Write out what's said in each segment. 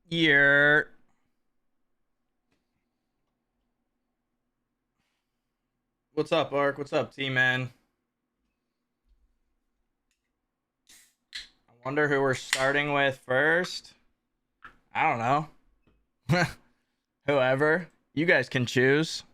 You're. What's up, Ark? What's up, T-Man? I wonder who we're starting with first. I don't know. Whoever. You guys can choose.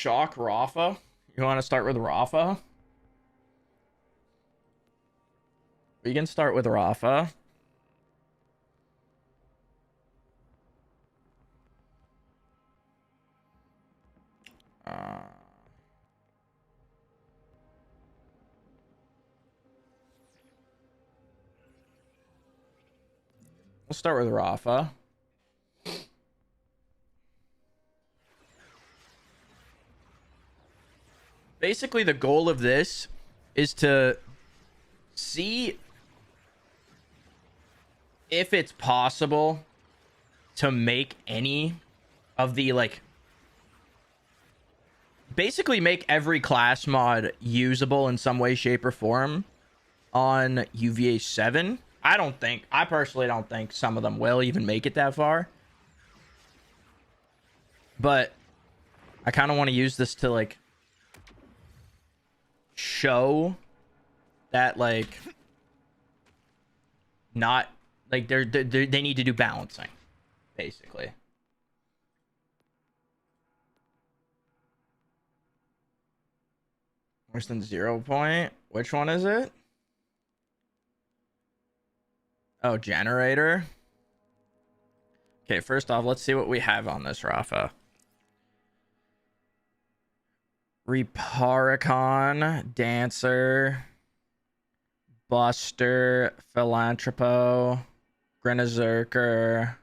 Shock Rafa. You want to start with Rafa? We can start with Rafa. Uh, we'll start with Rafa. Basically, the goal of this is to see if it's possible to make any of the basically make every class mod usable in some way, shape, or form on UVA 7. I personally don't think some of them will even make it that far. But I kind of want to use this to show that not they need to do balancing, basically. Worse than 0 point. Which one is it? Oh, generator. Okay, first off, let's see what we have on this Rafa. Reparicon, Dancer, Buster, Philanthropo, Grenazerker,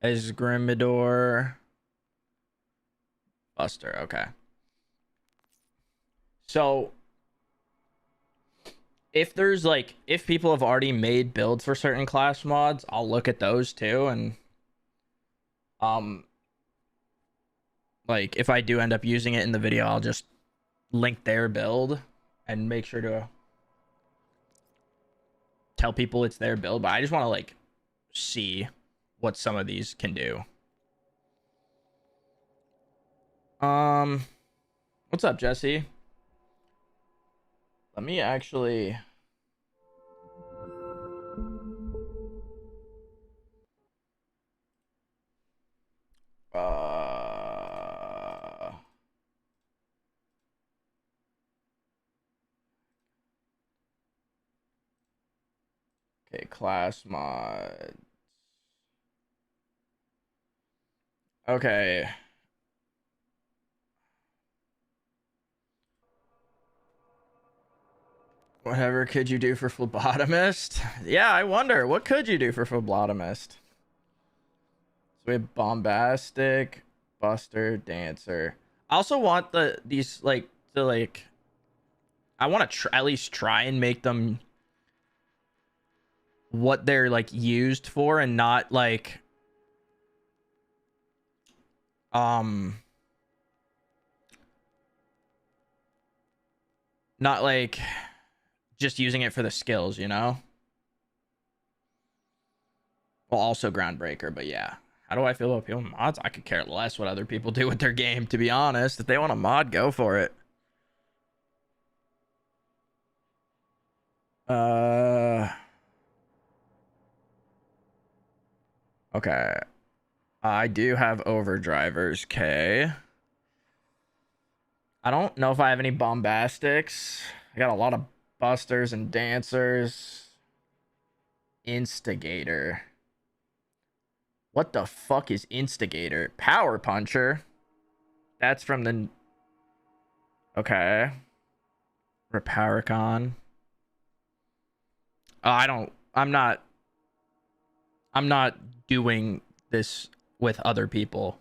Esgrimidor, Buster. Okay. So if there's if people have already made builds for certain class mods, I'll look at those too, and if I do end up using it in the video, I'll just link their build and make sure to tell people it's their build. But I just want to see what some of these can do. What's up, Jesse? Let me actually okay, class mod. Okay. Whatever could you do for phlebotomist? Yeah, I wonder. What could you do for phlebotomist? So we have bombastic, buster, dancer. I also want these I want to at least try and make them what they're used for, and not not just using it for the skills, you know? Well, also groundbreaker, but yeah. How do I feel about people mods? I could care less what other people do with their game, to be honest. If they want a mod, go for it. Okay. I do have overdrivers, K. I don't know if I have any bombastics. I got a lot of busters and dancers. Instigator. What the fuck is Instigator? Power Puncher. That's from the... Okay. Reparicon. I'm not... I'm not doing this with other people.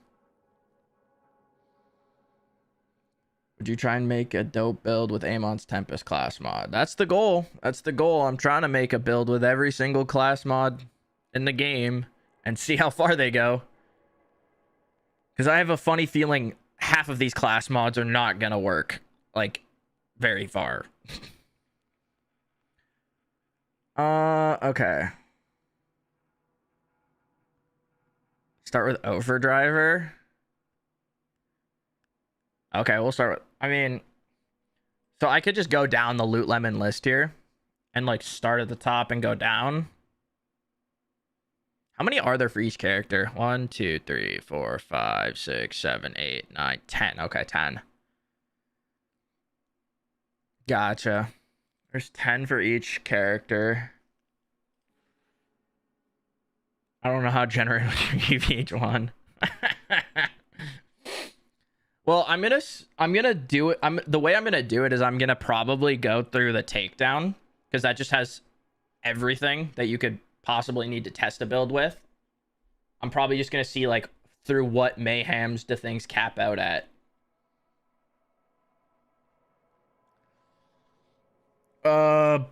Would you try and make a dope build with Amon's Tempest class mod? That's the goal. That's the goal. I'm trying to make a build with every single class mod in the game and see how far they go. Because I have a funny feeling half of these class mods are not going to work. Like, very far. Okay. Start with Overdriver. Okay, we'll start with... I mean... So I could just go down the Loot Lemon list here. And, like, start at the top and go down. How many are there for each character? 1, 2, 3, 4, 5, 6, 7, 8, 9, 10. Okay, 10. Gotcha. There's 10 for each character. I don't know how generous each one. Well, I'm gonna do it. The way I'm gonna do it is I'm gonna probably go through the takedown because that just has everything that you could possibly need to test a build with. I'm probably just gonna see like through what mayhems do things cap out at.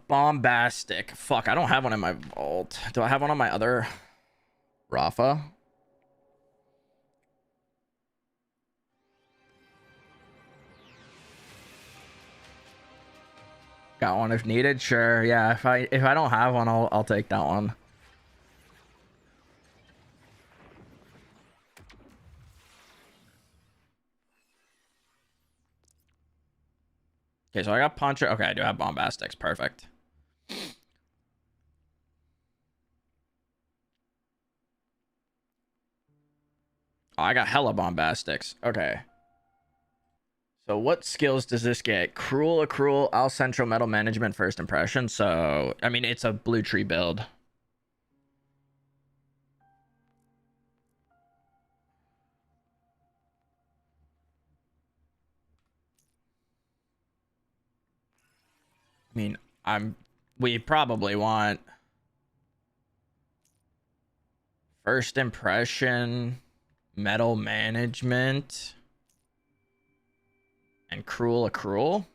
Bombastic. Fuck, I don't have one in my vault. Do I have one on my other Rafa? Got one if needed, sure. Yeah, if I don't have one, I'll take that one. Okay, so I got Puncher. Okay, I do have Bombastics. Perfect. Oh, I got hella Bombastics. Okay. So what skills does this get? Cruel, Accrual, Al Central, Metal Management, First Impression. So, I mean, it's a blue tree build. I mean, we probably want First Impression, Metal Management, and Cruel, Accrual.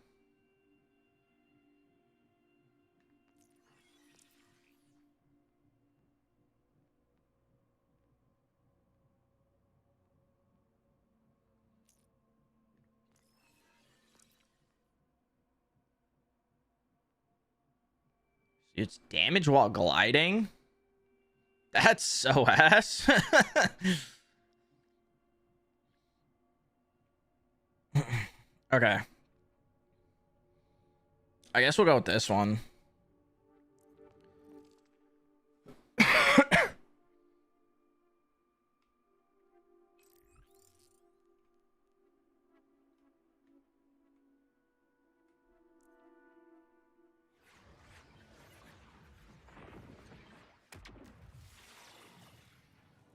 It's damage while gliding. That's so ass. Okay. I guess we'll go with this one.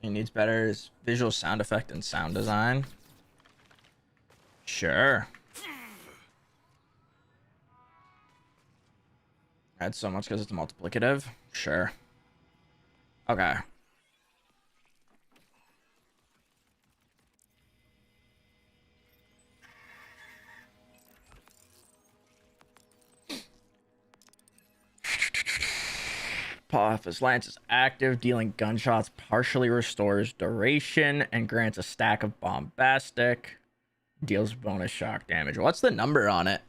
He needs better visual sound effect and sound design. Sure. Add so much because it's multiplicative. Sure. Okay. If Lance is active, dealing gunshots partially restores duration and grants a stack of bombastic. Deals bonus shock damage. What's the number on it?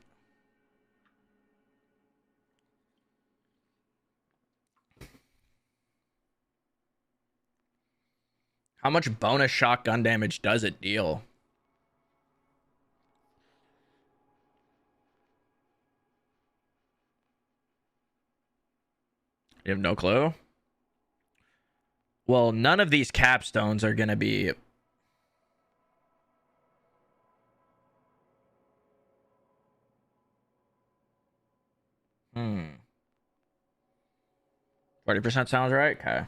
How much bonus shotgun damage does it deal? You have no clue? Well, none of these capstones are going to be... Hmm. 40% sounds right? Okay.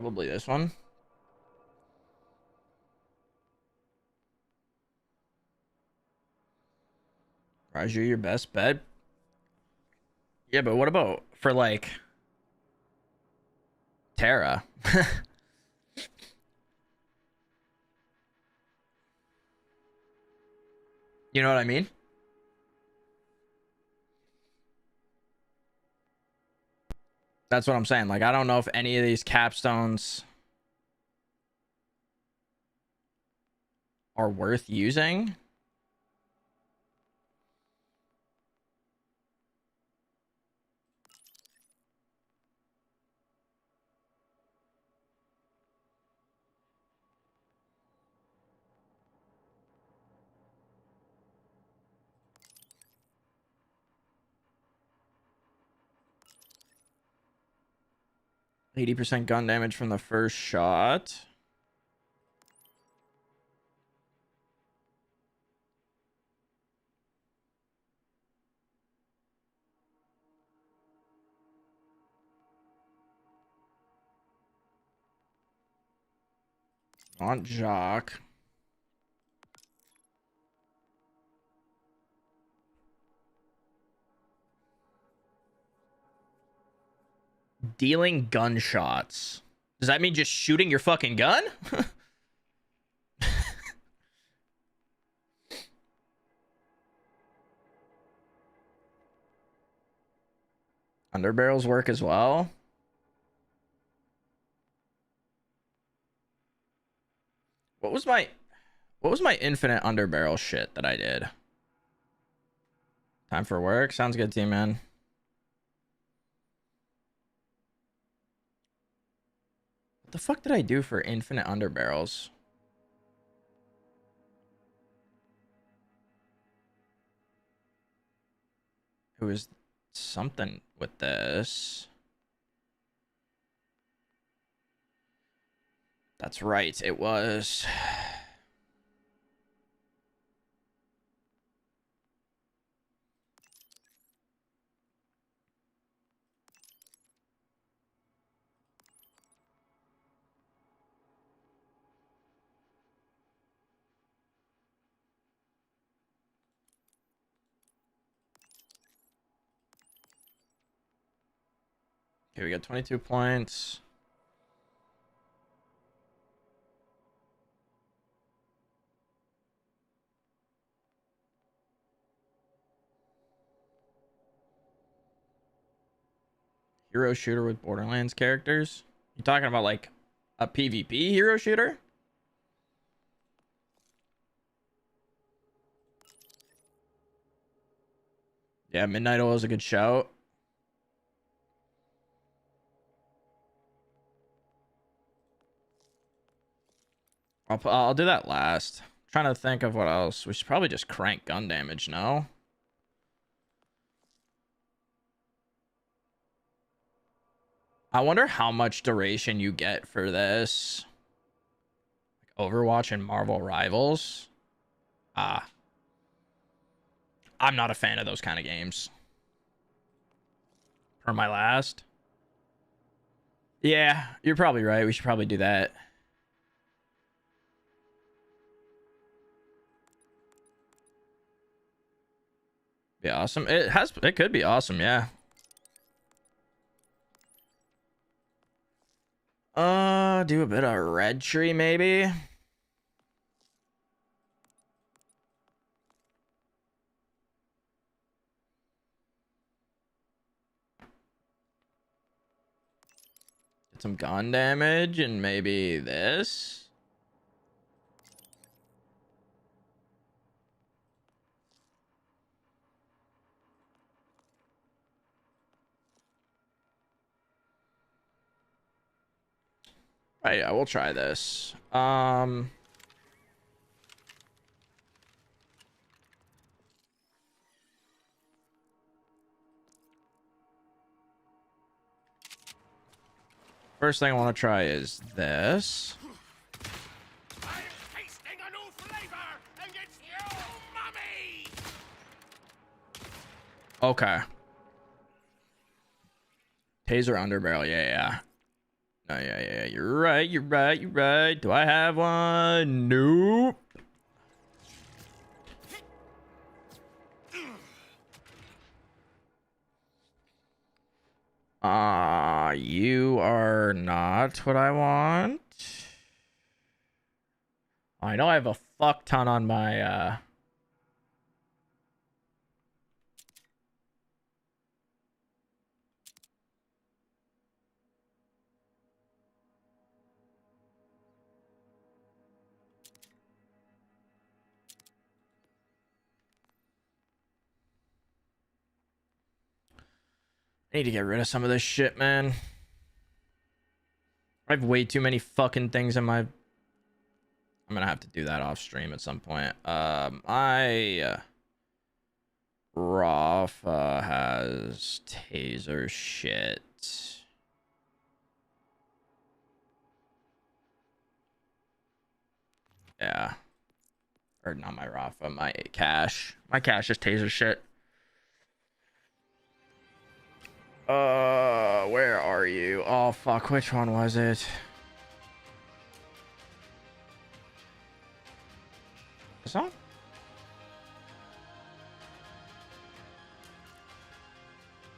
Probably this one. Raju, your best bet? Yeah, but what about for like Terra? You know what I mean? That's what I'm saying. Like, I don't know if any of these capstones are worth using. %80 gun damage from the first shot. On Jock. Dealing gunshots. Does that mean just shooting your fucking gun? Underbarrels work as well. What was my infinite underbarrel shit that I did? Time for work. Sounds good, team man. What the fuck did I do for infinite underbarrels? It was something with this. That's right. It was. Okay, we got 22 points. Hero shooter with Borderlands characters. You talking about like a PvP hero shooter? Yeah, Midnight Oil is a good shout. I'll do that last. Trying to think of what else. We should probably just crank gun damage, no? I wonder how much duration you get for this. Like Overwatch and Marvel Rivals. Ah. I'm not a fan of those kind of games. For my last. Yeah, you're probably right. We should probably do that. Be awesome. It could be awesome, yeah. Do a bit of red tree maybe. Get some gun damage and maybe this. Oh, yeah, we'll try this. First thing I want to try is this. I'm tasting a new flavor, and it's you, mummy! Okay. Taser underbarrel, yeah. No, yeah. You're right. You're right. Do I have one? Nope. You are not what I want. I know I have a fuck ton on my I need to get rid of some of this shit, man. I have way too many fucking things in my... I'm gonna have to do that off stream at some point. Rafa has taser shit. Yeah. Or not my Rafa, my cash. My cash is taser shit. Where are you? Oh fuck, which one was it? This one?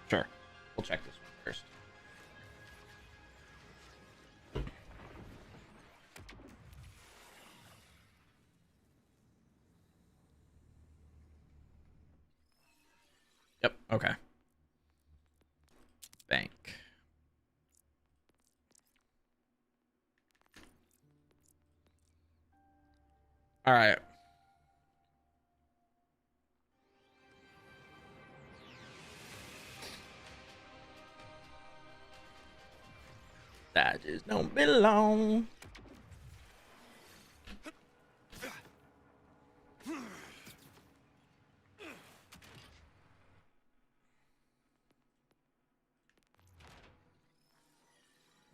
Sure. We'll check this one first. Yep, okay. Bank. All right. That just don't belong.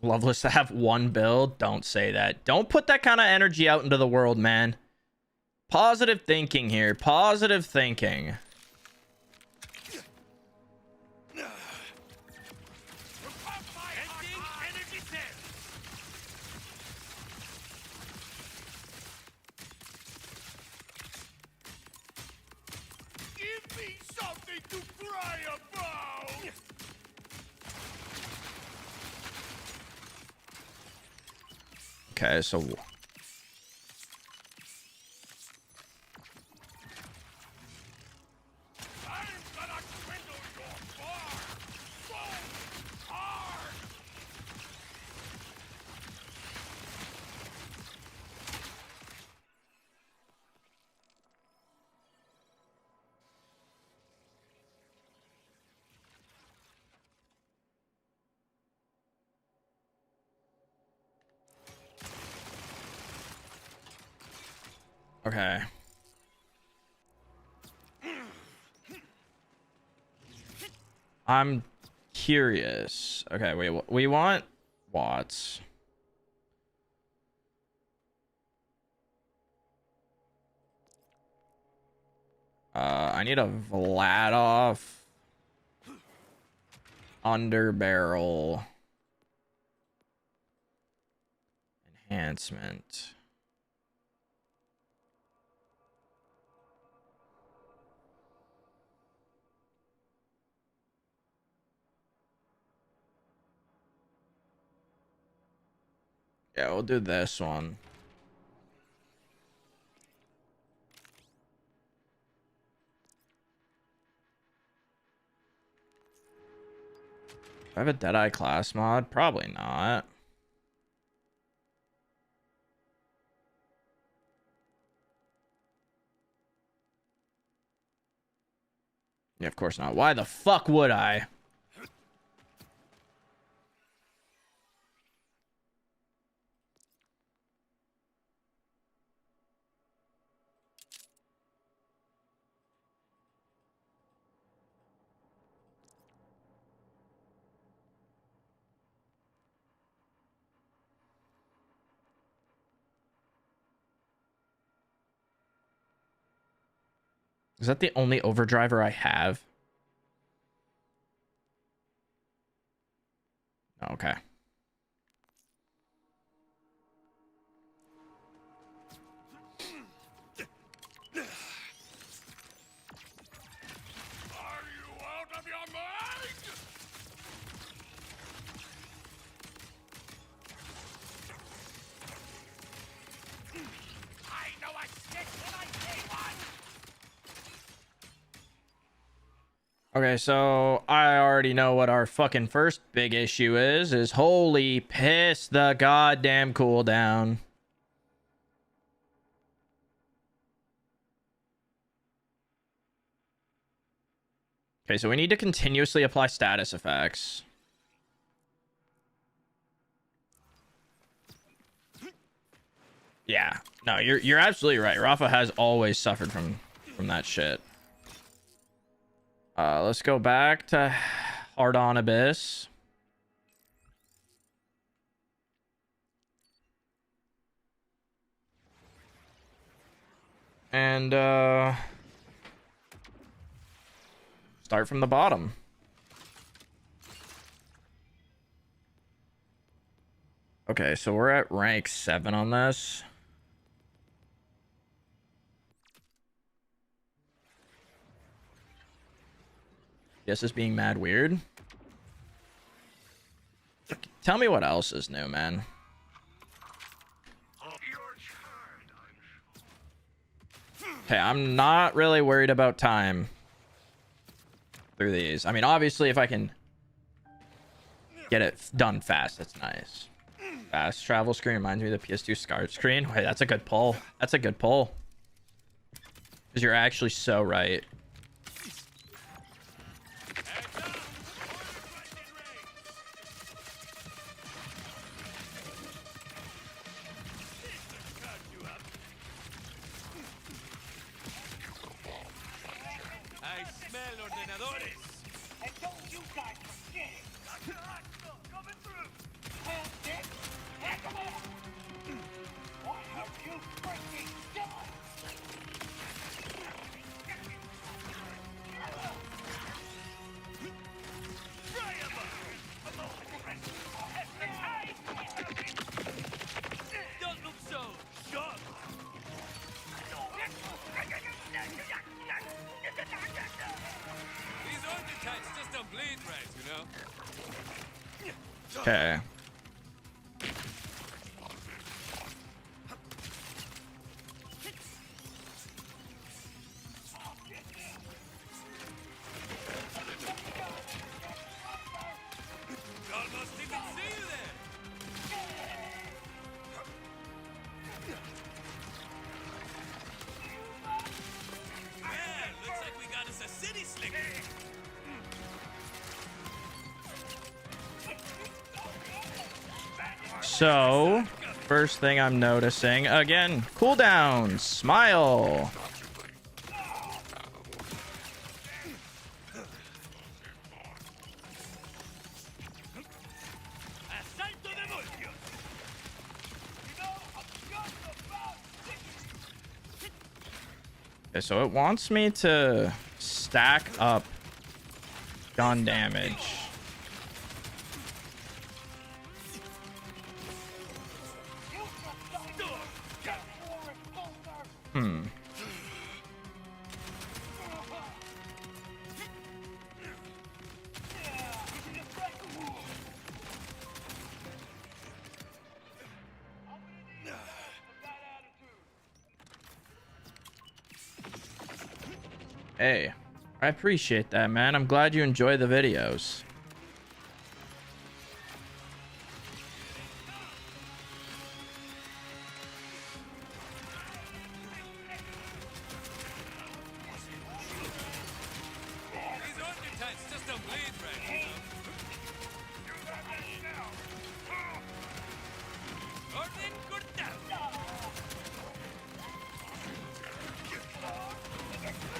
Loveless to have one build? Don't say that. Don't put that kind of energy out into the world, man. Positive thinking here. Positive thinking. Give me something to cry about! Okay, so... I'm gonna swindle your bar so hard! Okay. I'm curious. Okay, wait. We want Watts. I need a Vladov underbarrel enhancement. Yeah, we'll do this one. Do I have a Deadeye class mod? Probably not. Yeah, of course not. Why the fuck would I? Is that the only overdriver I have? Okay. Okay, so I already know what our fucking first big issue is holy piss the goddamn cooldown. Okay, so we need to continuously apply status effects. Yeah, no, you're absolutely right. Rafa has always suffered from that shit. Let's go back to Hard On Abyss. And start from the bottom. Okay, so we're at rank 7 on this. This is being mad weird. Tell me what else is new, man. Okay, I'm not really worried about time through these. I mean, obviously, if I can get it done fast, that's nice. Fast travel screen reminds me of the PS2 SCART screen. Wait, that's a good pull. That's a good pull. Because you're actually so right. Okay. So, first thing I'm noticing, again, cooldowns, smile. Okay, so it wants me to stack up gun damage. Hey, I appreciate that, man. I'm glad you enjoy the videos.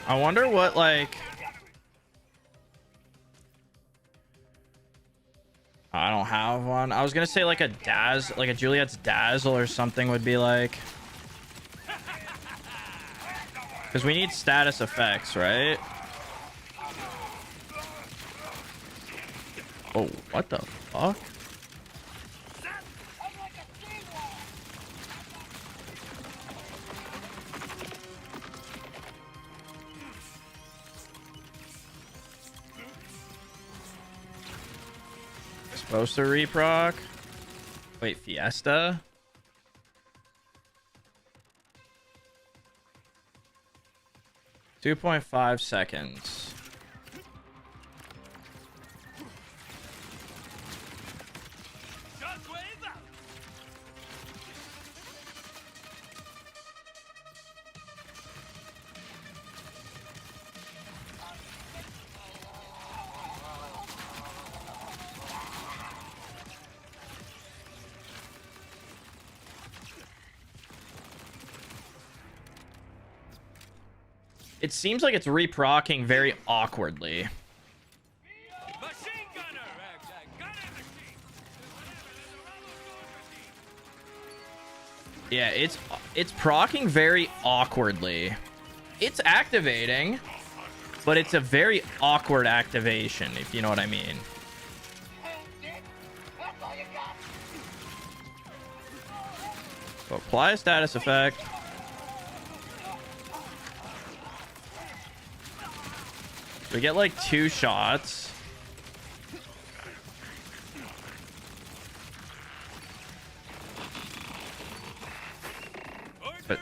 I wonder what, like... I don't have one. I was gonna say like a like a Juliet's Dazzle or something would be like... Because we need status effects, right? Oh, what the fuck? Supposed to reproc? Wait, Fiesta? .5 seconds. It seems like it's reprocking very awkwardly. Machine gunner! Gunner machine! Yeah, it's procking very awkwardly. It's activating, but it's a very awkward activation, if you know what I mean. So apply a status effect. We get like 2 shots. But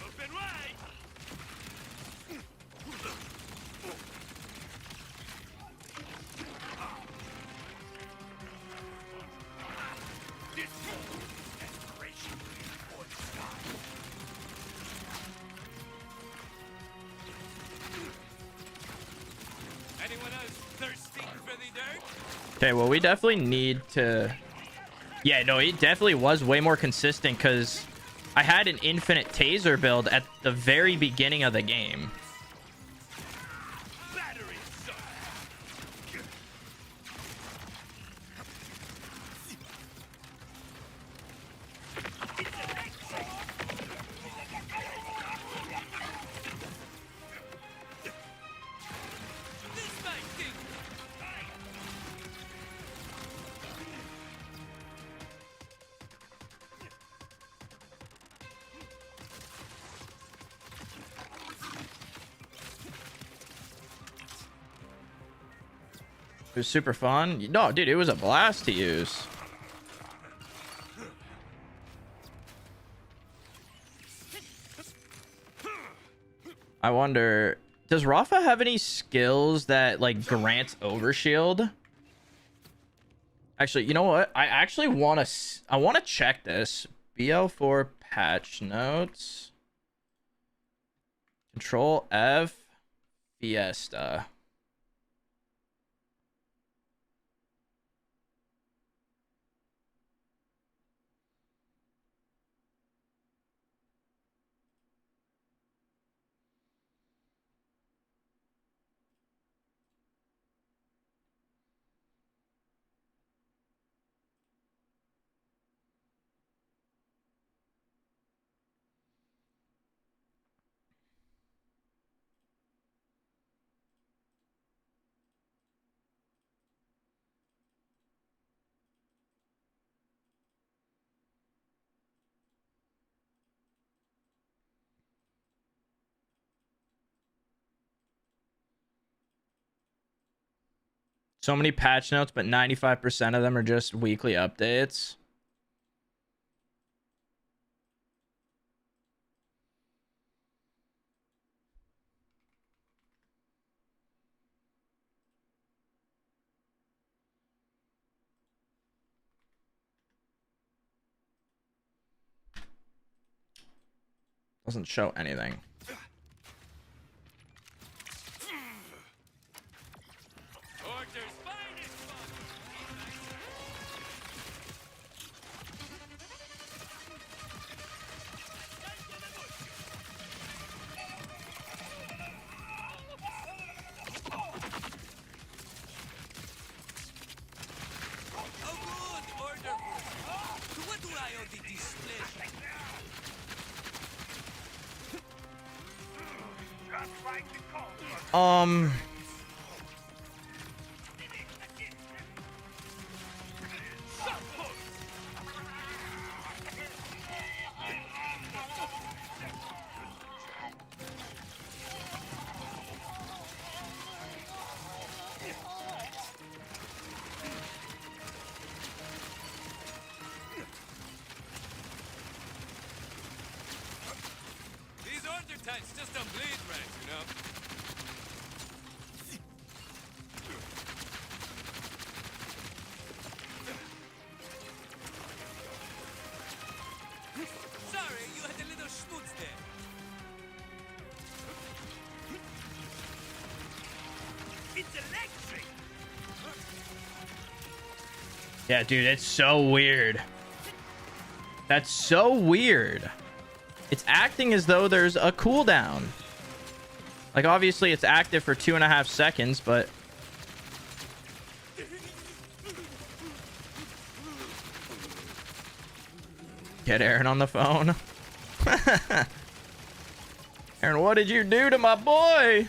Open wide! Anyone else thirsty for the dirt? okay, well, we definitely need to... Yeah, no, it definitely was way more consistent because I had an infinite taser build at the very beginning of the game. Battery suck! This might think. It was super fun. No, dude, it was a blast to use. I wonder, does Rafa have any skills that like grants overshield? Actually, you know what? I actually want to check this. BL4 patch notes. Control F Fiesta. So many patch notes, but 95% of them are just weekly updates. Doesn't show anything. Order's finest fun. Oh good, order. To what do I owe the displeasure? These order types just don't bleed right, you know? Sorry, you had a little schmutz there. It's electric! Yeah, dude, it's so weird. That's so weird. It's acting as though there's a cooldown. Like, obviously, it's active for 2.5 seconds, but... Get Aaron on the phone. Aaron, what did you do to my boy?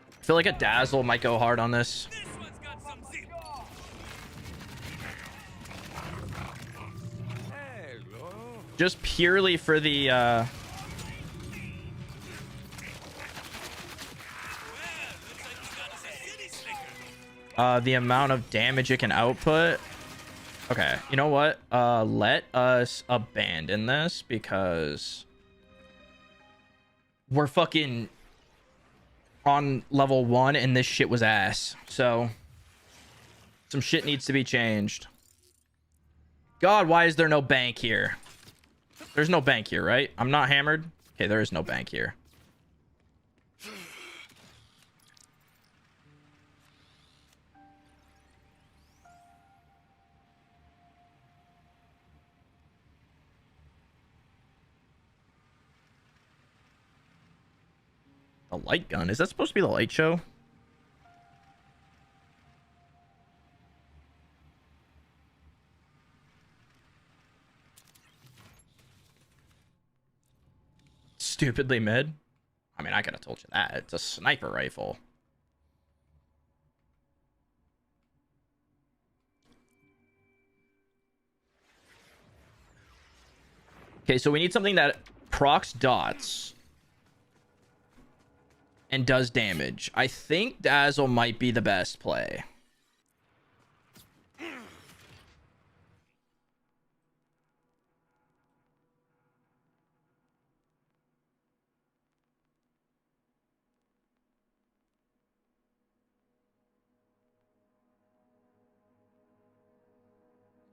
I feel like a dazzle might go hard on this. Just purely for the amount of damage it can output. Okay, you know what? Let us abandon this because we're fucking on level 1 and this shit was ass. So some shit needs to be changed. God, why is there no bank here? There's no bank here, right? I'm not hammered. Okay, there is no bank here. The light gun. Is that supposed to be the light show? Stupidly mid. I mean, I could have told you that. It's a sniper rifle. Okay, so we need something that procs dots and does damage. I think Dazzle might be the best play.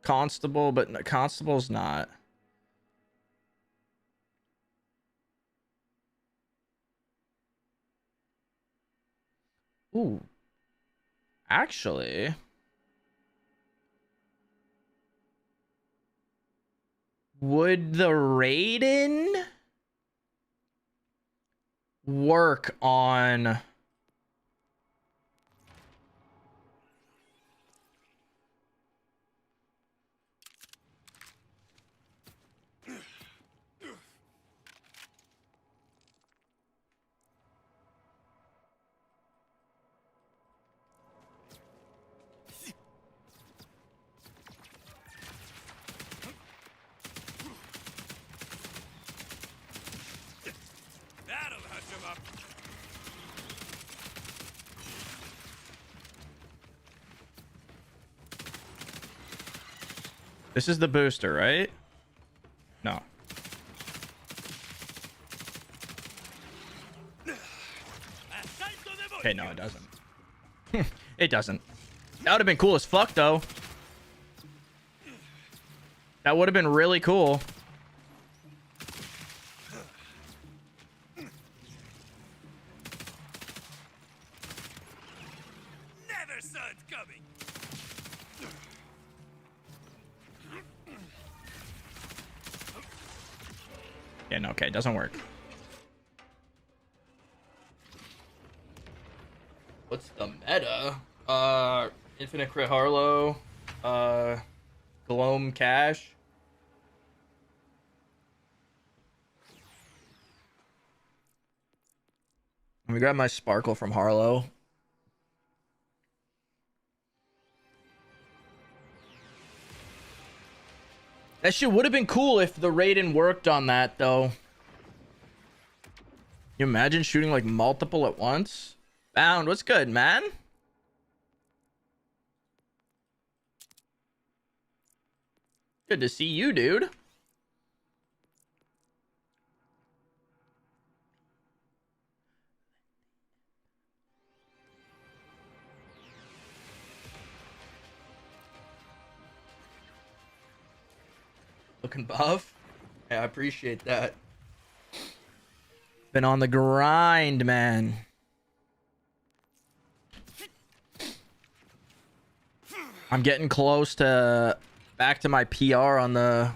Constable, but no, Constable's not. Ooh. Actually, would the Raiden work on... This is the booster, right? No. Okay, no, it doesn't. It doesn't. That would have been cool as fuck, though. That would have been really cool. Never saw it coming. Yeah, no, okay, it doesn't work. What's the meta? Infinite Crit Harlow, Gloam Cash. Let me grab my Sparkle from Harlow. That shit would have been cool if the Raiden worked on that, though. You imagine shooting like multiple at once? Bound, what's good, man? Good to see you, dude. Looking buff. Yeah, I appreciate that. Been on the grind, man. I'm getting close to back to my PR on the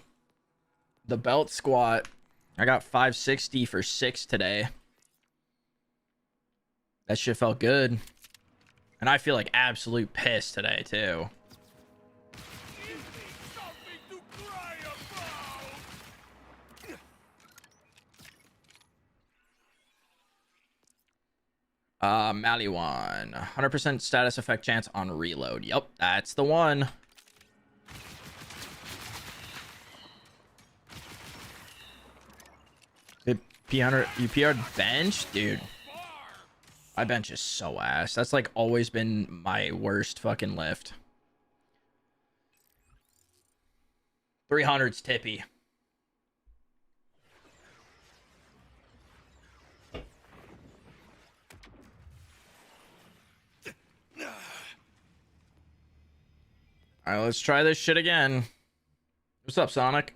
belt squat. I got 560 for 6 today. That shit felt good. And I feel like absolute piss today too. Maliwan. 100% status effect chance on reload. Yep, that's the one. You PR'd bench? Dude. My bench is so ass. That's like always been my worst fucking lift. 300's tippy. All right, let's try this shit again. What's up, Sonic?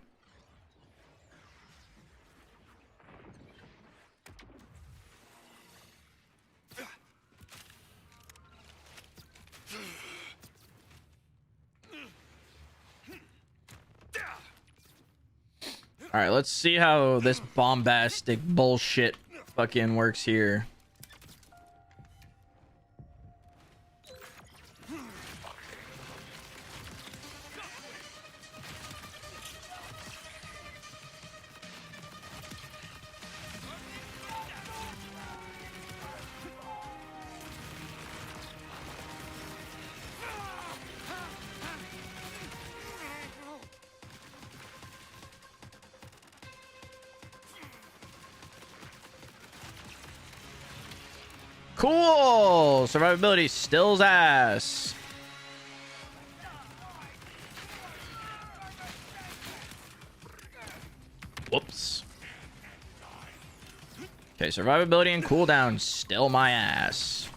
All right, let's see how this bombastic bullshit fucking works here. Cool! Survivability still's ass. Whoops. Okay, survivability and cooldown still my ass.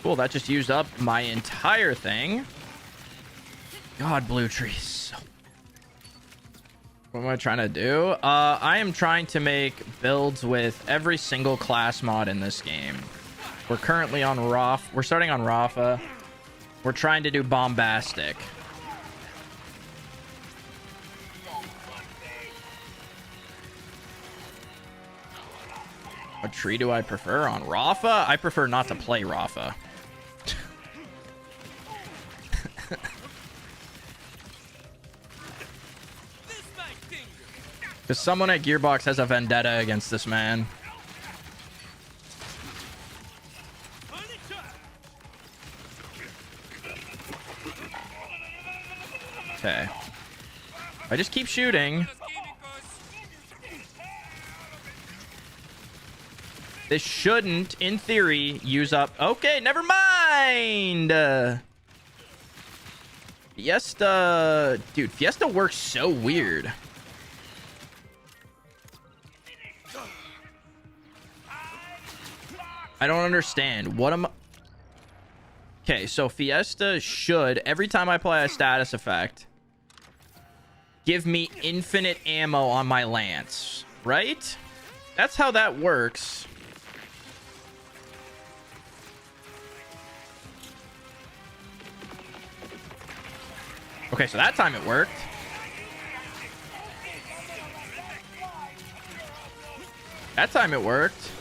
Cool, that just used up my entire thing. God, blue trees. What am I trying to do? I am trying to make builds with every single class mod in this game. We're currently on Roth. We're starting on Rafa. We're trying to do bombastic. What tree do I prefer on Rafa? I prefer not to play Rafa. Because someone at Gearbox has a vendetta against this man. Okay. I just keep shooting. This shouldn't, in theory, use up... Okay, never mind! Fiesta... Dude, Fiesta works so weird. I don't understand. What am I... Okay, so Fiesta should, every time I play a status effect, give me infinite ammo on my lance, right? That's how that works. Okay, so that time it worked. That time it worked.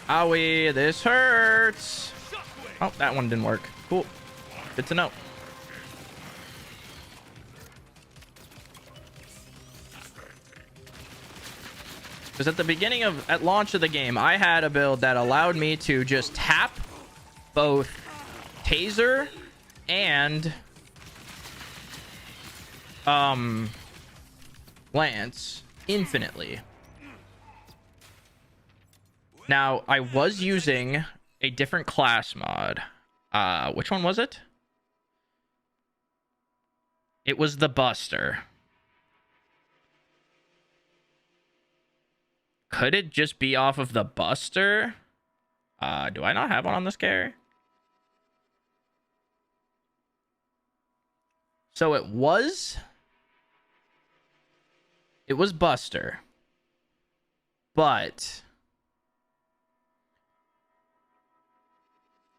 Owie, this hurts. Oh, that one didn't work. Cool. Good to know. Because at the beginning of, at launch of the game, I had a build that allowed me to just tap both taser and Lance infinitely. Now, I was using a different class mod. Which one was it? It was the Buster. Could it just be off of the Buster? Do I not have one on this carry? So it was Buster. But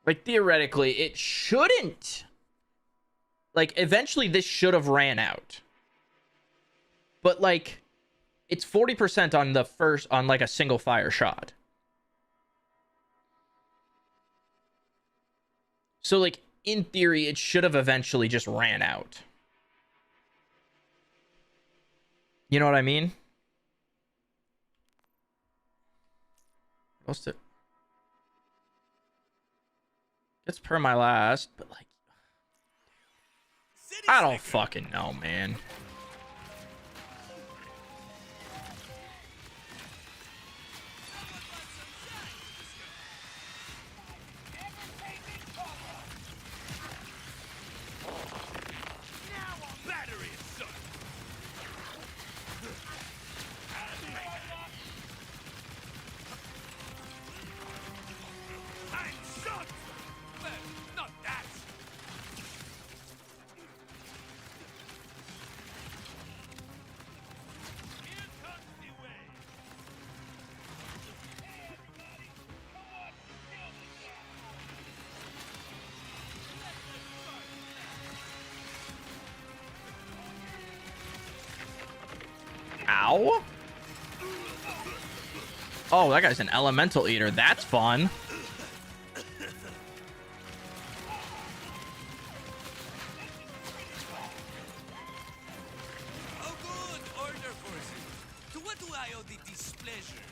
like theoretically it shouldn't. Like eventually this should have ran out. But like it's 40% on the first, on like a single fire shot. So like in theory it should have eventually just ran out. You know what I mean? What's it? It's per my last, but like I don't fucking know, man. Ow. Oh, that guy's an elemental eater. That's fun. Oh, good order forces. To what do I owe the displeasure?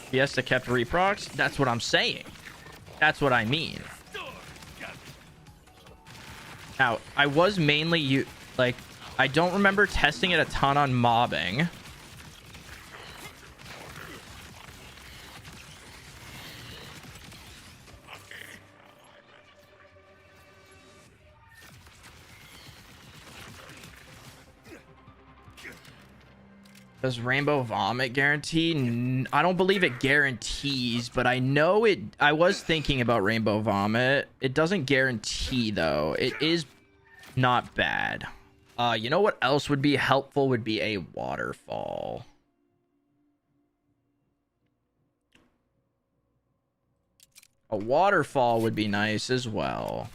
Fiesta kept reprocs. That's what I'm saying. That's what I mean. Now, I was mainly like, I don't remember testing it a ton on mobbing. Does Rainbow Vomit guarantee? I don't believe it guarantees, but I know it. I was thinking about Rainbow Vomit. It doesn't guarantee, though. It is not bad. You know what else would be helpful would be a waterfall. A waterfall would be nice as well.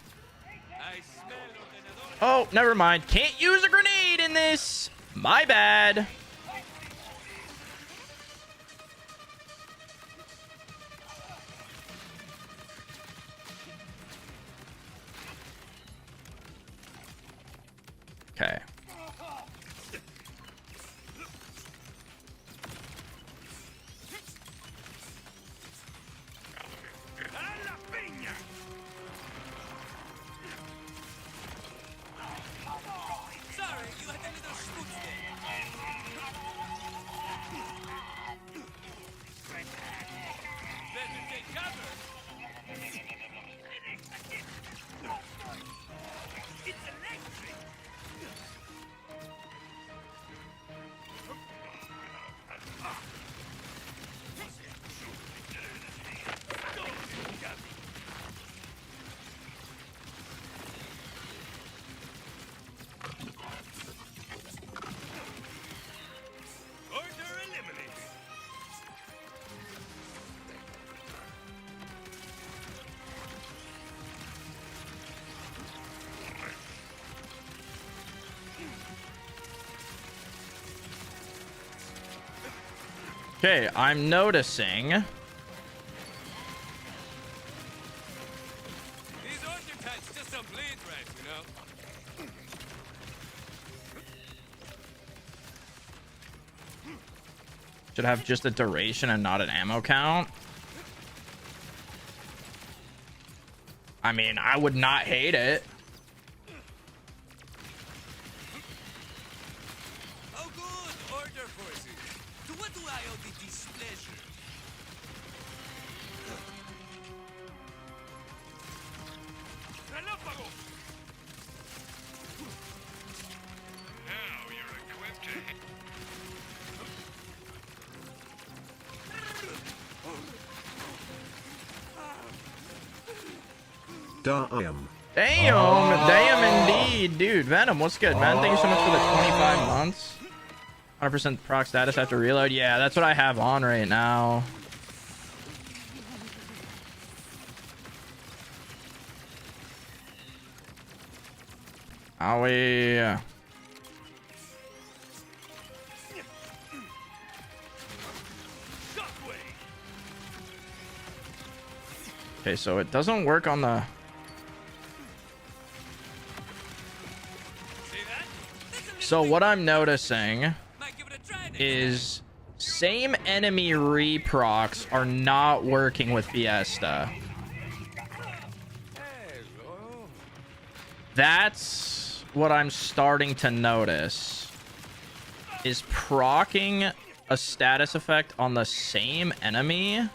Oh, never mind. Can't use a grenade in this. My bad. Okay. Okay, I'm noticing. These orchard types just don't bleed right, you know? Should have just a duration and not an ammo count. I mean, I would not hate it. do I owe the displeasure? Relámpago! Now you're equipped to hit. Damn. Damn indeed, dude. Venom, what's good, man? Thank you so much for the 25 months. 100% proc status after reload. Yeah, that's what I have on right now. Owie. Okay, so it doesn't work on the... So what I'm noticing is same enemy reprocs are not working with Fiesta. That's what I'm starting to notice. Is proccing a status effect on the same enemy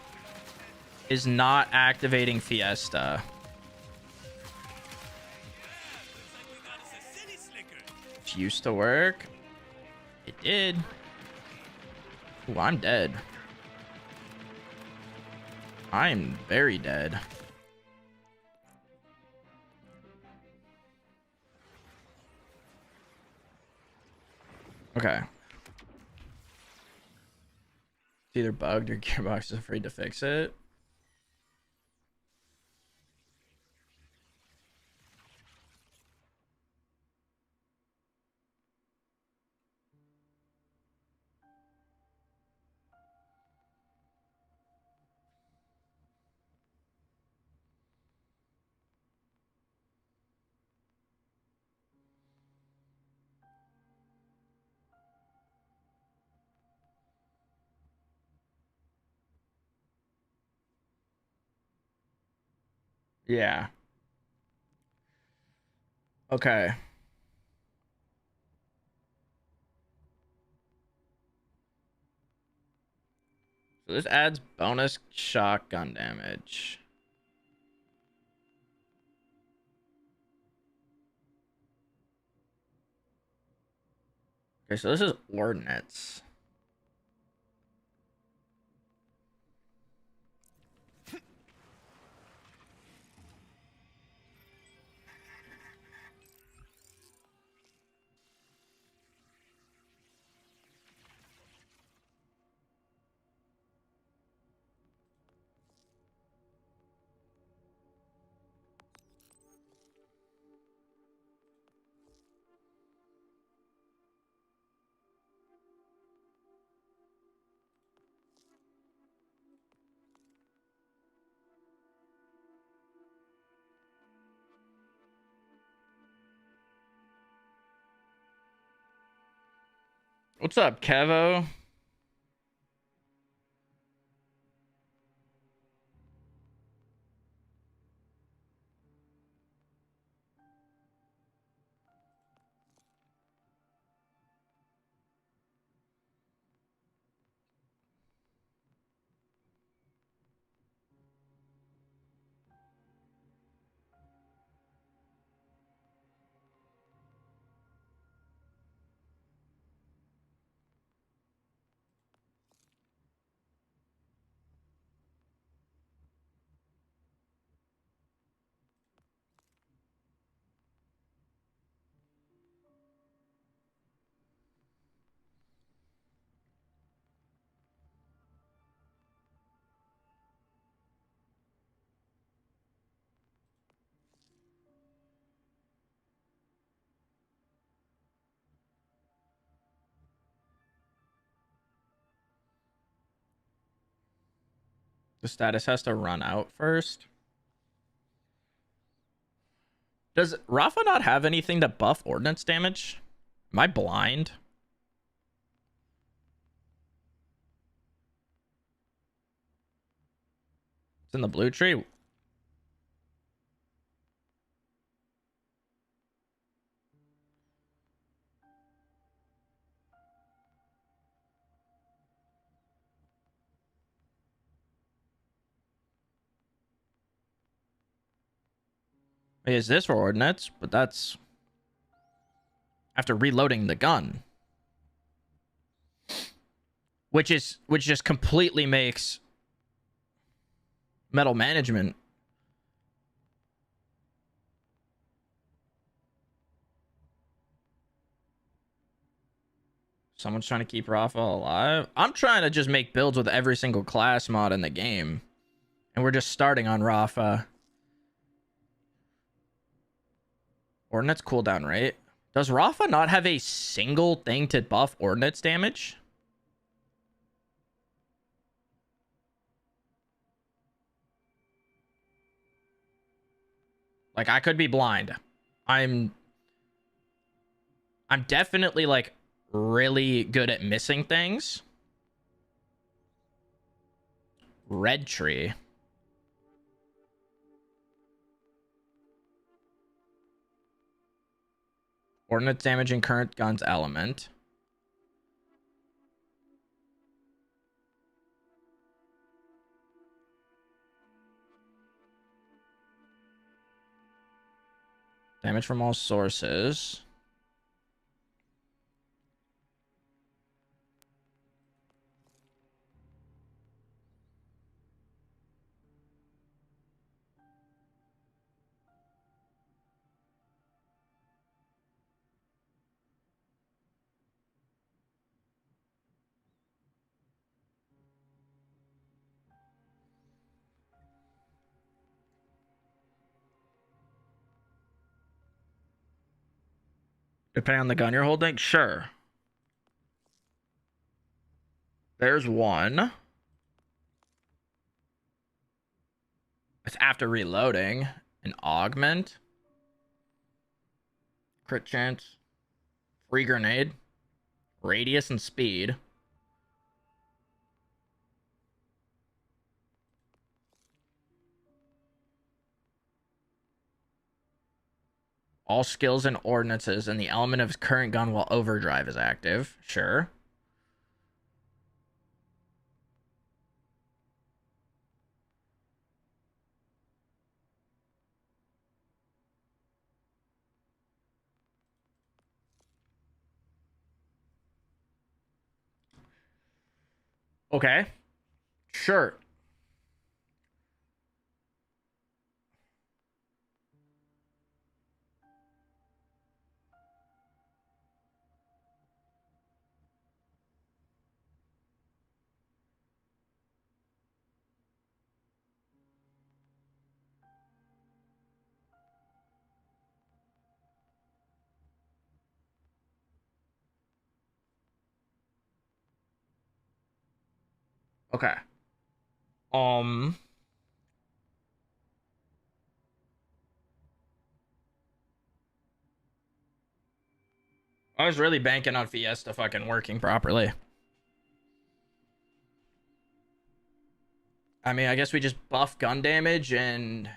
is not activating Fiesta. It used to work. It did. Ooh, I'm dead. I'm very dead. Okay. It's either bugged or Gearbox is afraid to fix it. Yeah. Okay. So this adds bonus shotgun damage. Okay, so this is ordnance. What's up, Kevo? The status has to run out first. Does Rafa not have anything to buff ordnance damage? Am I blind? It's in the blue tree. Is this for ordnance? But that's after reloading the gun. Which just completely makes metal management. Someone's trying to keep Rafa alive. I'm trying to just make builds with every single class mod in the game. And we're just starting on Rafa. Ordnance cooldown rate. Does Rafa not have a single thing to buff ordnance damage? Like, I could be blind. I'm definitely, like, really good at missing things. Red tree. Ordnance damage in current gun's element. Damage from all sources. Depending on the gun you're holding? Sure. There's one. It's after reloading. An augment. Crit chance. Free grenade. Radius and speed. All skills and ordinances and the element of his current gun while overdrive is active. Sure. Okay. Sure. Okay. Um, I was really banking on Fiesta fucking working properly. I mean, I guess we just buff gun damage and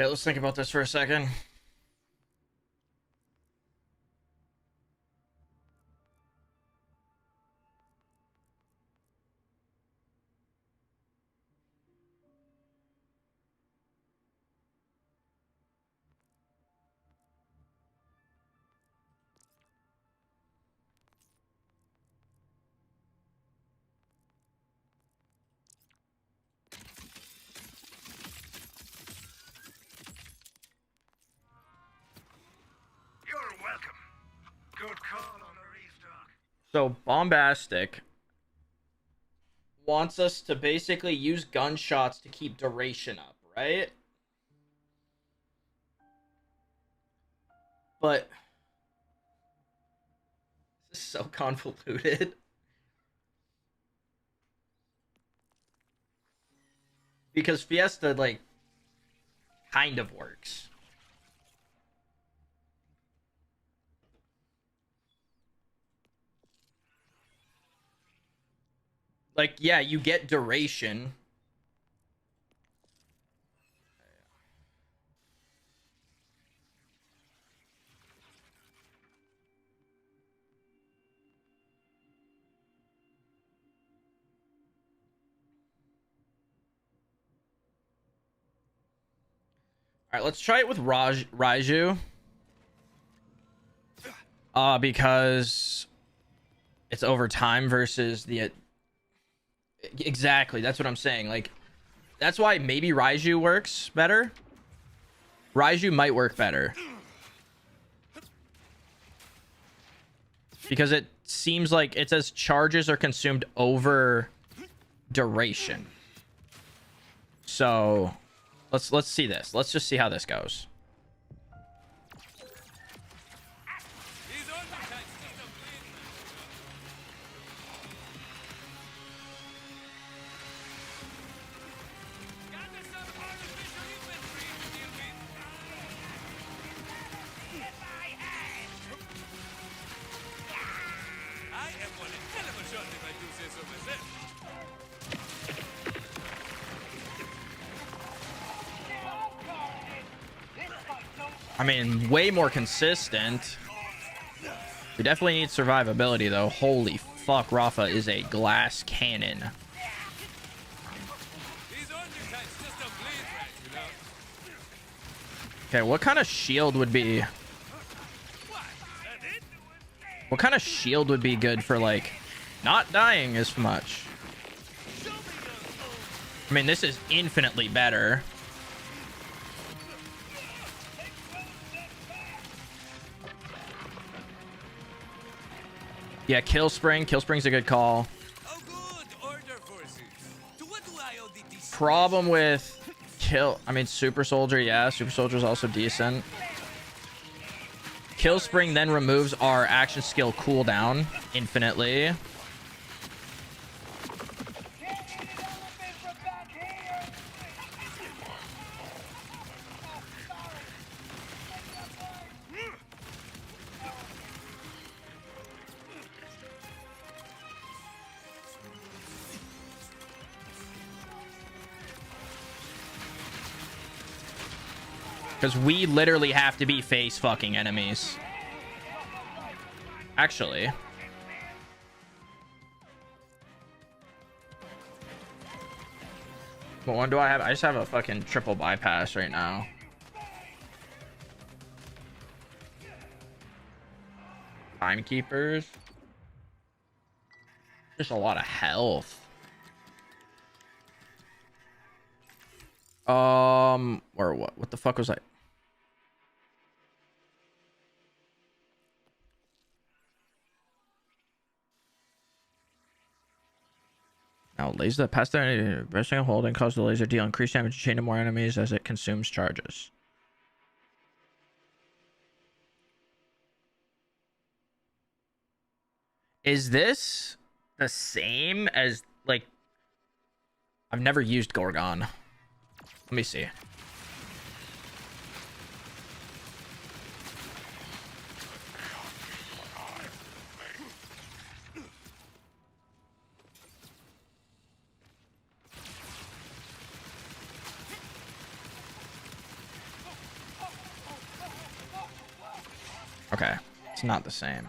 yeah, let's think about this for a second. So Bombastic wants us to basically use gunshots to keep duration up, right? But this is so convoluted. Because Fiesta, like, kind of works. Like, yeah, you get duration. All right, let's try it with Raiju. Because it's over time versus the... Exactly, that's what I'm saying. Like, that's why maybe Raiju works better. Raiju might work better. Because it seems like it says charges are consumed over duration. So let's see this. Let's just see how this goes. I mean, way more consistent. We definitely need survivability, though. Holy fuck, Rafa is a glass cannon. Okay, what kind of shield would be... What kind of shield would be good for, like, not dying as much? I mean, this is infinitely better. Yeah, Kill Spring. Kill Spring's a good call. Problem with Super Soldier, yeah. Super Soldier's also decent. Kill Spring then removes our action skill cooldown infinitely. Because we literally have to be face fucking enemies. Actually. What one do I have? I just have a fucking triple bypass right now. Timekeepers. Just a lot of health. Or what? What the fuck was I? Now, laser that pass down, pressing and holding cause the laser deal increased damage chain to more enemies as it consumes charges. Is this the same as, like, I've never used Gorgon. Let me see. Okay, it's not the same.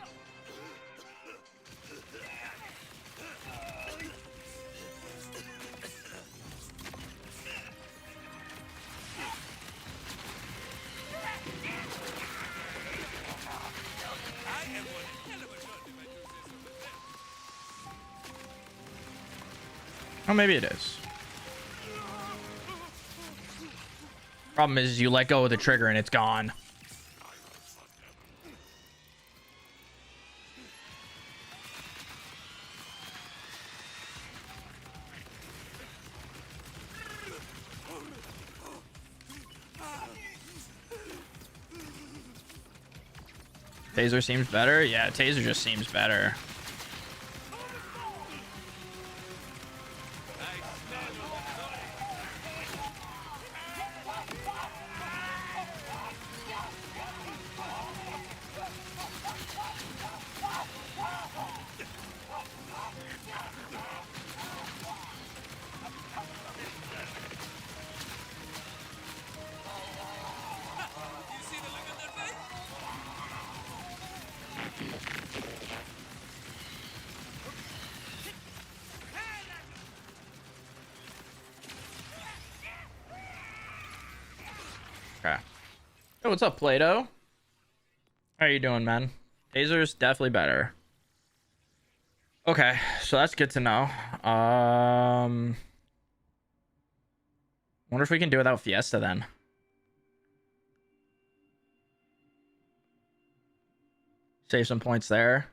Oh, maybe it is. Problem is, you let go of the trigger and it's gone. Taser seems better. Yeah, Taser just seems better. Okay. Hey, what's up, Plato? How are you doing, man? Taser's definitely better. Okay, so that's good to know. Wonder if we can do without Fiesta then. Save some points there.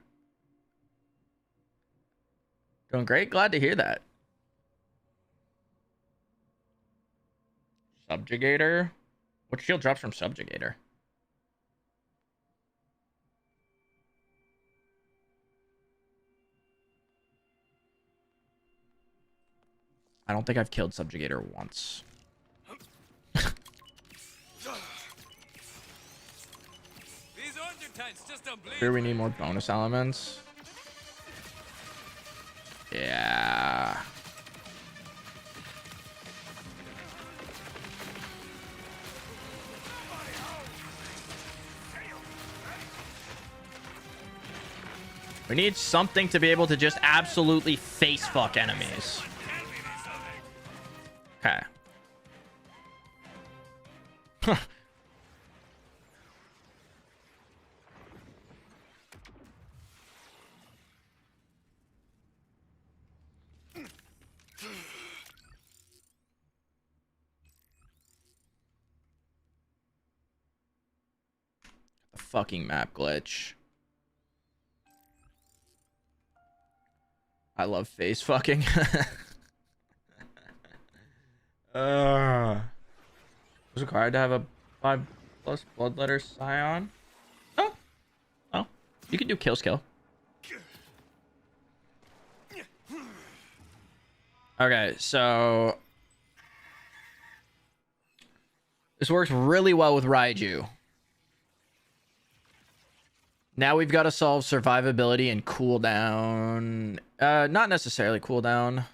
Doing great. Glad to hear that. Subjugator. What shield drops from Subjugator? I don't think I've killed Subjugator once. Here we need more bonus elements. Yeah. We need something to be able to just absolutely face fuck enemies. Okay. The fucking map glitch. I love face fucking. Was required to have a 5+ bloodletter scion. Oh, oh, you can do kill skill. Okay, so this works really well with Raiju. Now we've got to solve survivability and cooldown. Not necessarily cooldown.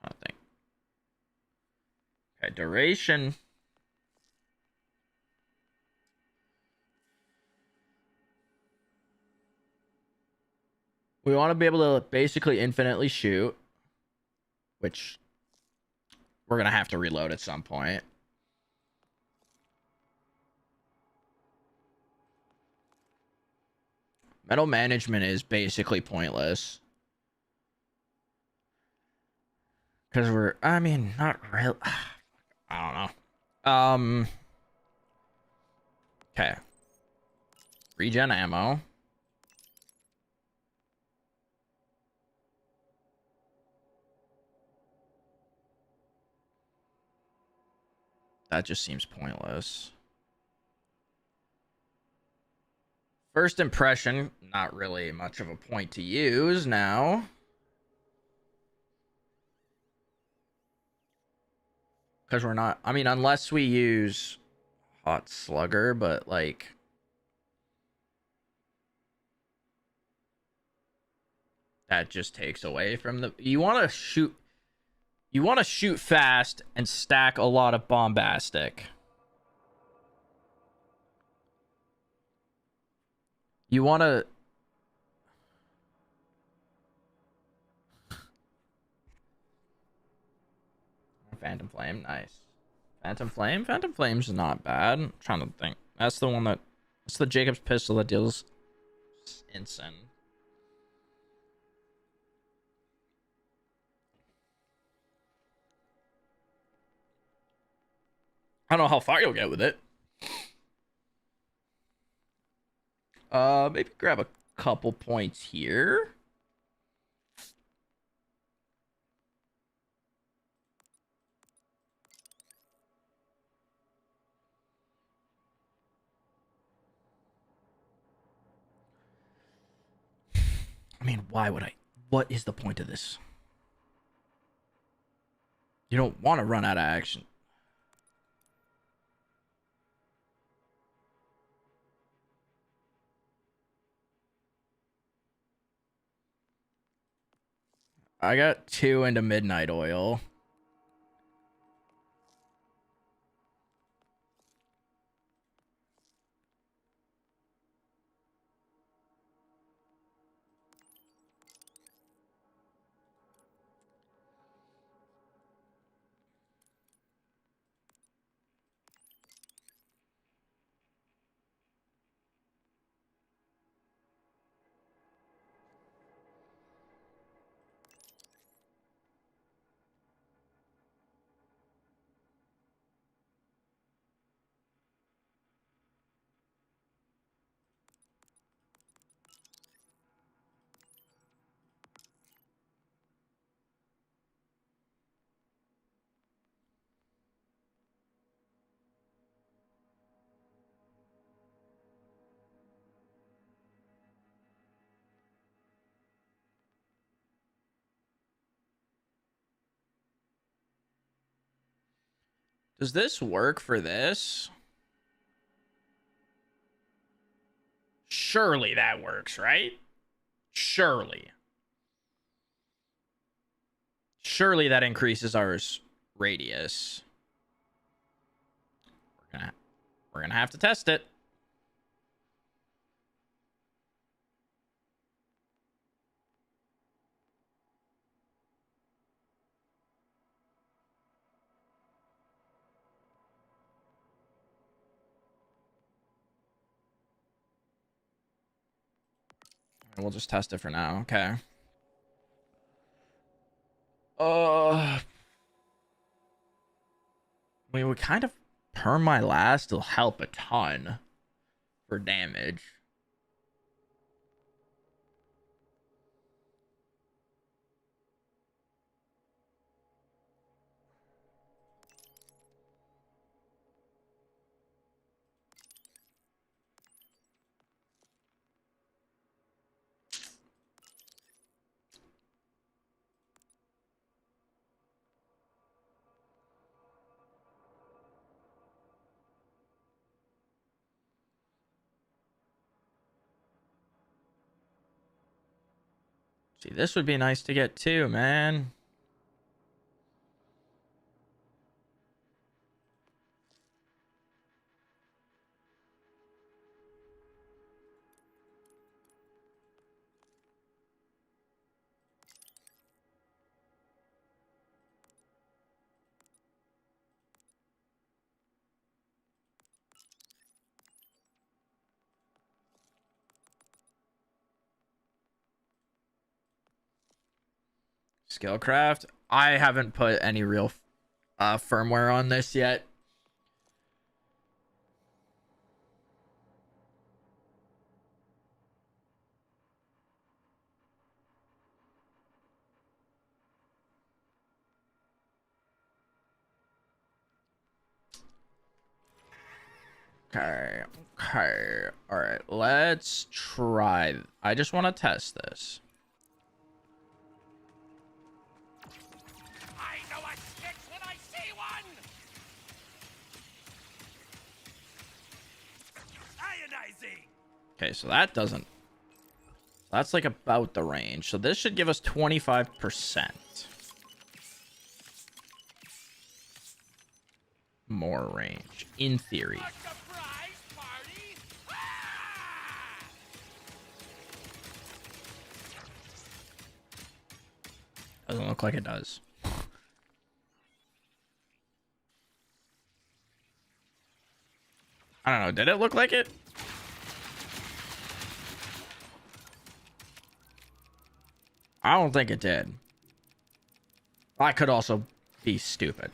I think. Okay, duration. We want to be able to basically infinitely shoot, which we're going to have to reload at some point. Metal management is basically pointless. Because we're, I mean, not real. I don't know. Okay. Regen ammo. That just seems pointless. First impression, not really much of a point to use now. Because we're not, I mean, unless we use Hot Slugger, but like... that just takes away from the... You want to shoot fast and stack a lot of bombastic. You want to... Phantom Flame, nice. Phantom Flame? Phantom Flame's not bad. I'm trying to think. That's the one that... That's the Jacob's pistol that deals instant. I don't know how far you'll get with it. Maybe grab a couple points here. Why would I? What is the point of this? You don't want to run out of action. I got 2 into midnight oil. Does this work for this? Surely that works, right? Surely. Surely that increases our radius. We're gonna have to test it. We'll just test it for now. Okay. I mean, we kind of perm my last will help a ton for damage. See, this would be nice to get too, man. Skillcraft. I haven't put any real firmware on this yet. Okay. Okay. All right. Let's try. I just want to test this. I know a snitch when I see one! Ionizing! Okay, so that doesn't. That's like about the range. So this should give us 25% more range, in theory. A surprise party? Ah! Doesn't look like it does. I don't know. Did it look like it? I don't think it did. I could also be stupid.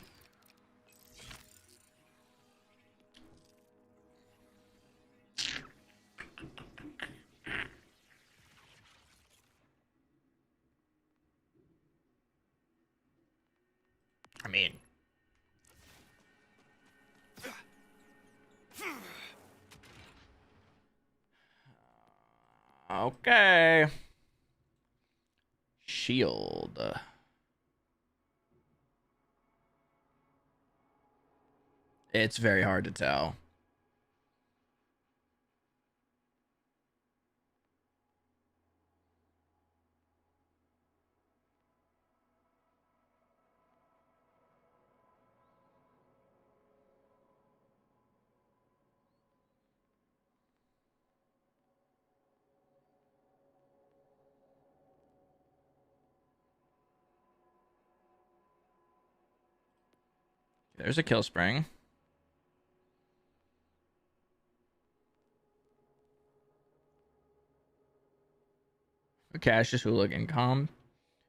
I mean, okay. shield. It's very hard to tell. There's a kill spring. Cassius Hooligan com.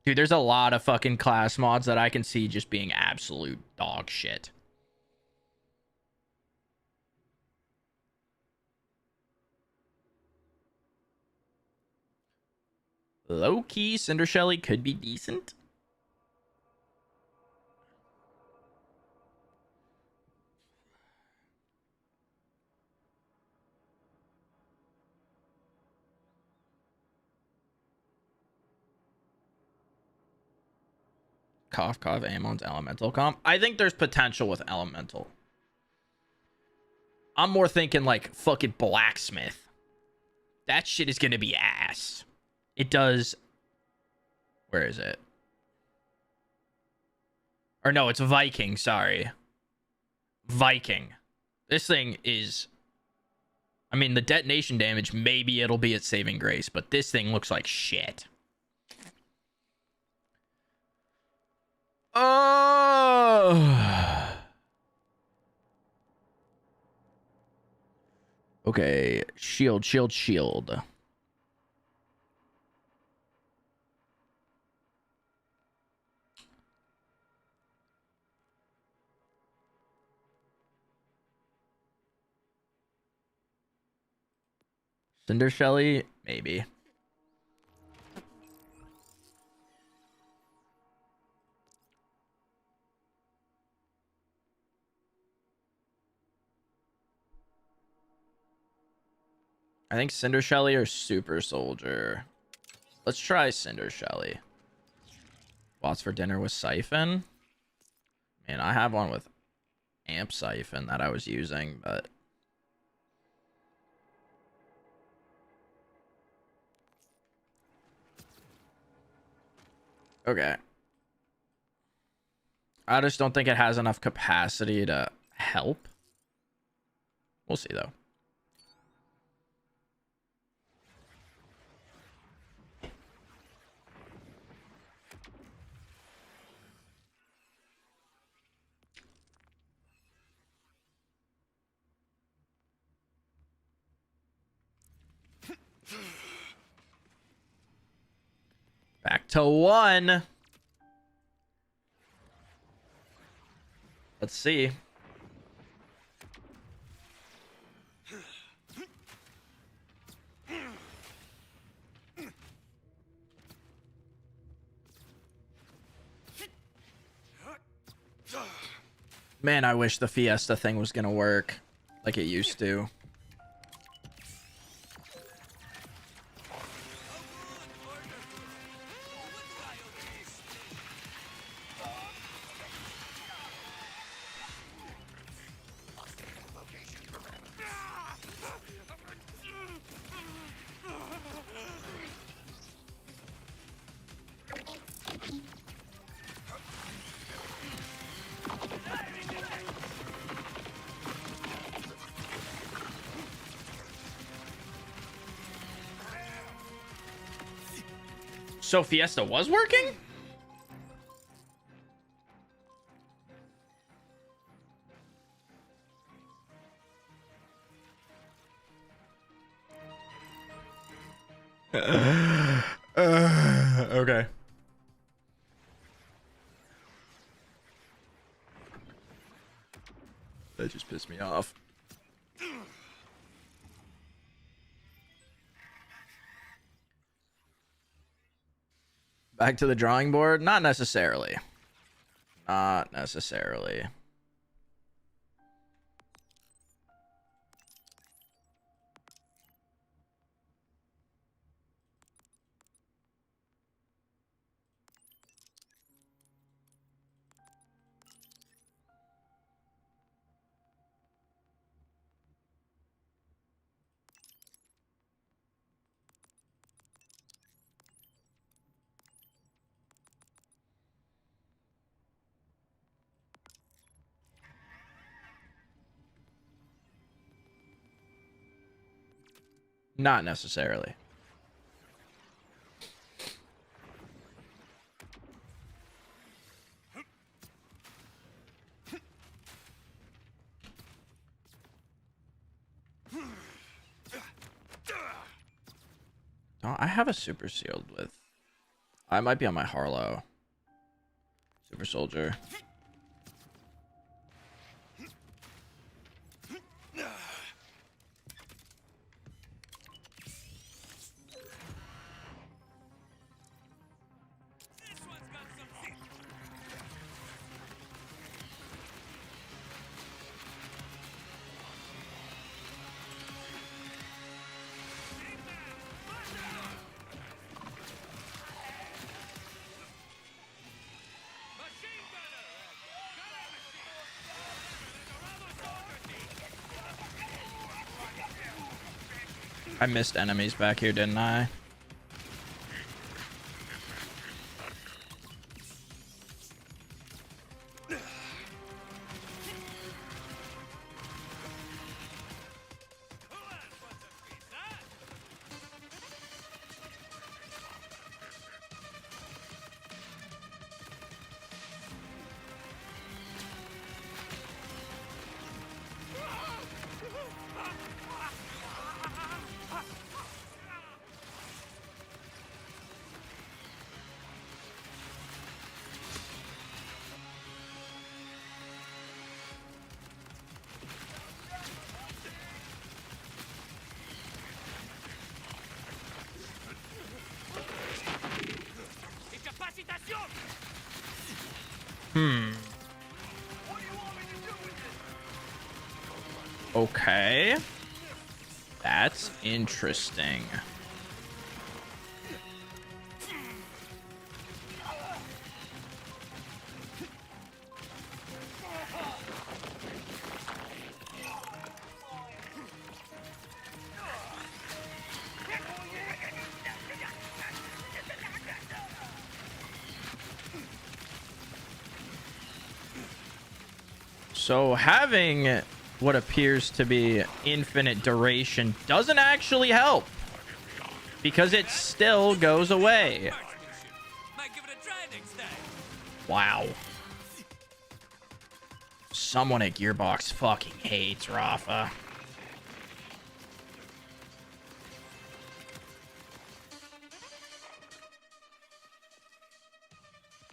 Dude, there's a lot of fucking class mods that I can see just being absolute dog shit. Low-key, Cinder Shelly could be decent. Cough, cough, Amon's elemental comp. I think there's potential with elemental. I'm more thinking like fucking blacksmith. That shit is gonna be ass. It does. Where is it? Or no, it's Viking. Sorry. Viking. This thing is. I mean, the detonation damage, maybe it'll be at saving grace, but this thing looks like shit. Oh. Okay. Shield, shield, shield. Cinder Shelly, maybe. I think Cinder Shelly or Super Soldier. Let's try Cinder Shelly. What's for dinner with Siphon? Man, I have one with Amp Siphon that I was using, but... Okay. I just don't think it has enough capacity to help. We'll see, though. Back to 1. Let's see. Man, I wish the Fiesta thing was gonna work like it used to. So Fiesta was working? Okay. That just pissed me off. Back to the drawing board? Not necessarily. Not necessarily. Not necessarily. Oh, I have a super sealed with. I might be on my Harlow. Super soldier. I missed enemies back here, didn't I? Okay. That's interesting. So having what appears to be infinite duration doesn't actually help, because it still goes away. Wow. Someone at Gearbox fucking hates Rafa.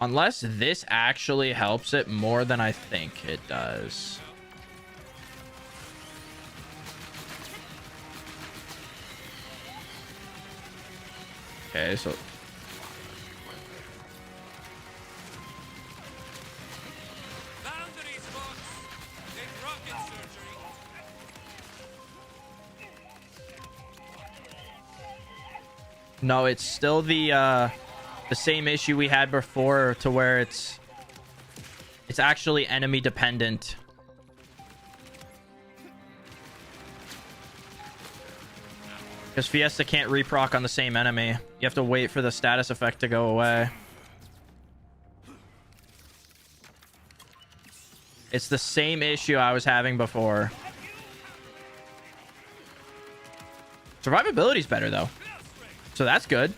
Unless this actually helps it more than I think it does. Okay, so... No, it's still the same issue we had before, to where it's actually enemy dependent. Because Fiesta can't reproc on the same enemy. You have to wait for the status effect to go away. It's the same issue I was having before. Survivability's better though, so that's good.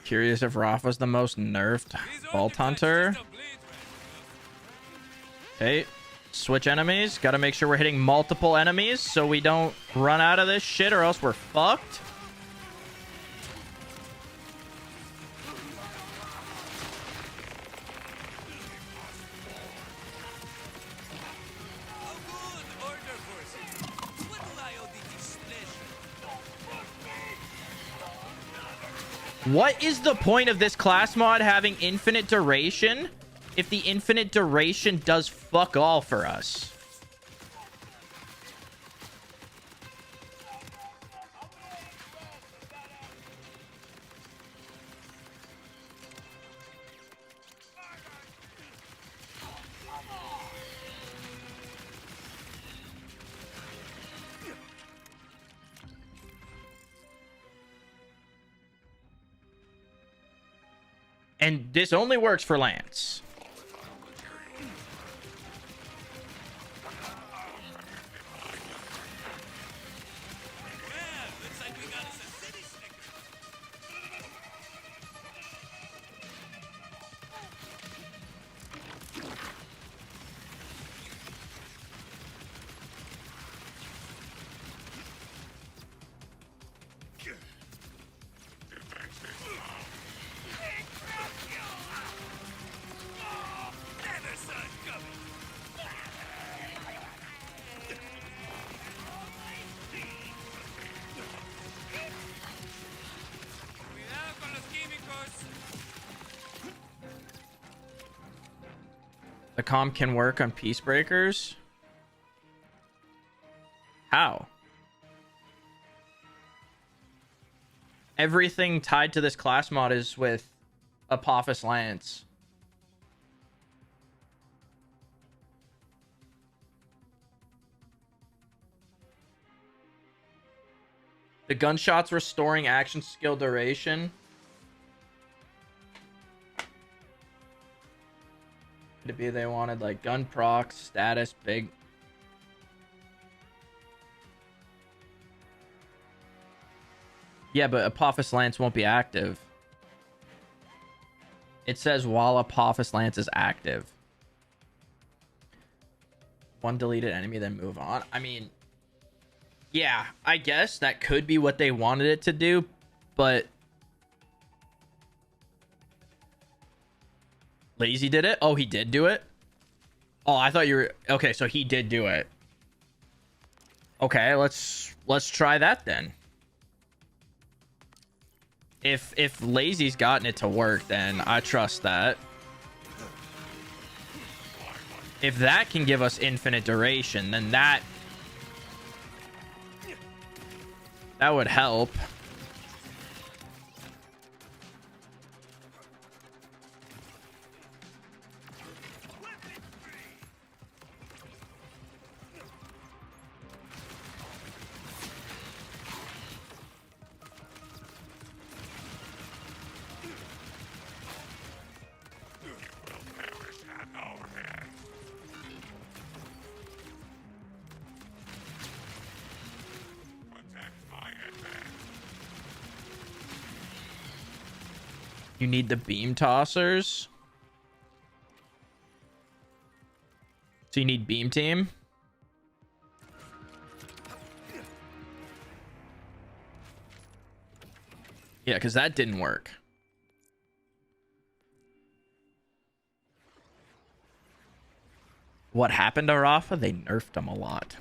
Curious if Rafa's the most nerfed Vault Hunter. Okay, switch enemies. Gotta make sure we're hitting multiple enemies so we don't run out of this shit, or else we're fucked. What is the point of this class mod having infinite duration if the infinite duration does fuck all for us? And this only works for Lance. The comp can work on peace breakers. How? Everything tied to this class mod is with Apophis Lance. The gunshots restoring action skill duration. Could it be they wanted like gun proc, status, big? Yeah, but Apophis Lance won't be active. It says while Apophis Lance is active. One deleted enemy, then move on. I mean, yeah, I guess that could be what they wanted it to do, but Lazy did it? Oh, he did do it? Oh, I thought you were... Okay, so he did do it. Okay, let's try that then. If Lazy's gotten it to work, then I trust that. If that can give us infinite duration, then that would help. You need the beam tossers. So you need beam team. Yeah, because that didn't work. What happened to Rafa? They nerfed him a lot.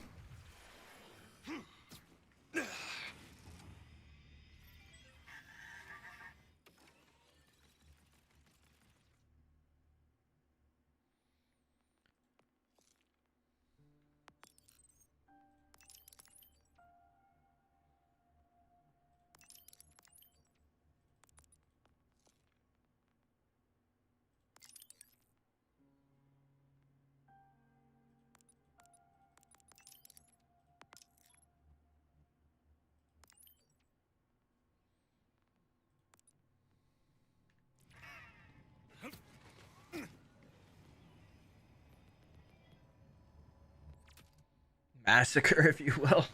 Massacre, if you will.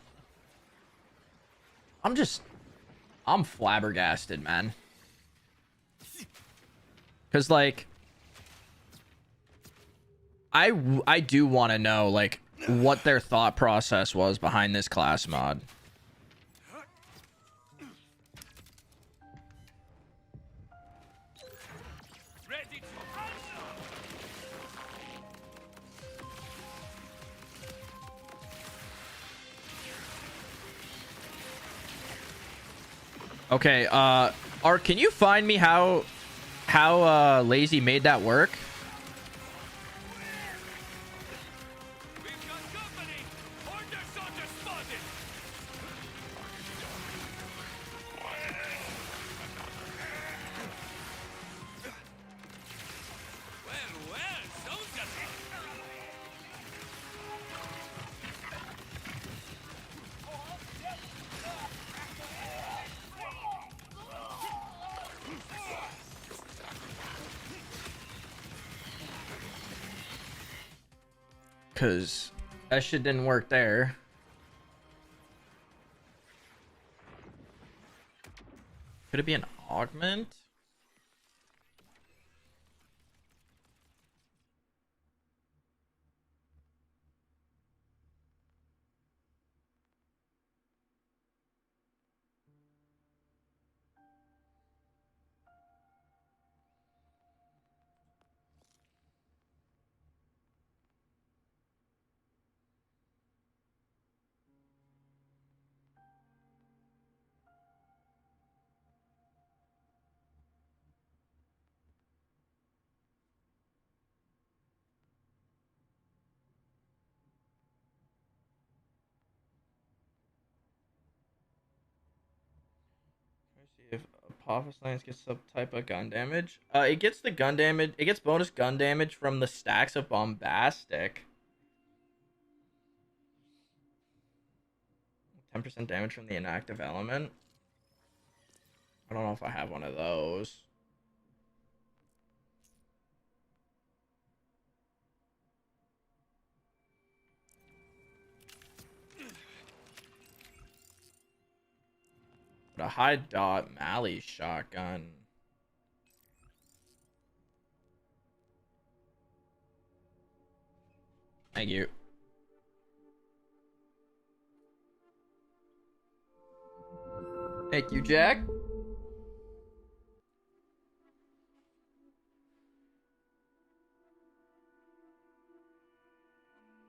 I'm flabbergasted, man. Because, like, I do want to know, like, what their thought process was behind this class mod. Okay, Art, can you find me how Lazy made that work? We've got company! Order soldier spotted! Well, soldier! Cause that shit didn't work there. Could it be an augment? Let's see if Apophis Lance gets some type of gun damage. It gets the gun damage. It gets bonus gun damage from the stacks of Bombastic. 10% damage from the inactive element. I don't know if I have one of those. But a high dot Mally shotgun. Thank you. Thank you, Jack.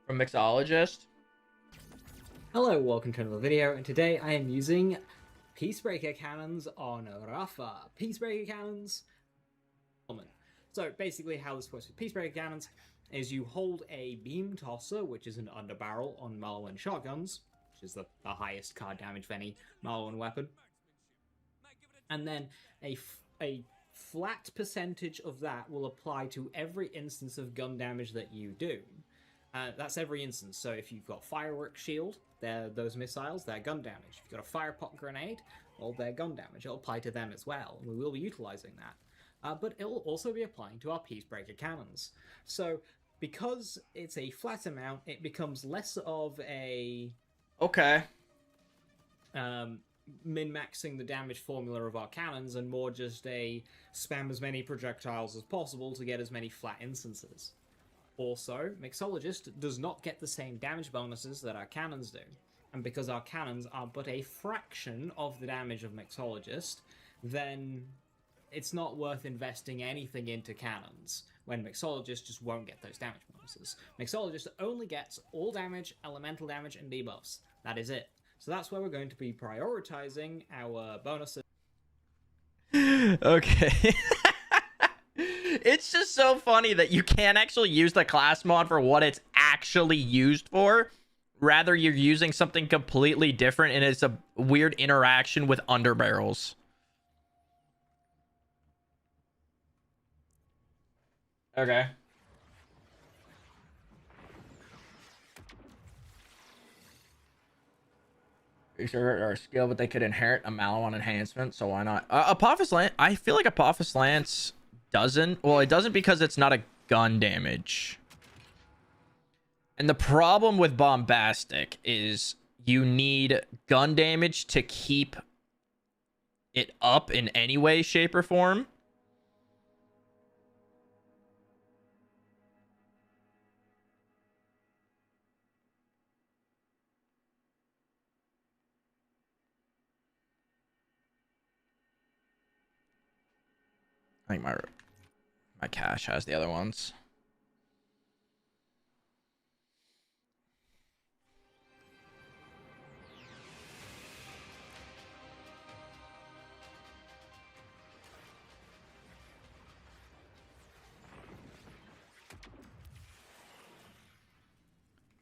From Mixologist. Hello, welcome to another video, and today I am using Peacebreaker cannons on Rafa. Peacebreaker cannons. So basically how this works with Peacebreaker cannons is you hold a beam tosser, which is an underbarrel on Marlin shotguns, which is the highest card damage of any Marlin weapon, and then a flat percentage of that will apply to every instance of gun damage that you do. That's every instance. So if you've got fireworks shield, those missiles, they're gun damage. If you've got a fire pot grenade, well, they're gun damage. It'll apply to them as well, and we will be utilizing that. But it'll also be applying to our Peacebreaker cannons. So because it's a flat amount, it becomes less of a Okay. min-maxing the damage formula of our cannons, and more just a spam as many projectiles as possible to get as many flat instances. Also, Mixologist does not get the same damage bonuses that our cannons do. And because our cannons are but a fraction of the damage of Mixologist, then it's not worth investing anything into cannons, when Mixologist just won't get those damage bonuses. Mixologist only gets all damage, elemental damage, and debuffs. That is it. So that's where we're going to be prioritizing our bonuses. Okay. It's just so funny that you can't actually use the class mod for what it's actually used for. Rather, you're using something completely different, and it's a weird interaction with underbarrels. Okay. Are skill, but they could inherit a Malawan enhancement, so why not? Apophis Lance, I feel like Apophis Lance doesn't. Well, it doesn't because it's not a gun damage. And the problem with Bombastic is you need gun damage to keep it up in any way, shape, or form. I think my cache has the other ones.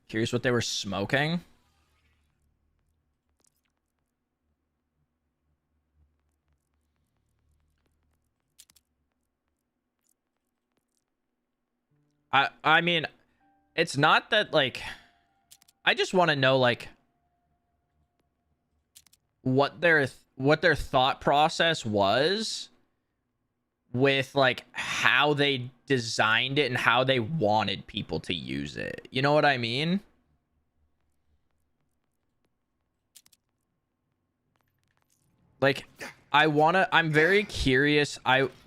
Curious what they were smoking. I mean, it's not that, like, I just want to know, like, what their thought process was with, like, how they designed it and how they wanted people to use it. You know what I mean? Like, I'm very curious,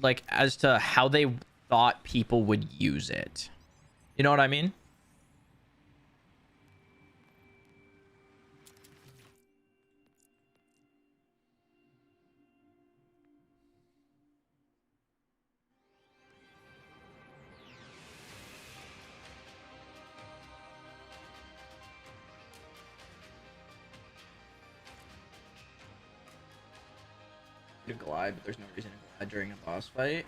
like, as to how they thought people would use it. You know what I mean? To glide, but there's no reason to glide during a boss fight.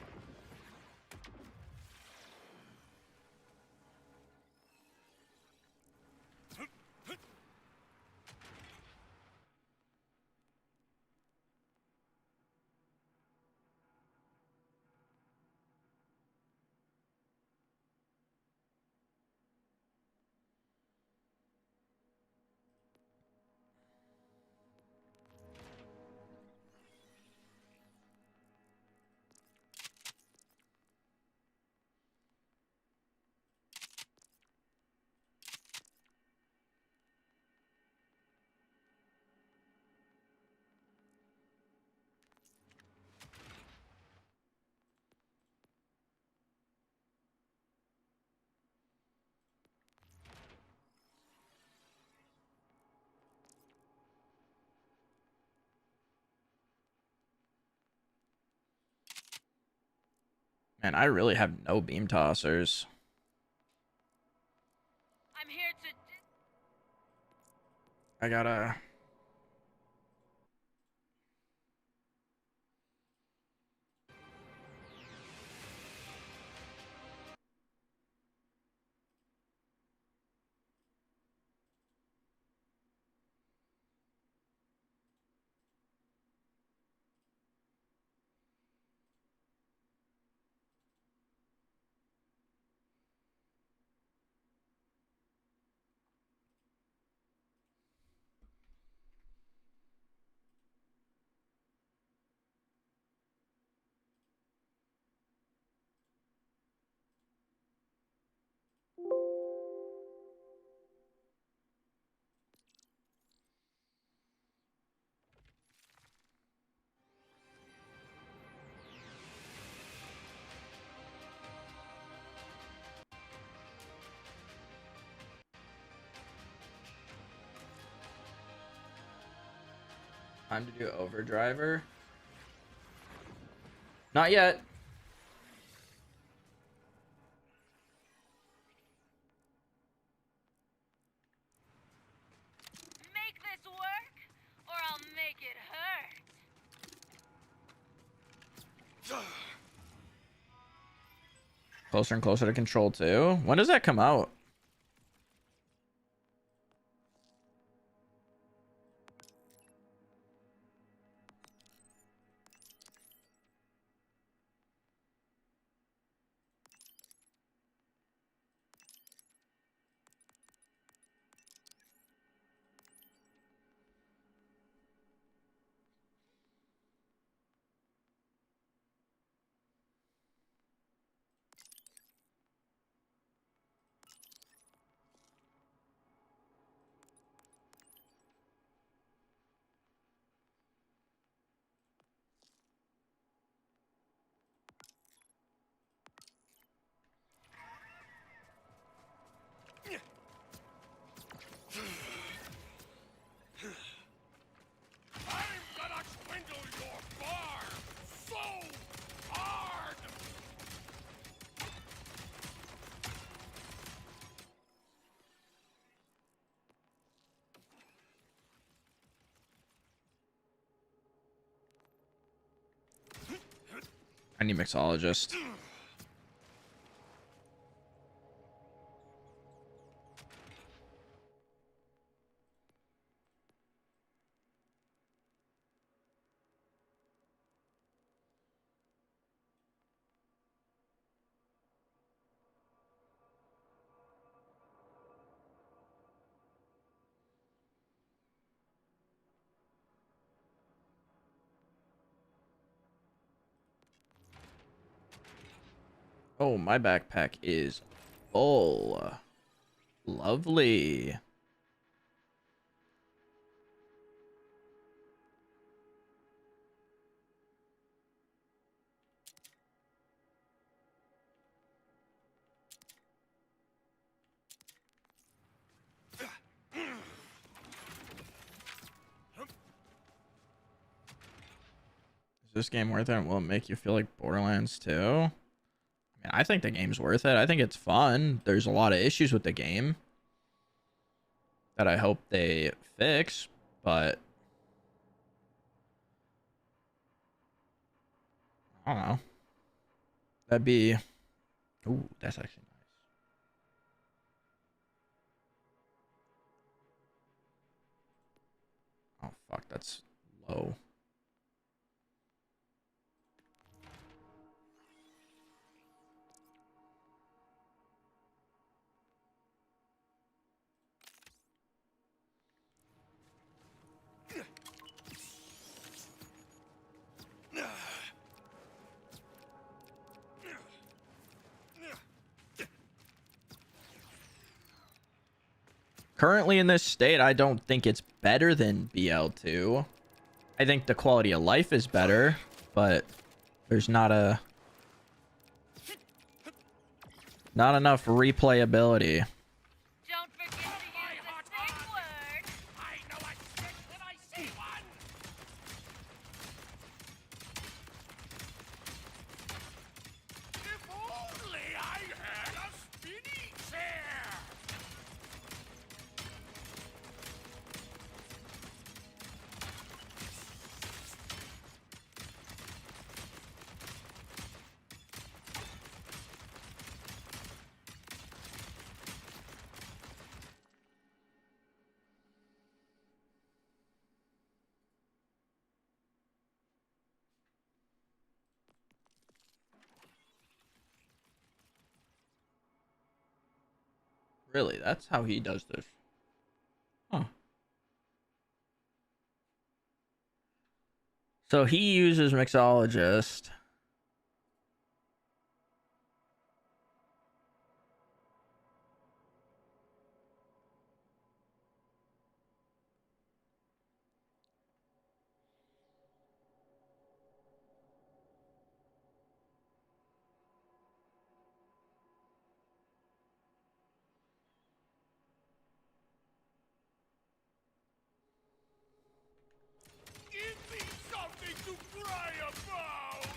Man, I really have no beam tossers. I'm here to. I gotta... Time to do Overdriver. Not yet. Make this work, or I'll make it hurt. Closer and closer to Control 2. When does that come out? I'm gonna swindle your bar so hard! I need Mixologist. Oh, my backpack is full. Lovely. Is this game worth it? And will it make you feel like Borderlands 2? I mean, I think the game's worth it. I think it's fun. There's a lot of issues with the game that I hope they fix, but I don't know. That'd be... Ooh, that's actually nice. Oh, fuck, that's low. Currently in this state, I don't think it's better than BL2. I think the quality of life is better, but there's not enough replayability. Don't forget to use the safe word. I know a trick when I see one! If only I had a spinny chair! Really, that's how he does this. Huh. So he uses mixologist. Give me something to cry about!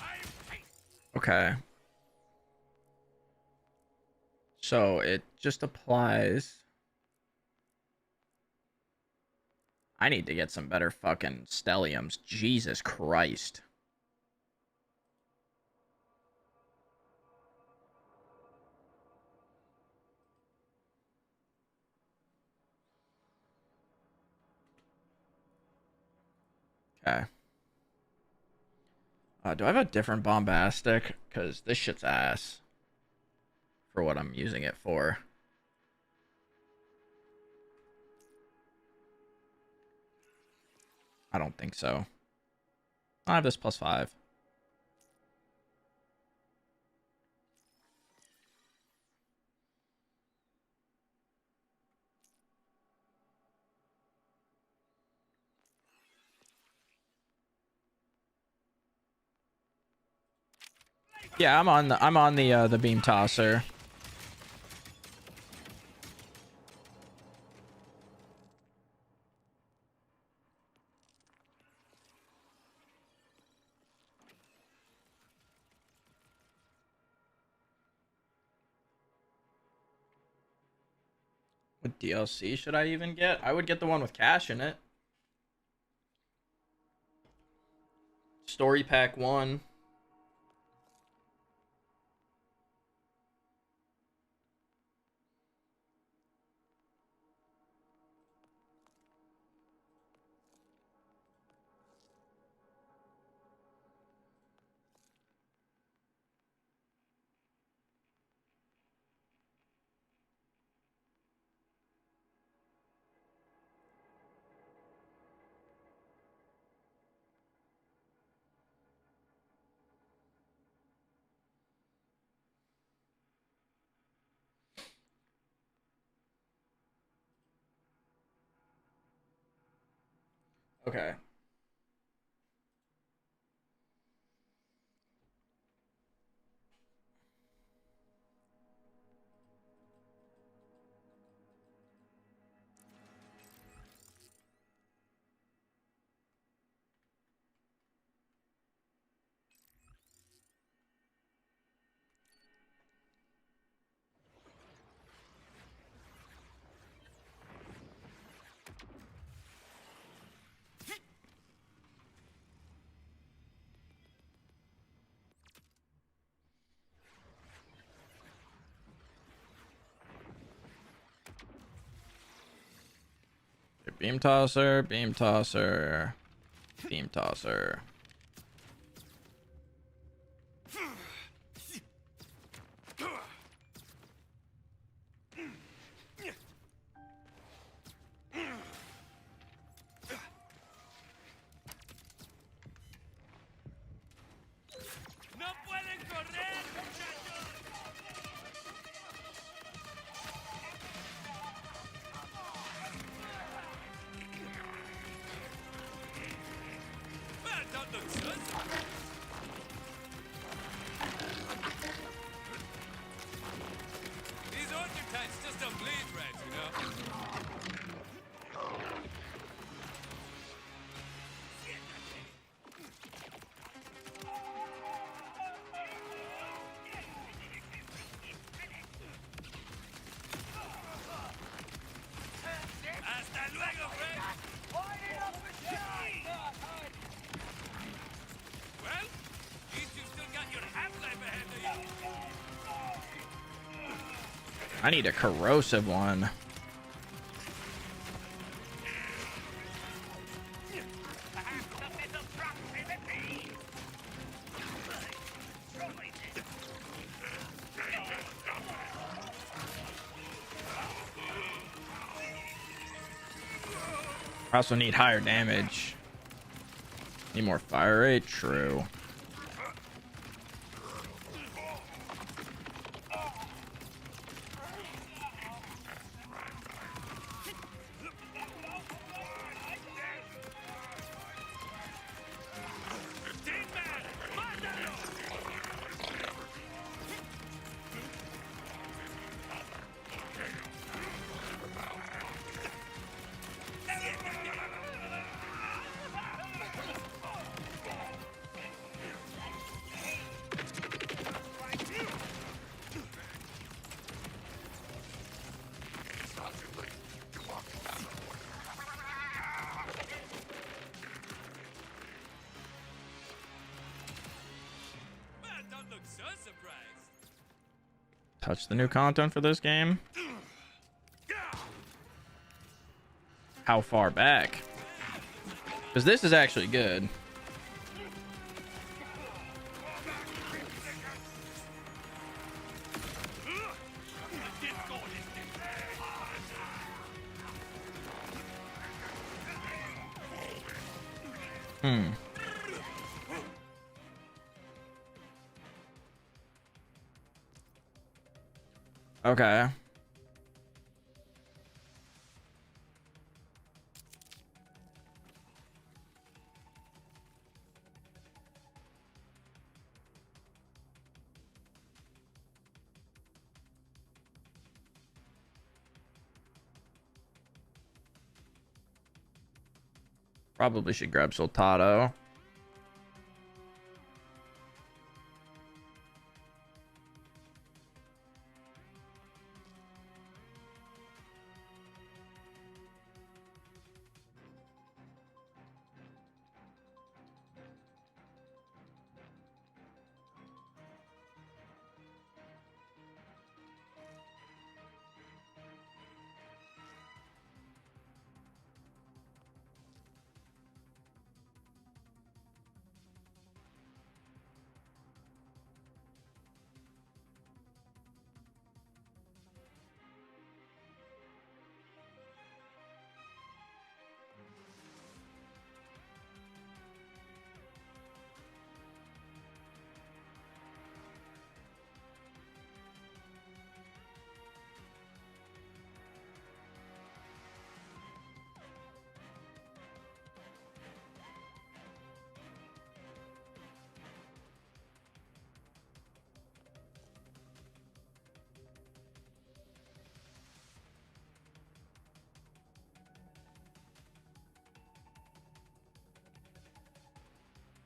I'm tasting. Okay. So it just applies. I need to get some better fucking stelliums. Jesus Christ. Okay. Do I have a different bombastic? Because this shit's ass for what I'm using it for. I don't think so. I have this +5. Yeah, I'm on the beam tosser. What DLC should I even get? I would get the one with cash in it. Story pack 1. Okay. Beam tosser, beam tosser, beam tosser. ¡No pueden correr, muchachos! Well, don't look sus. These orchard types just don't bleed right, you know? Hasta luego, Fred! Well, at least you've still got your half-life ahead of you. I need a corrosive one. I also need higher damage. Need more fire rate? True. Well, don't look so surprised. Touch the new content for this game. How far back? Because this is actually good. Okay. Probably should grab Soltado.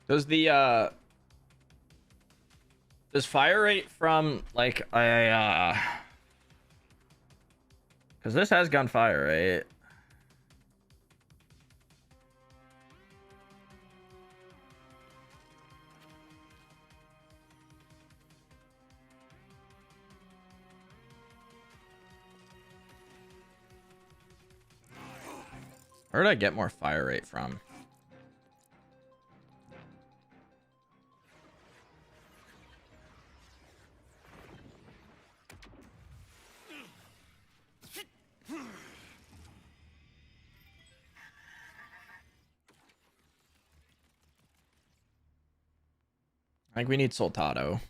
Does the does fire rate from like a because this has gunfire rate. Where did I get more fire rate from? I think we need Soltado.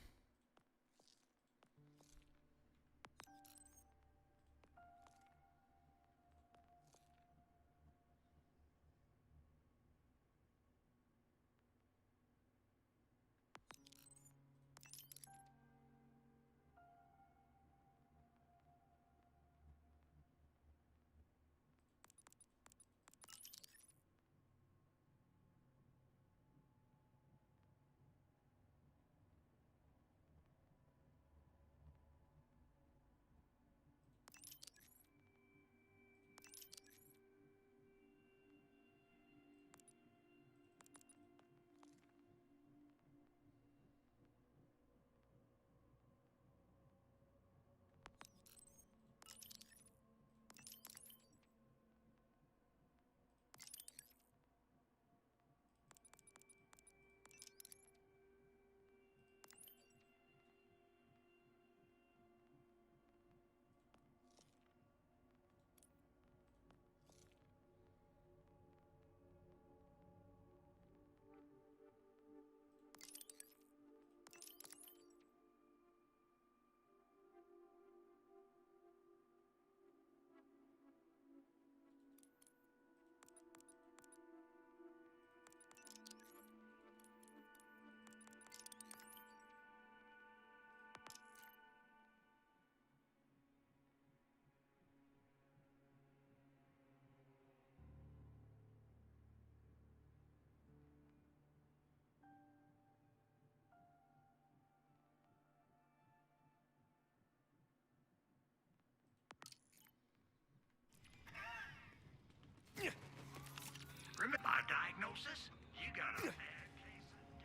Remember my diagnosis? You got a bad case of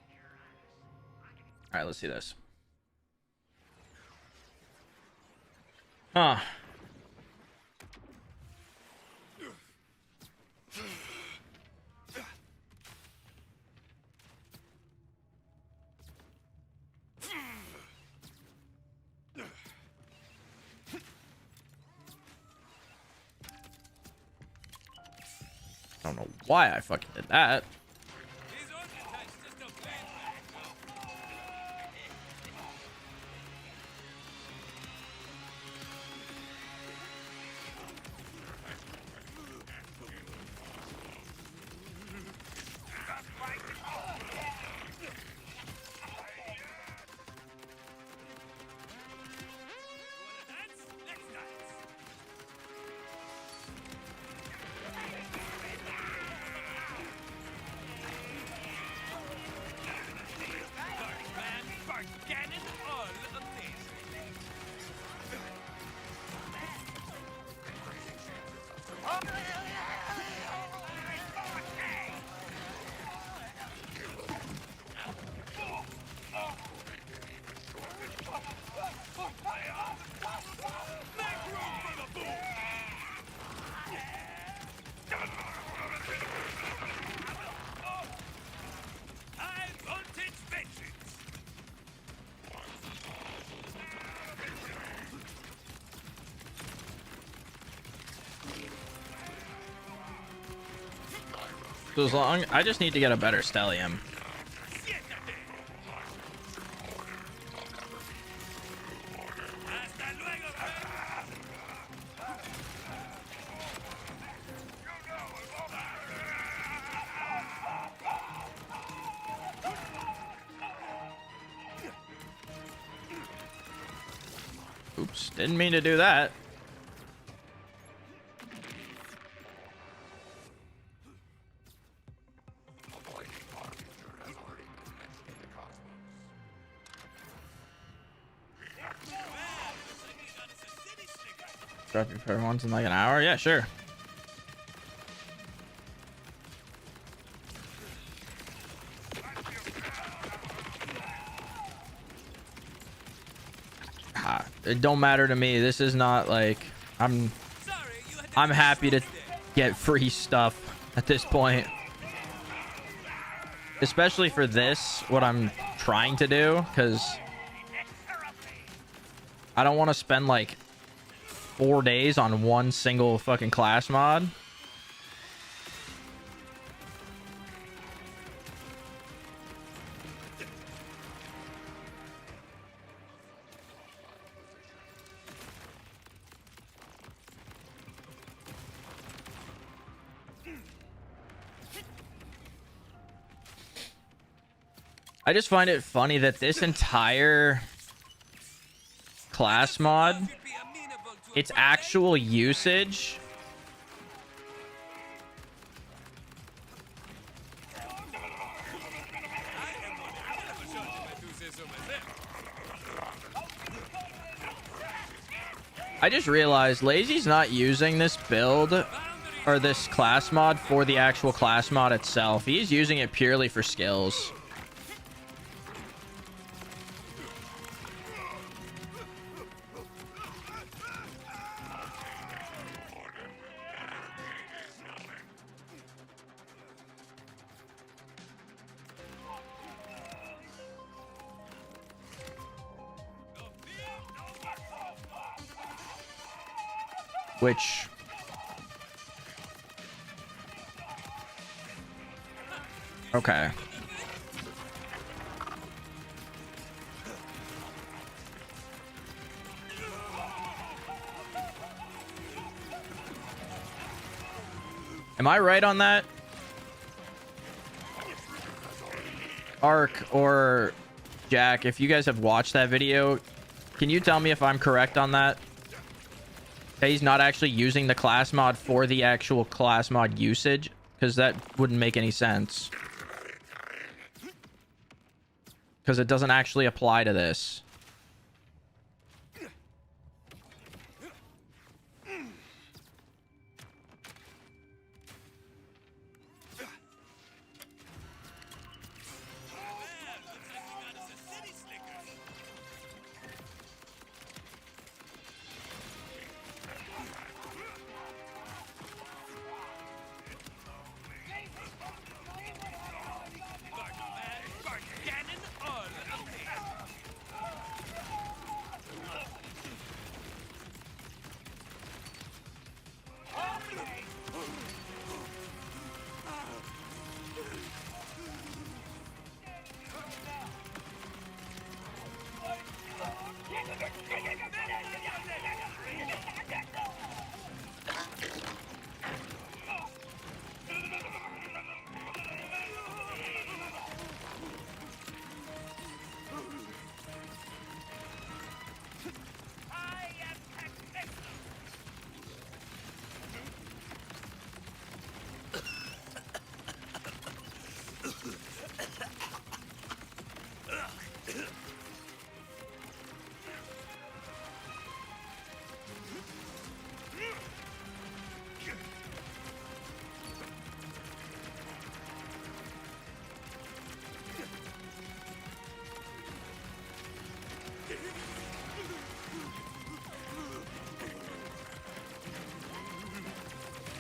dangerous. All right, let's see this. Huh. I don't know why I fucking did that. So as long I just need to get a better stellium. Oops, didn't mean to do that. Drop your favorite ones in like an hour? Yeah, sure. It don't matter to me. This is not like I'm happy to get free stuff at this point. Especially for this, what I'm trying to do, because I don't want to spend like 4 days on one single fucking class mod. I just find it funny that this entire class mod, its actual usage I just realized Lazy's not using this build or this class mod for the actual class mod itself. He's using it purely for skills. Which okay. Am I right on that? Ark or Jack, if you guys have watched that video, can you tell me if I'm correct on that? He's not actually using the class mod for the actual class mod usage, because that wouldn't make any sense. Because it doesn't actually apply to this.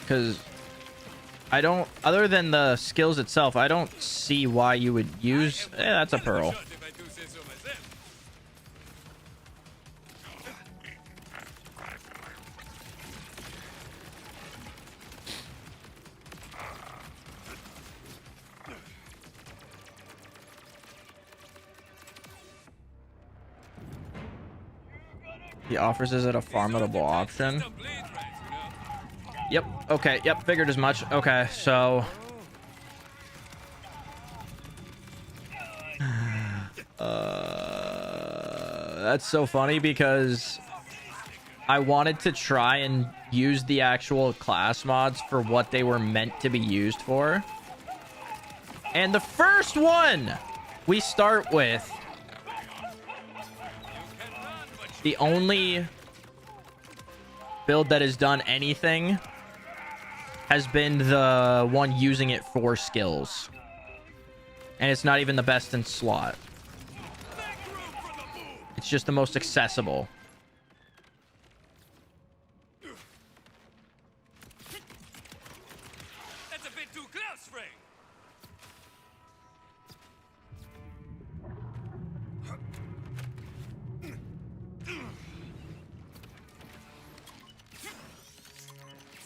Because I don't, other than the skills itself, I don't see why you would use. That's a pearl. He offers it as a farmable option. Yep. Okay. Yep. Figured as much. Okay. So. That's so funny because I wanted to try and use the actual class mods for what they were meant to be used for. And the first one we start with, build that has done anything has been the one using it for skills. And it's not even the best in slot. It's just the most accessible. That's a bit too close, Frank.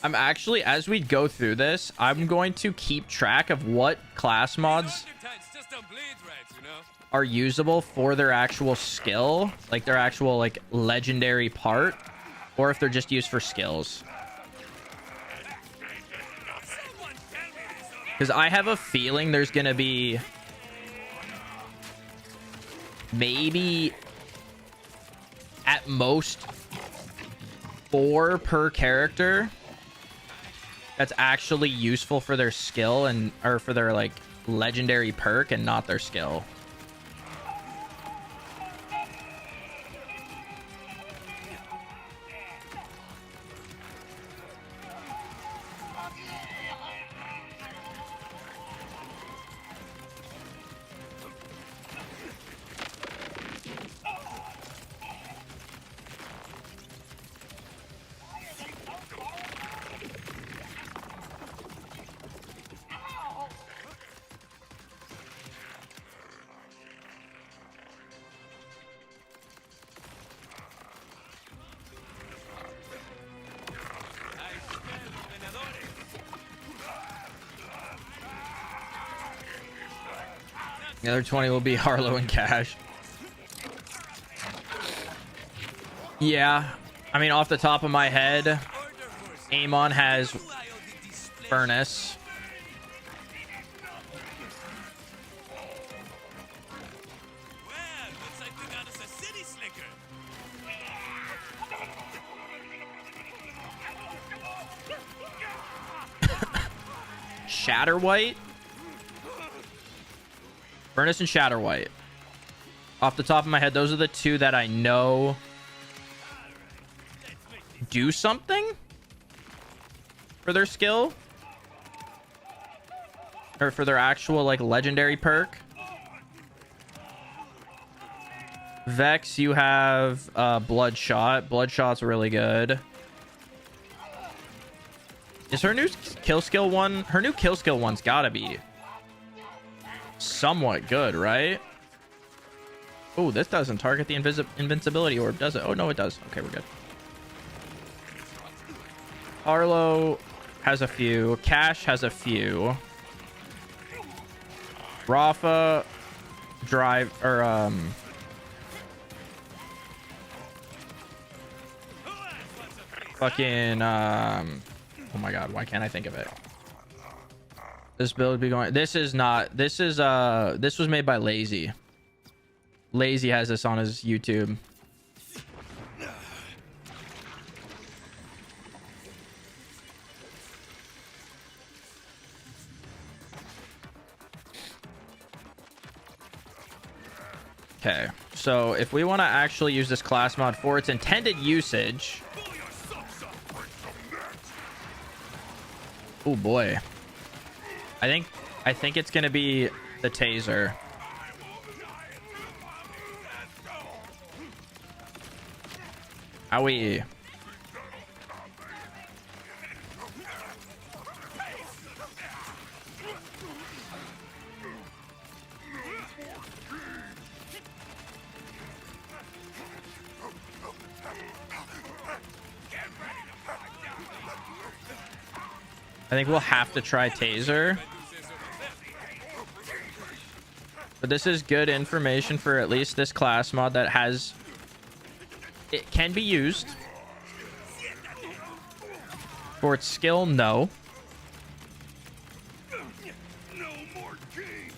I'm actually, as we go through this, I'm going to keep track of what class mods are usable for their actual skill, like their actual like legendary part, or if they're just used for skills. Because I have a feeling there's gonna be maybe at most 4 per character that's actually useful for their skill and or for their like legendary perk and not their skill. The other 20 will be Harlow and Cash. Yeah, I mean, off the top of my head, Amon has Furnace. Shatterwhite? Furnace and Shatterwhite. Off the top of my head, those are the 2 that I know do something for their skill. Or for their actual, like, legendary perk. Vex, you have Bloodshot. Bloodshot's really good. Is her new kill skill one? Her new kill skill one's gotta be somewhat good, right? Oh, this doesn't target the invincibility orb, does it? Oh, no, it does. Okay, we're good. Harlow has a few. Cash has a few. Rafa, Drive, or, fucking, oh my god, why can't I think of it? This build would be going... This is not... This is, this was made by Lazy. Lazy has this on his YouTube. Okay, so if we want to actually use this class mod for its intended usage... Oh boy. I think it's gonna be the taser. Owie. I think we'll have to try taser. But this is good information for at least this class mod that has... It can be used. For its skill, no. No more games.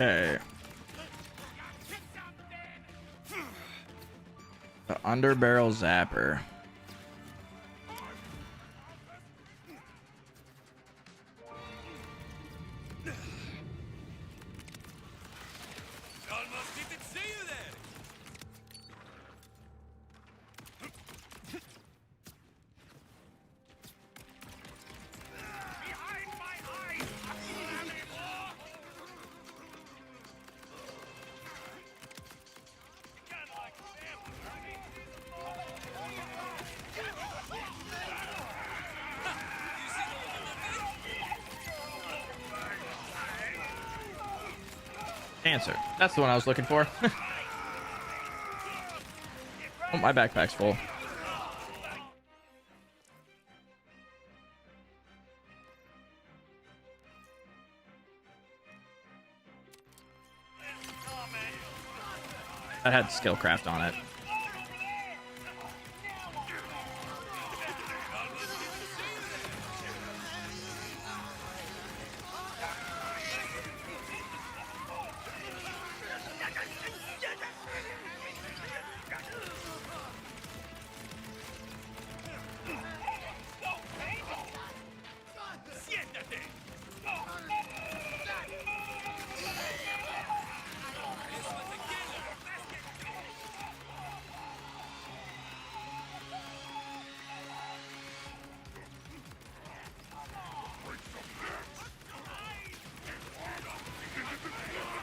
Okay. The underbarrel zapper. Almost didn't see you there. Behind my eyes, Answer. That's the one I was looking for. Oh, my backpack's full. That had skillcraft on it.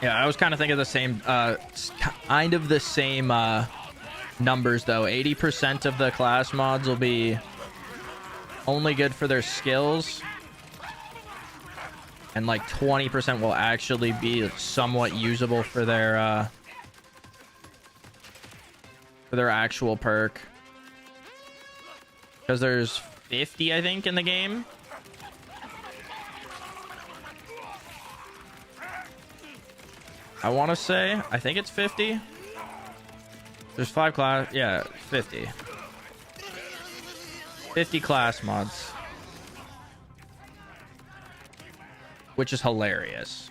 Yeah, I was kind of thinking the same, kind of the same numbers though. 80% of the class mods will be only good for their skills, and like 20% will actually be somewhat usable for their actual perk. Because there's 50, I think, in the game. I want to say, I think it's 50. There's 5 class, yeah, 50. 50 class mods. Which is hilarious.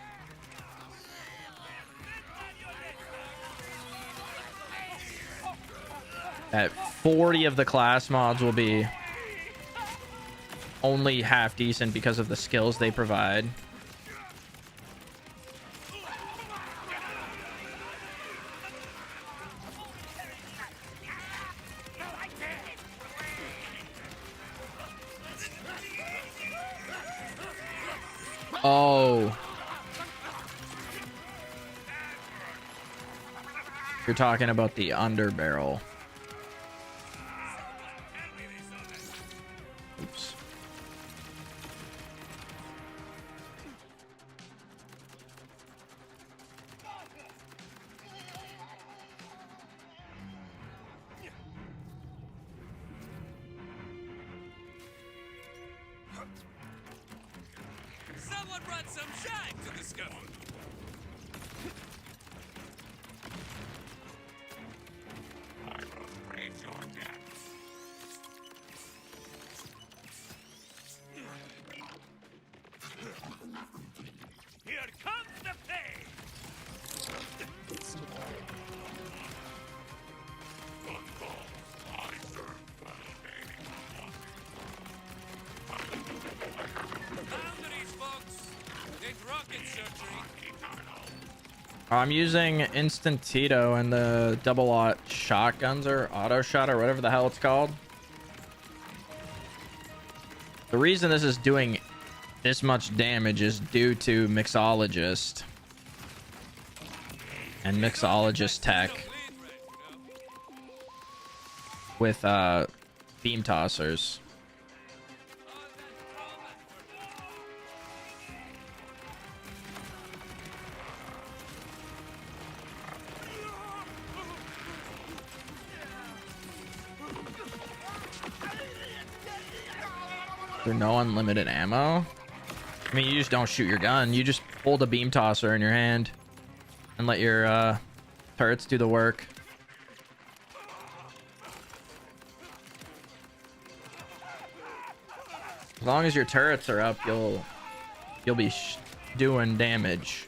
At 40 of the class mods will be only half decent because of the skills they provide. Oh. You're talking about the underbarrel. Oops. Someone brought some shine to the scuffle. I will raise your debts. Here comes the pay. Boundaries, folks. It's rocket surgery. I'm using Instant Tito and the double aught shotguns, or auto shot, or whatever the hell it's called. The reason this is doing this much damage is due to Mixologist and Mixologist tech. with beam tossers. Is there no unlimited ammo? I mean, you just don't shoot your gun. You just hold a beam tosser in your hand and let your turrets do the work. As long as your turrets are up, you'll be doing damage.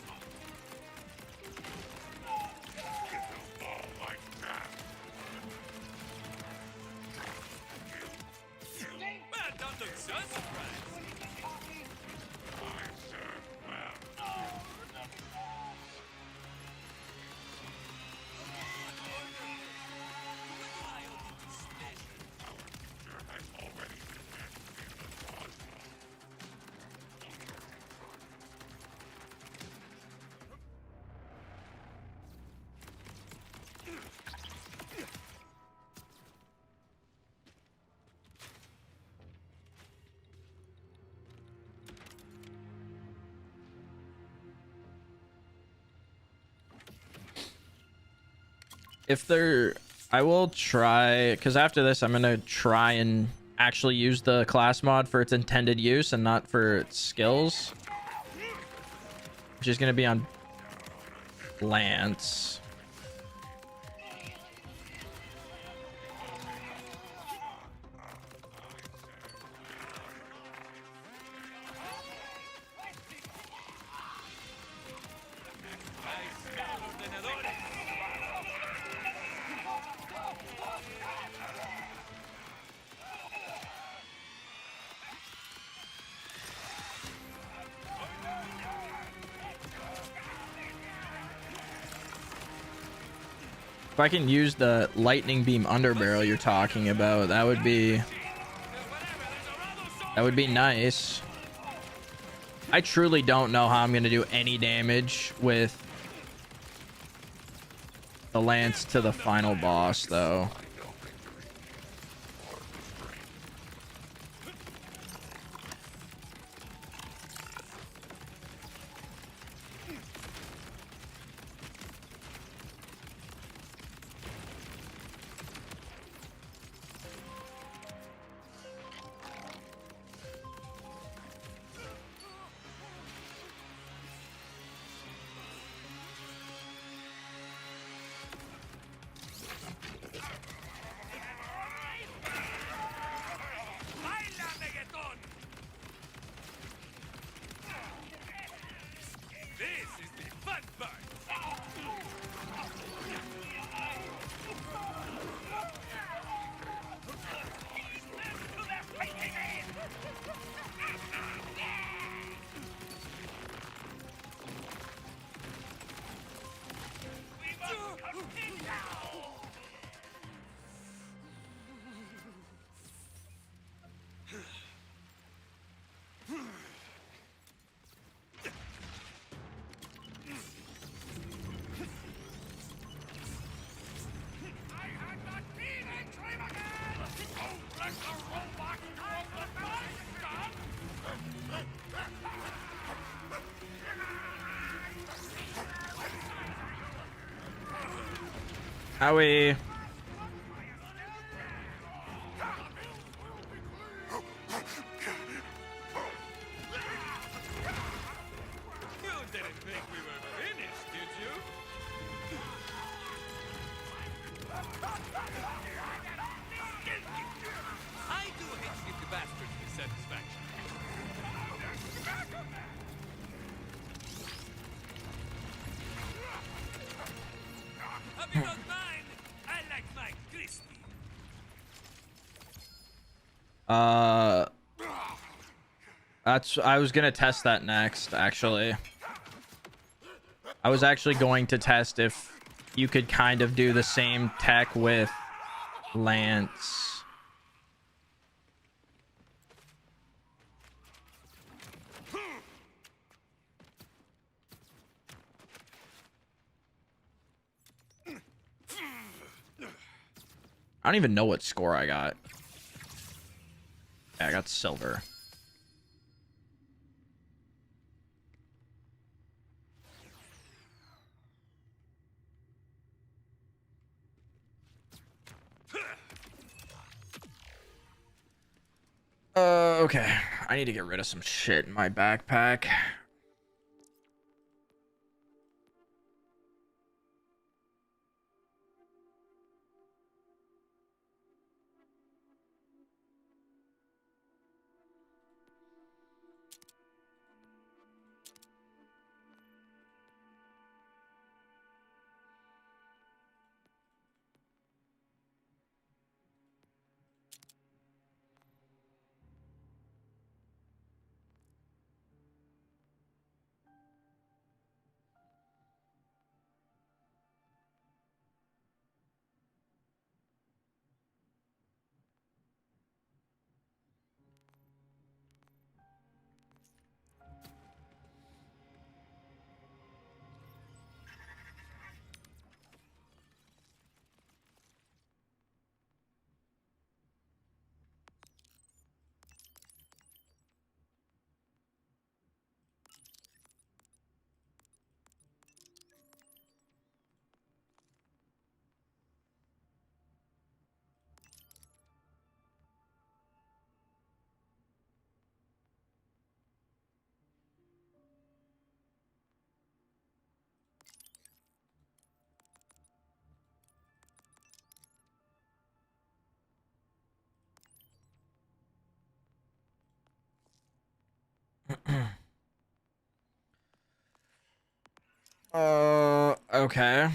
If there, I will try, because after this I'm gonna try and actually use the class mod for its intended use and not for its skills, which is gonna be on Lance. If I can use the lightning beam underbarrel you're talking about, that would be nice. I truly don't know how I'm going to do any damage with the lance to the final boss, though. Howie. I was gonna test that next, actually. I was actually going to test if you could kind of do the same tech with Lance. I don't even know what score I got. Yeah, I got silver. Okay. I need to get rid of some shit in my backpack. Okay.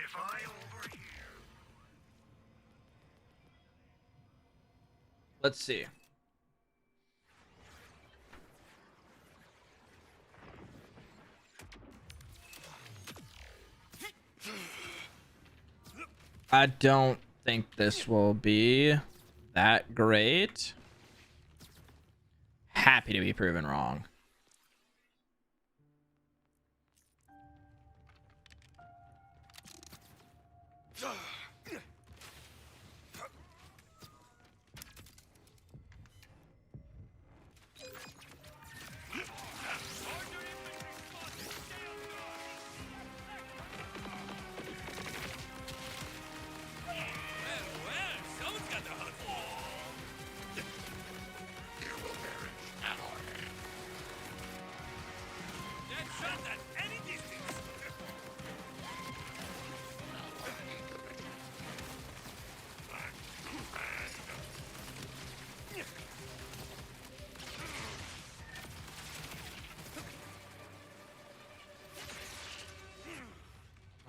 If I overhear. Let's see. I don't think this will be that great. Happy to be proven wrong.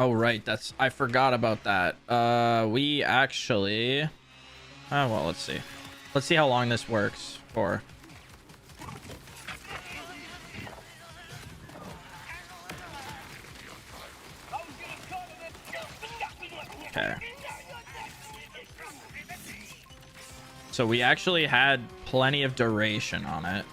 Oh right, that's I forgot about that. We actually well, let's see. Let's see how long this works for. Okay. So we actually had plenty of duration on it.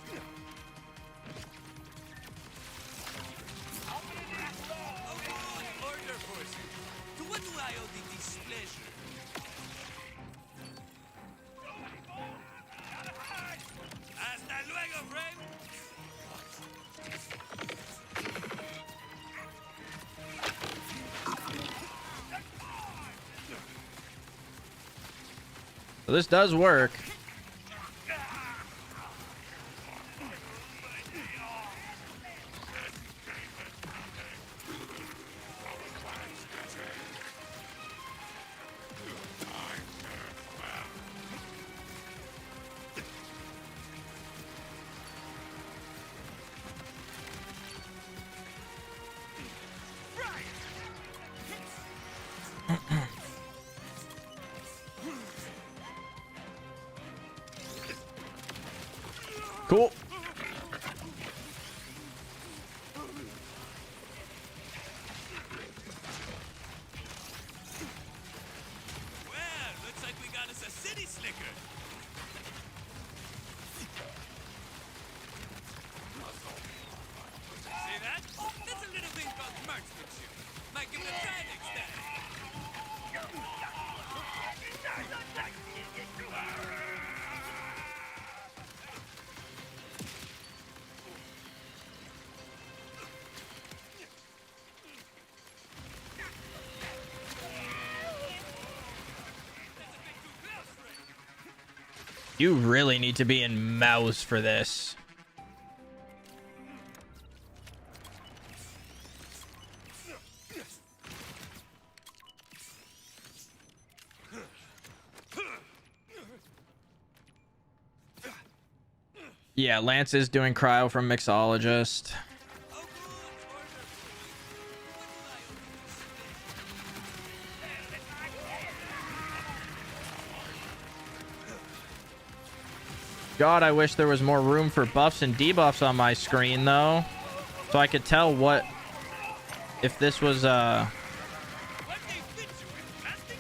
So this does work. Cool. Well, looks like we got us a city slicker. See that? That's a little thing called marksmanship. Might give it a try next time. You really need to be in mouse for this. Yeah, Lance is doing cryo from mixologist. God, I wish there was more room for buffs and debuffs on my screen, though. So I could tell what... if this was, What they fit you in, plastic?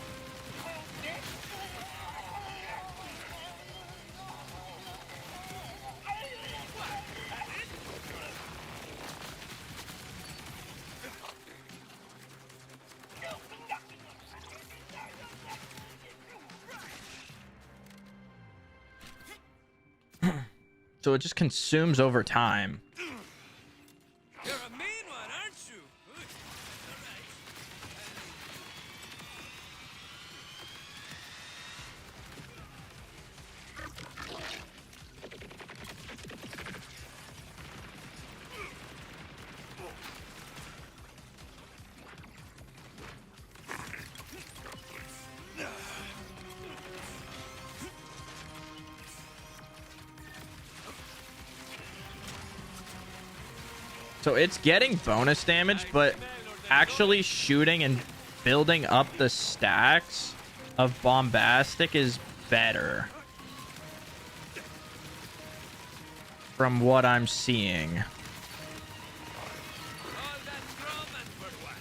So it just consumes over time. You're a mean one, aren't you? All right. So it's getting bonus damage, but actually shooting and building up the stacks of bombastic is better. From what I'm seeing. All that scrum and for what?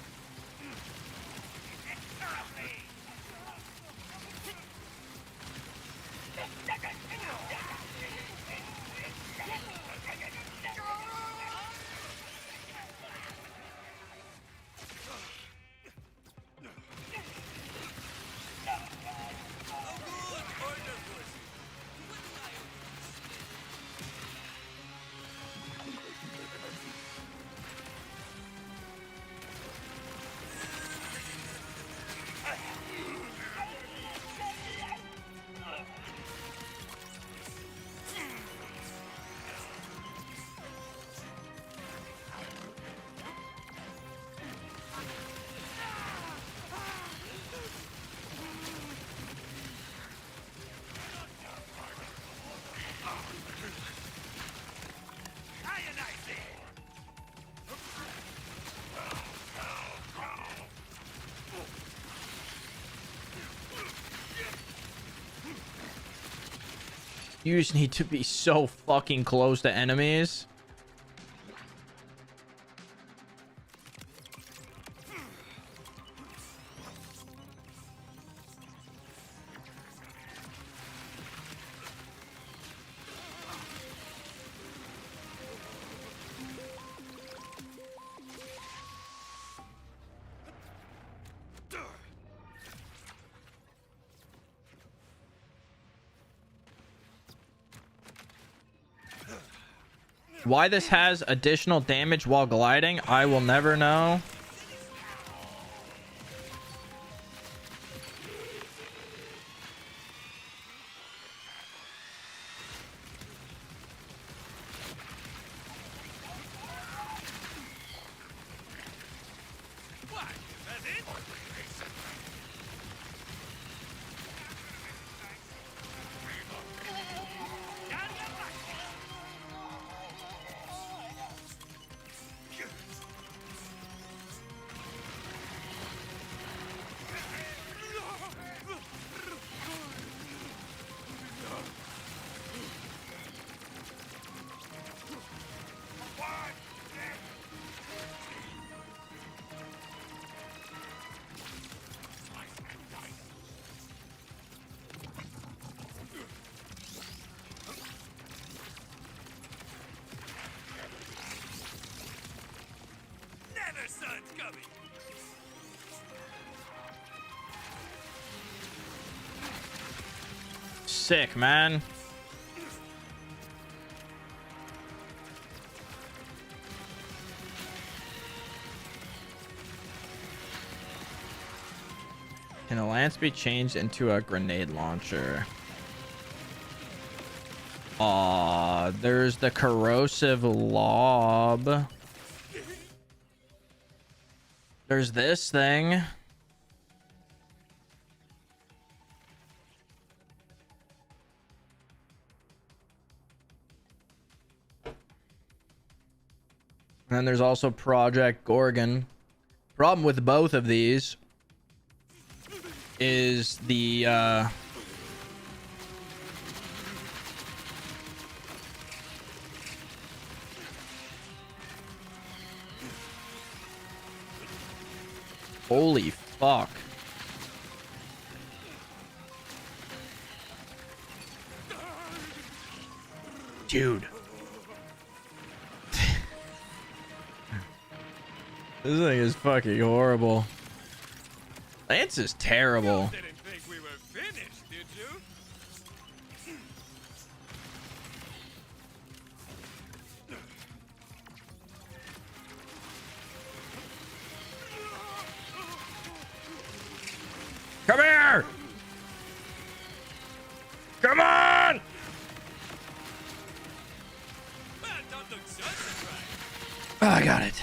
You just need to be so fucking close to enemies. Why this has additional damage while gliding, I will never know. What? That's it? Never sun's coming. Sick, man. Can a lance be changed into a grenade launcher? Aw, there's the corrosive lob. There's this thing. And then there's also Project Gorgon. Problem with both of these is the holy fuck. Dude. This thing is fucking horrible. Lance is terrible. Didn't think we were finished, did you? Come here! Come on! Well, don't look so surprised. Oh, I got it.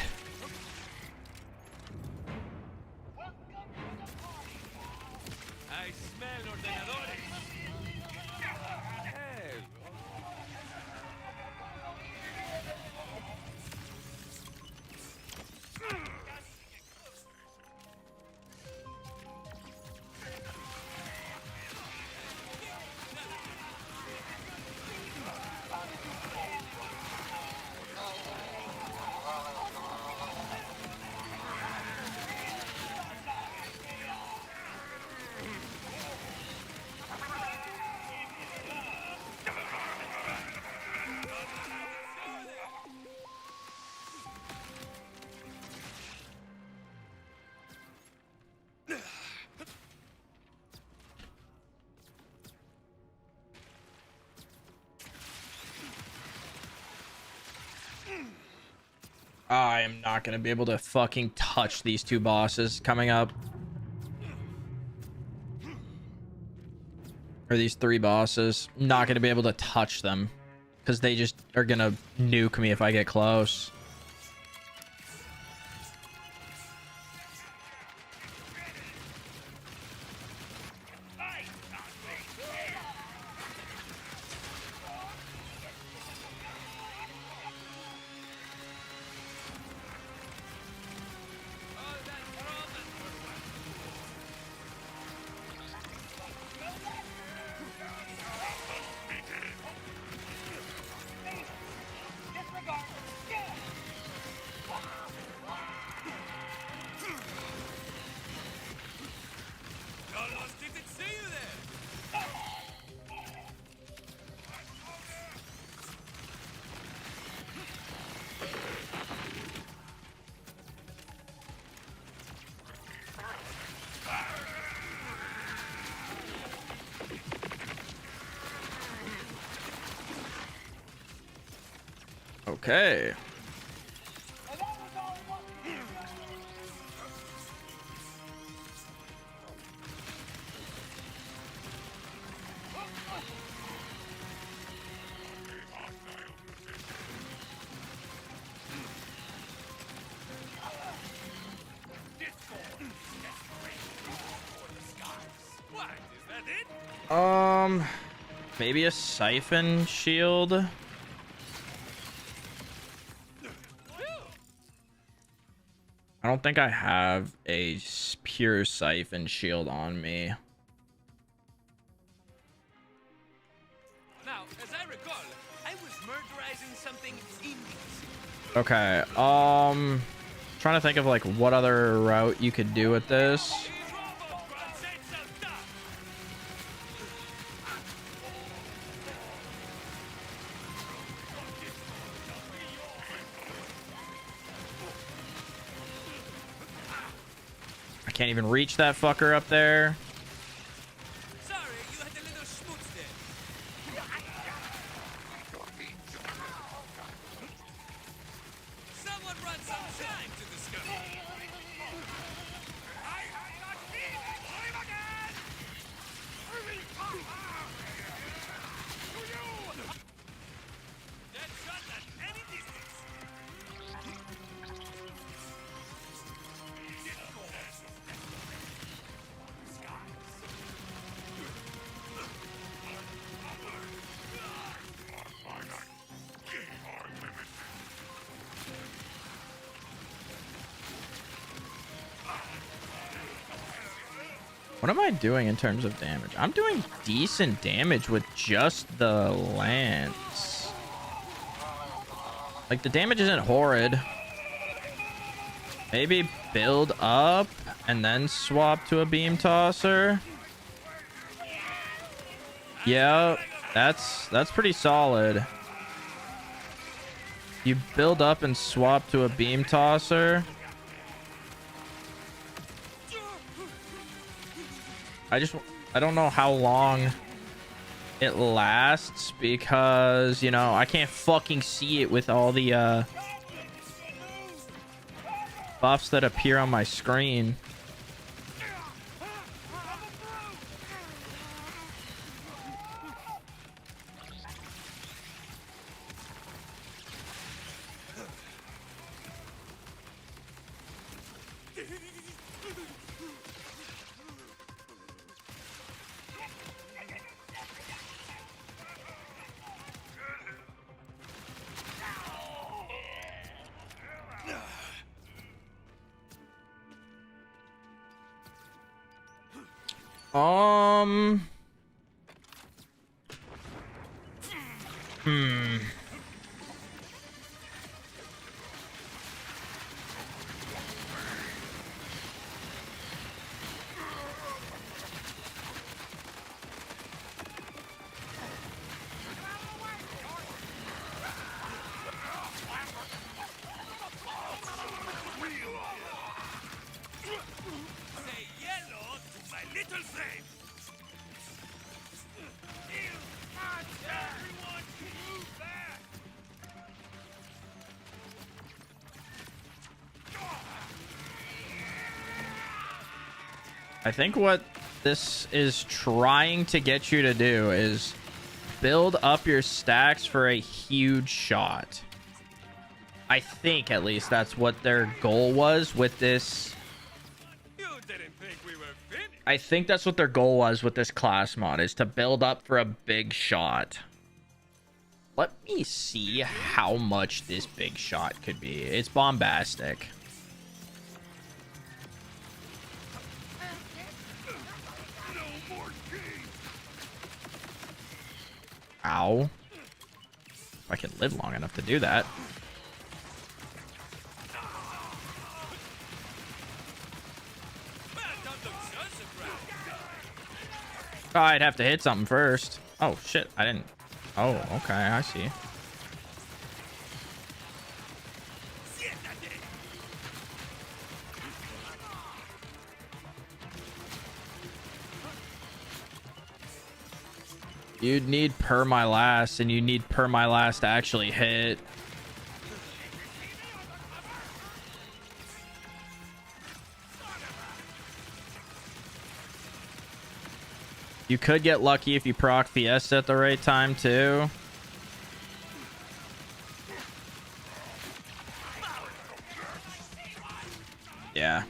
I smell ordenadores. Hey. I am not gonna be able to fucking touch these two bosses coming up. Or these three bosses. Not gonna be able to touch them. Because they just are gonna nuke me if I get close. Carlos didn't see you there. Okay. Maybe a siphon shield. I don't think I have a pure siphon shield on me. Now, as I recall, I was murderizing something indecent. Okay, trying to think of like what other route you could do with this. I can't even reach that fucker up there. Sorry, you had a little schmutz there. Someone brought some shine to the sky. I have not seen him again. That shot at any distance. What am I doing in terms of damage? I'm doing decent damage with just the lance. Like, the damage isn't horrid. Maybe build up and then swap to a beam tosser. Yeah, that's pretty solid. You build up and swap to a beam tosser. I don't know how long it lasts because, you know, I can't fucking see it with all the buffs that appear on my screen. Hmm. Say yellow to my little friend. Everyone move back. I think what this is trying to get you to do is build up your stacks for a huge shot. I think at least that's what their goal was with this. You didn't think we were finished. I think that's what their goal was with this class mod, is to build up for a big shot. Let me see how much this big shot could be. It's bombastic. Ow. If I can live long enough to do that. Oh, I'd have to hit something first. Oh, shit. I didn't. Oh, okay. I see. You'd need perma-last, and you need perma-last to actually hit. You could get lucky if you proc Fiesta at the right time, too. Yeah.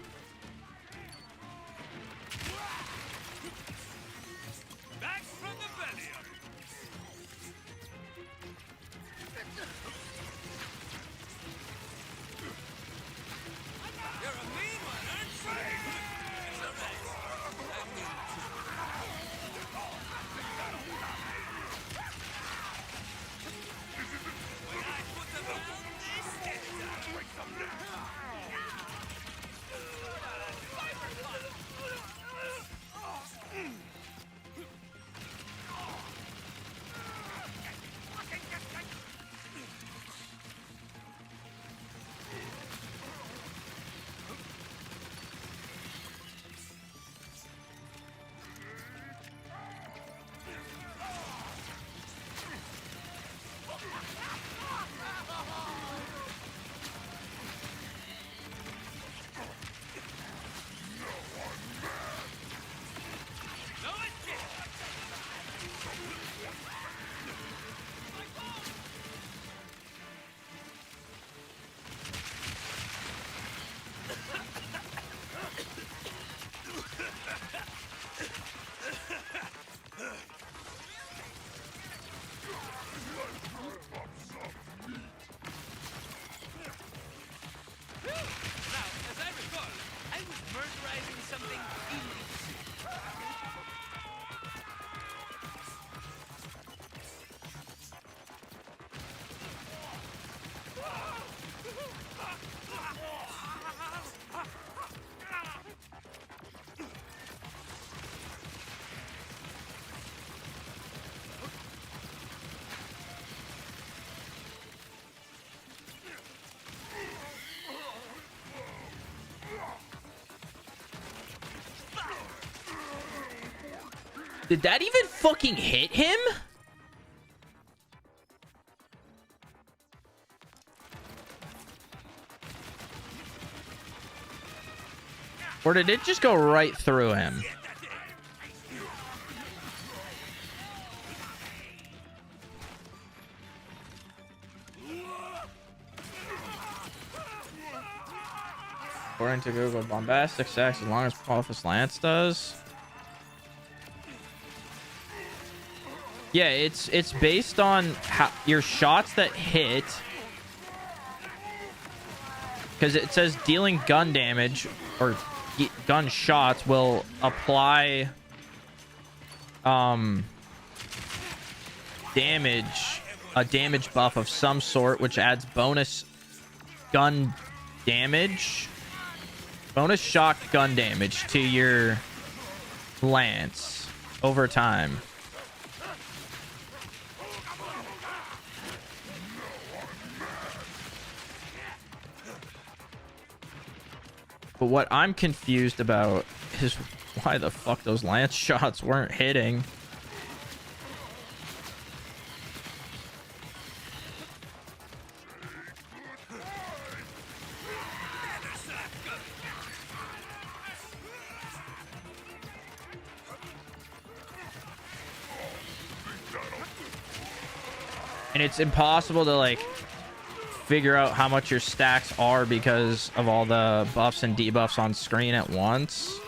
Did that even fucking hit him? Or did it just go right through him? According to Google, bombastic sex as long as Profus Lance does. Yeah, it's based on how your shots that hit. Because it says dealing gun damage or gun shots will apply damage, a damage buff of some sort, which adds bonus gun damage, bonus shock gun damage to your lance over time. But what I'm confused about is why the fuck those lance shots weren't hitting. And it's impossible to like figure out how much your stacks are because of all the buffs and debuffs on screen at once.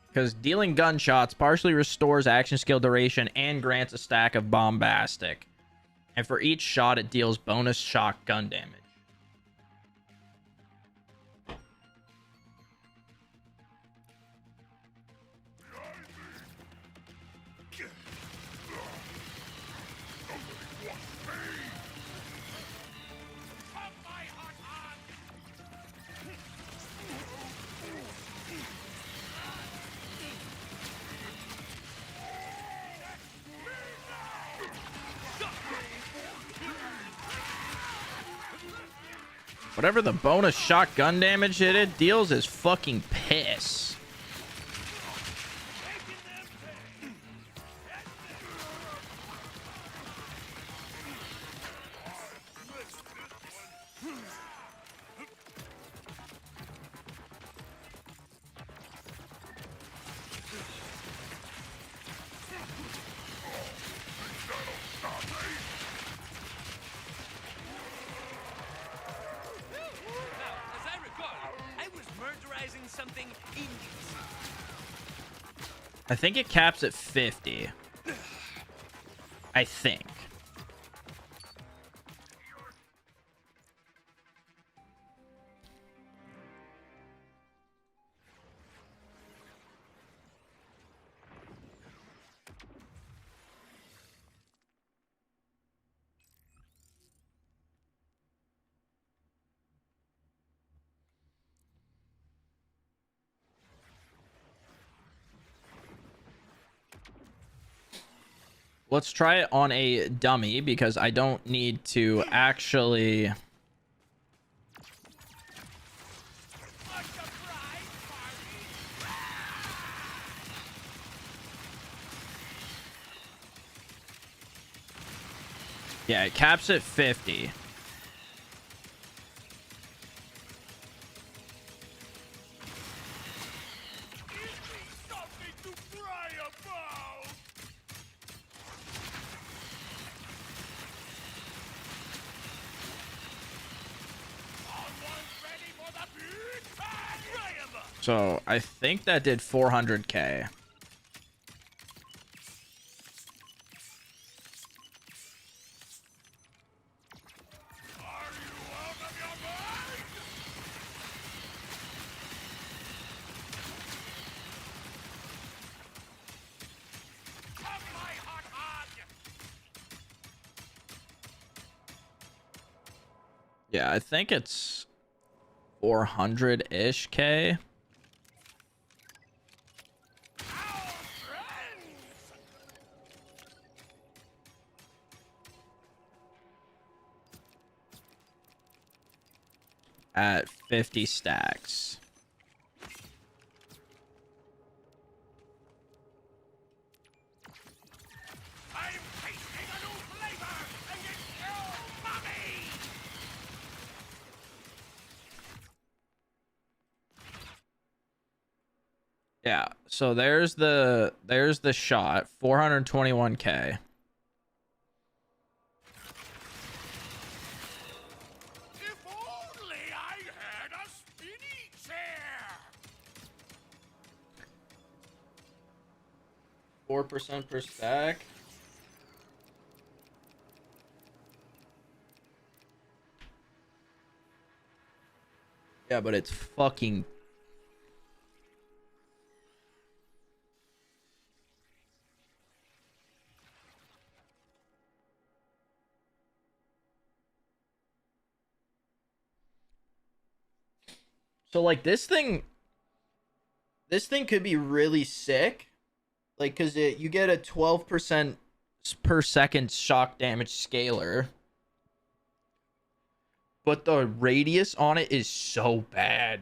Because dealing gunshots partially restores action skill duration and grants a stack of bombastic. And for each shot, it deals bonus shock gun damage. Whatever the bonus shotgun damage it deals is fucking piss. I think it caps at 50. I think. Let's try it on a dummy because I don't need to actually... Yeah, it caps at 50. So I think that did 400k. Yeah, I think it's 400-ish K. Our friends! At 50 stacks. I'm tasting a new flavor, and it's umami! Yeah, so there's the shot, 421K. If only I had a spinny chair! 4% per stack. Yeah, but it's fucking. So like this thing could be really sick. Like cuz you get a 12% per second shock damage scaler. But the radius on it is so bad.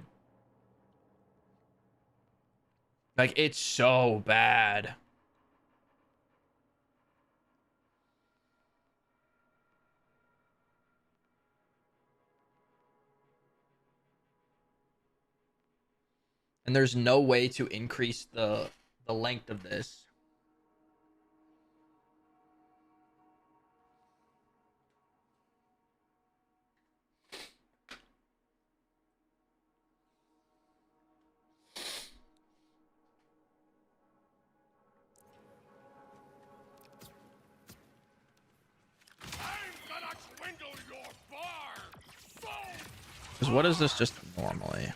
Like it's so bad. And there's no way to increase the length of this. I'm gonna swindle your bar! So Cuz what is this just normally?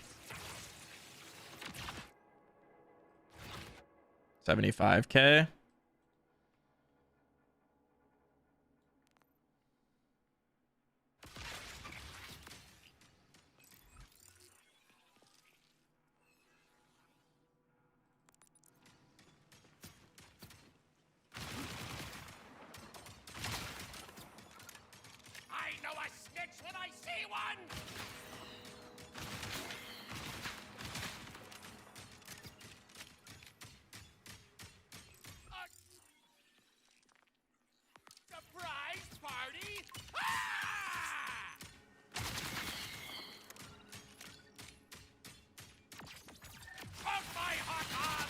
75K. I know a snitch when I see one! A surprise party? Ah! Fuck my hot dog!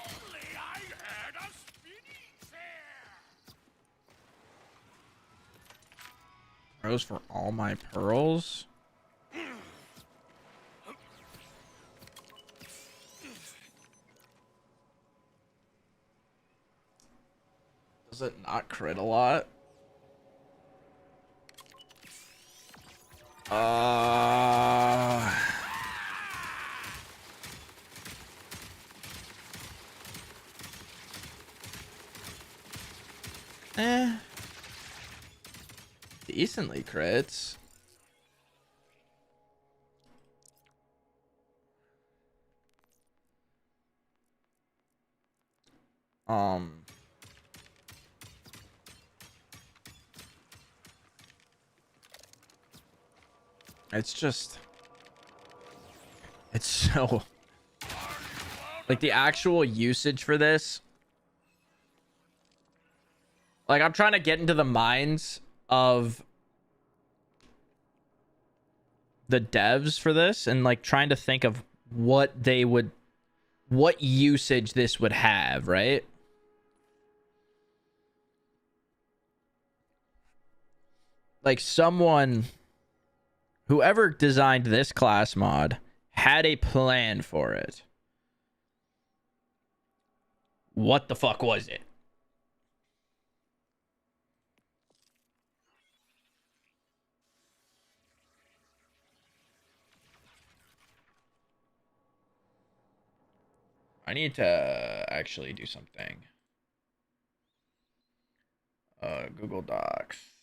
Only I had a spinny chair! Those for all my pearls. Does it not crit a lot? Eh. Decently crits. It's just, it's so, like the actual usage for this. Like I'm trying to get into the minds of the devs for this and like trying to think of what usage this would have, right? Like whoever designed this class mod had a plan for it. What the fuck was it? I need to actually do something. Google Docs.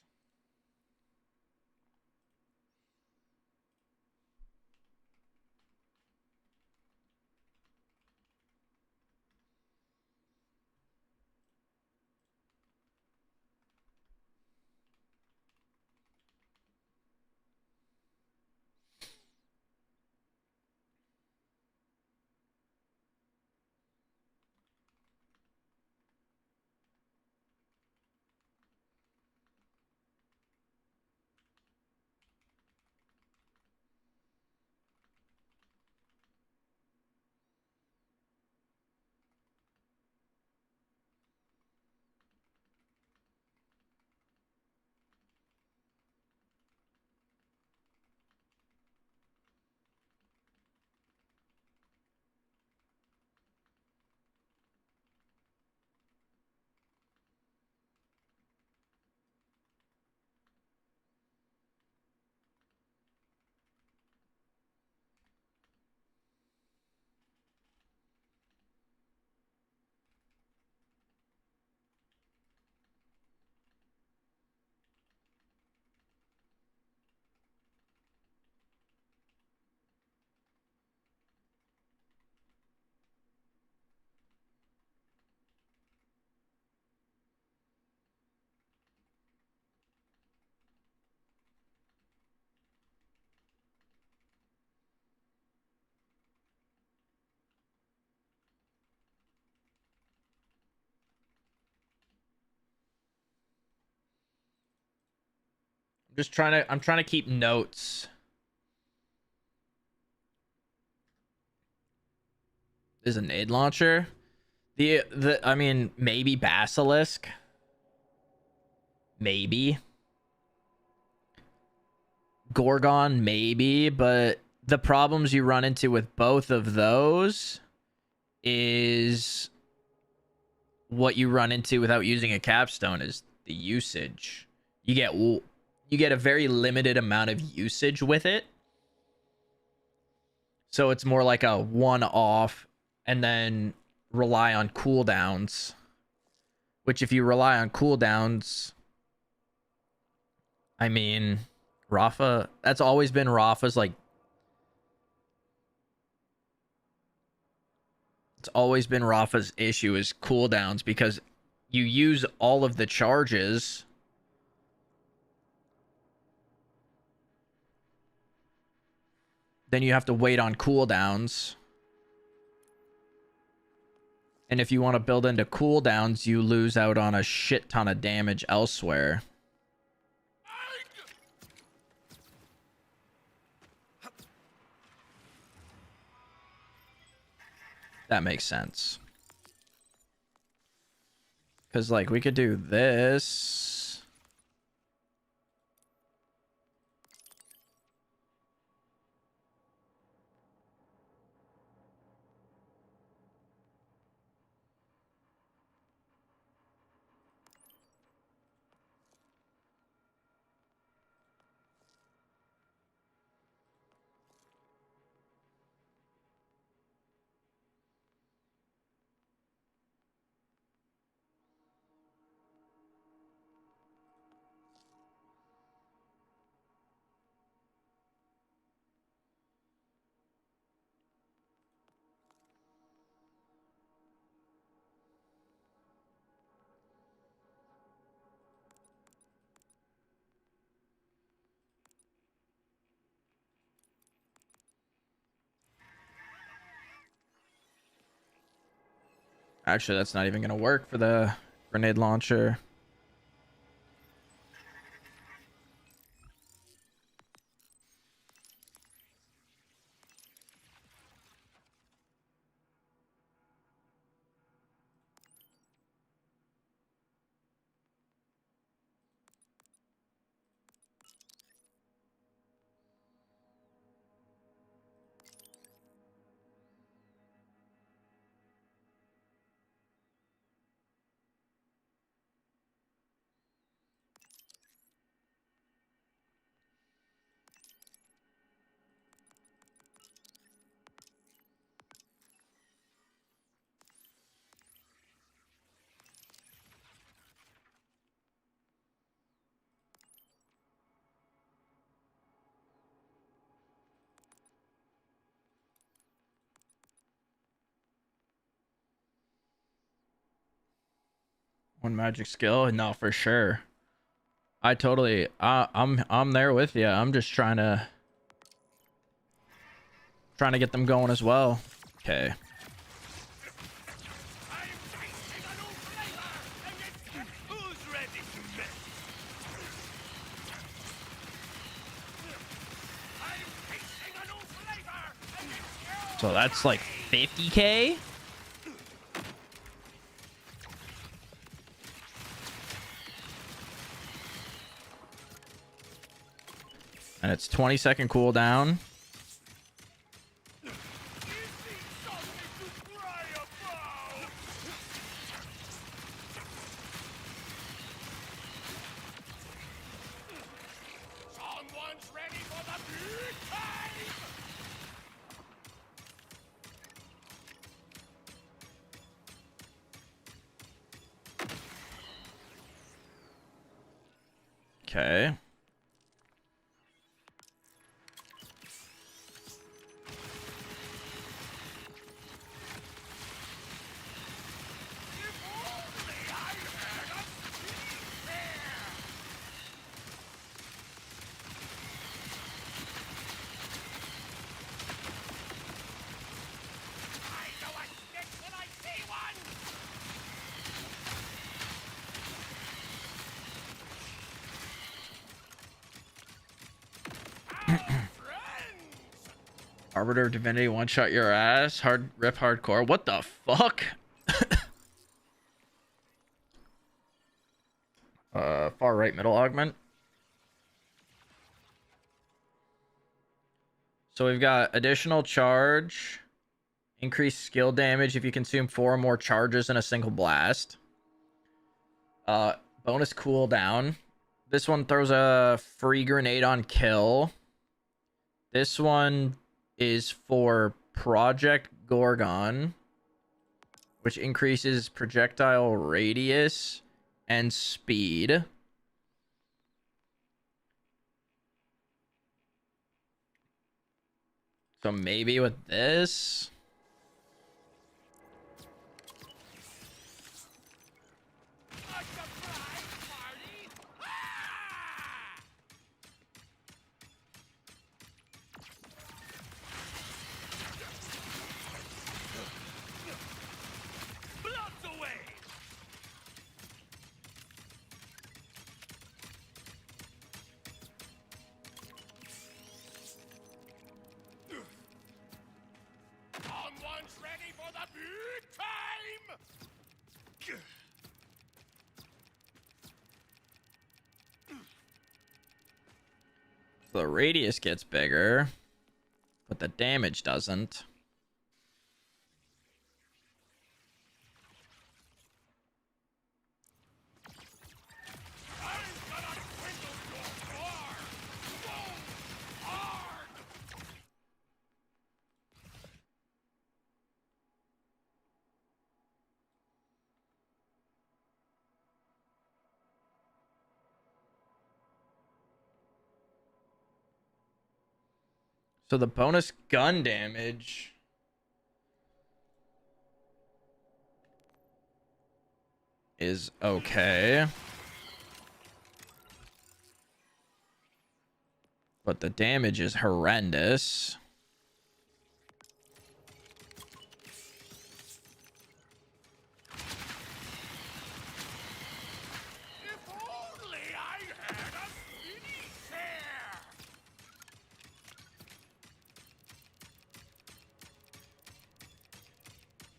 I'm trying to keep notes. Is a nade launcher. I mean, maybe Basilisk. Maybe. Gorgon, maybe, but the problems you run into with both of those is what you run into without using a capstone is the usage. You get a very limited amount of usage with it. So it's more like a one-off and then rely on cooldowns. Which if you rely on cooldowns, I mean, Rafa, that's always been Rafa's like it's always been Rafa's issue is cooldowns because you use all of the charges then you have to wait on cooldowns. And if you want to build into cooldowns, you lose out on a shit ton of damage elsewhere. That makes sense. Because, like, we could do this. Actually, that's not even going to work for the grenade launcher. One magic skill? No, for sure. I totally I'm there with you. I'm just trying to get them going as well. Okay. I'm tasting a new flavor, and it's who's ready to mix? I'm tasting a new flavor, and it's So that's like 50k? And it's 20-second cooldown. Someone's ready for the big time! Okay. I know a stick when I see one! Friends! Arbiter of Divinity one-shot your ass. Hard rip hardcore. What the fuck? Far right middle augment. So we've got additional charge. Increased skill damage if you consume 4 or more charges in a single blast. Bonus cooldown. This one throws a free grenade on kill. This one is for Project Gorgon, which increases projectile radius and speed. So maybe with this. A surprise party! Ah! Blood's away! Someone's ready for the big time! The radius gets bigger, but the damage doesn't. I'm gonna twinkle your bar! Go hard! So the bonus gun damage is okay. But the damage is horrendous. If only I had a mini chair!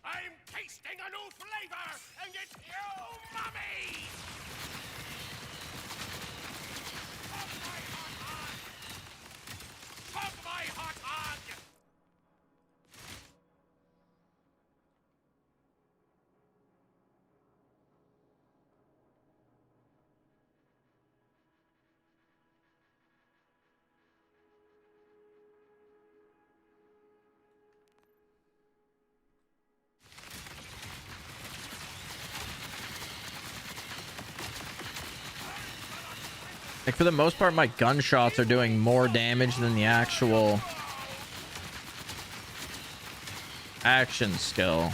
I'm tasting a new flavor, and it's umami! Pop my hot hog! Pop my hot hog! Like, for the most part, my gunshots are doing more damage than the actual action skill.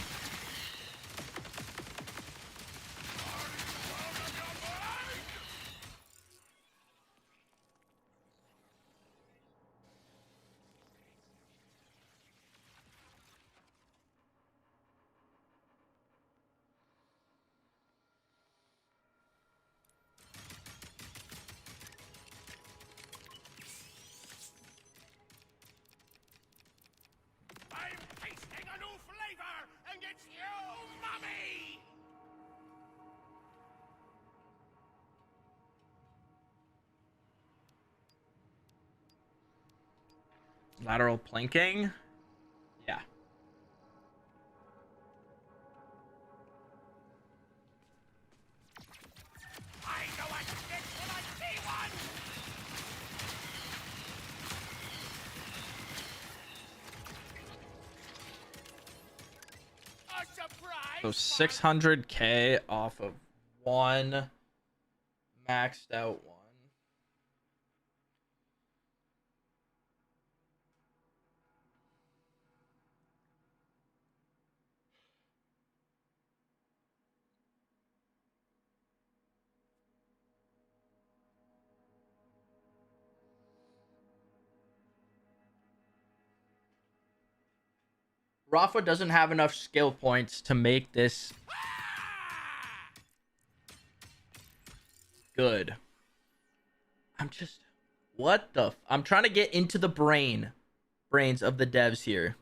Lateral planking. Yeah. I know a stick when I see one! A surprise So party! 600k off of one maxed out one. Rafa doesn't have enough skill points to make this good. I'm just, what the I'm trying to get into the brains of the devs here.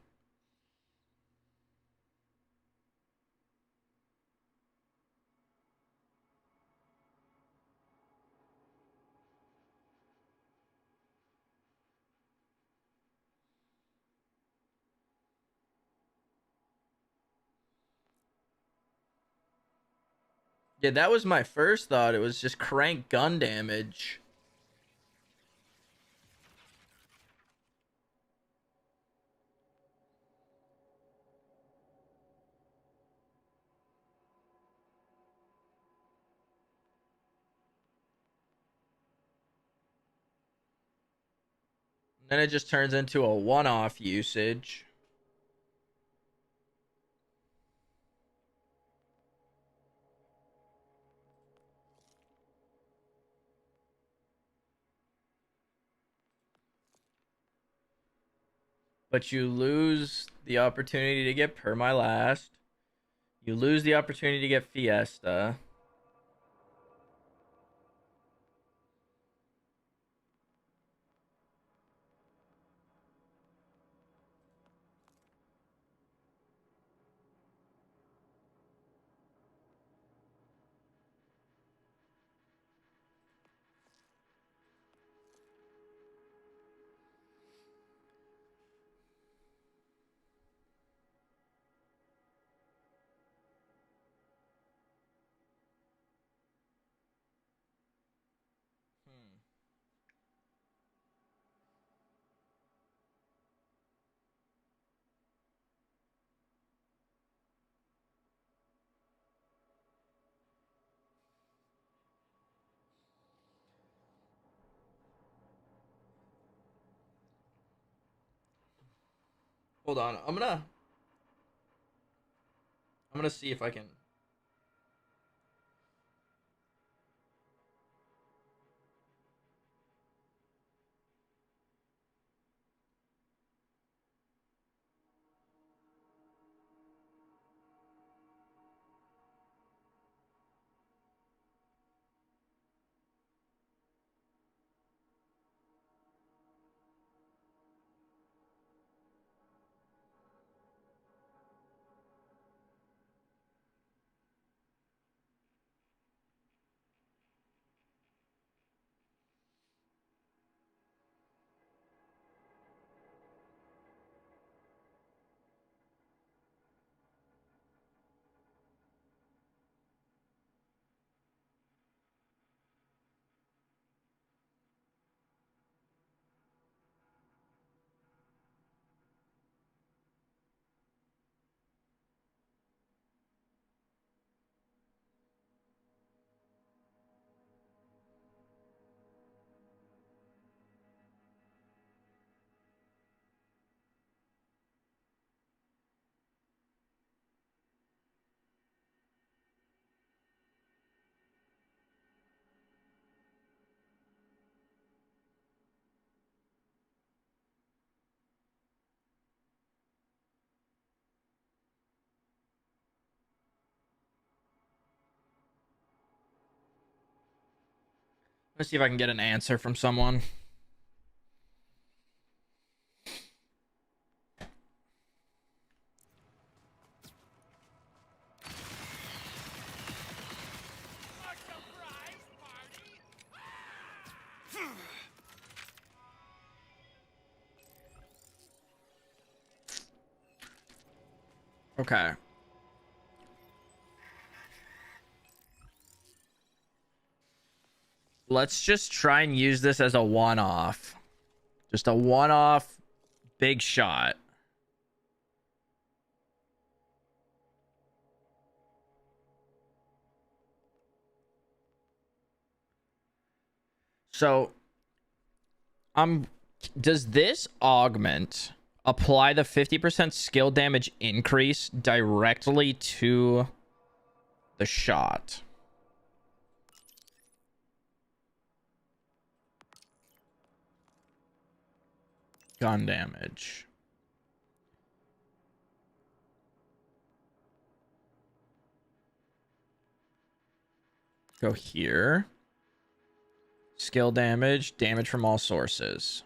Yeah, that was my first thought. It was just crank gun damage. Then it just turns into a one-off usage. But you lose the opportunity to get perma-last. You lose the opportunity to get Fiesta. Hold on. I'm gonna see if I can. Let's see if I can get an answer from someone. A surprise party? Okay. Let's just try and use this as a one-off. Just a one-off big shot. So, does this augment apply the 50% skill damage increase directly to the shot? Gun damage. Go here. Skill damage, damage from all sources.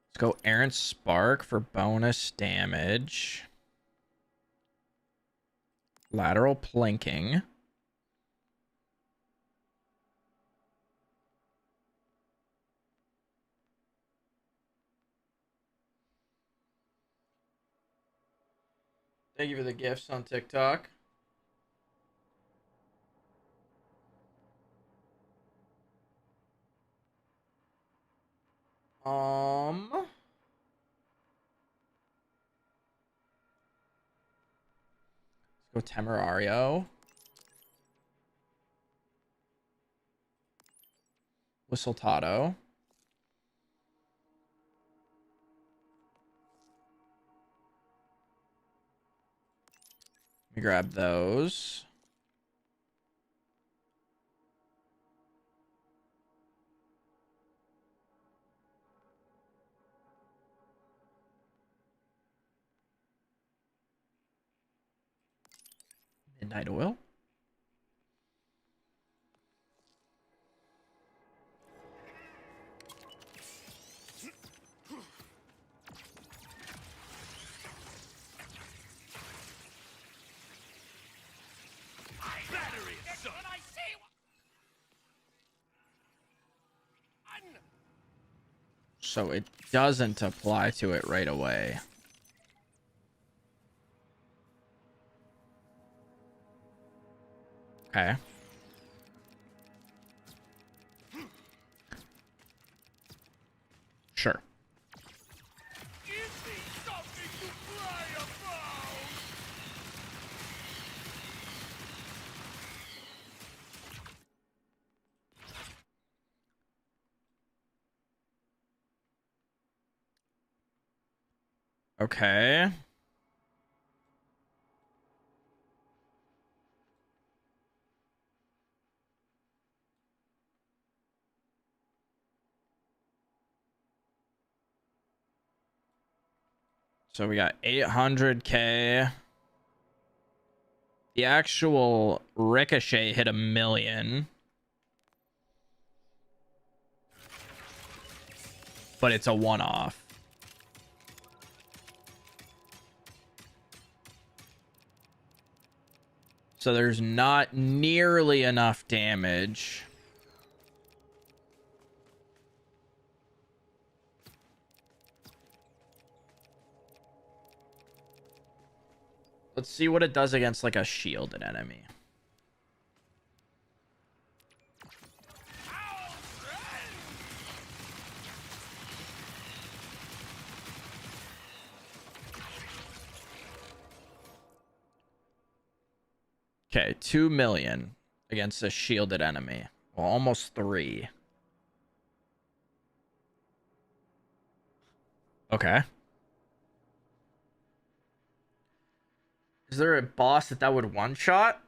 Let's go Errant Spark for bonus damage. Lateral plinking. Thank you for the gifts on TikTok. Let's go Temerario. Whistletado. Let me grab those. Midnight Oil. Battery, son. What I say. So it doesn't apply to it right away. Okay. Sure. Give me something to cry about. Okay. So we got 800k. The actual ricochet hit 1,000,000. But it's a one-off. So there's not nearly enough damage. Let's see what it does against like a shielded enemy. Okay, 2,000,000 against a shielded enemy. Well, almost 3. Okay. Is there a boss that would one-shot?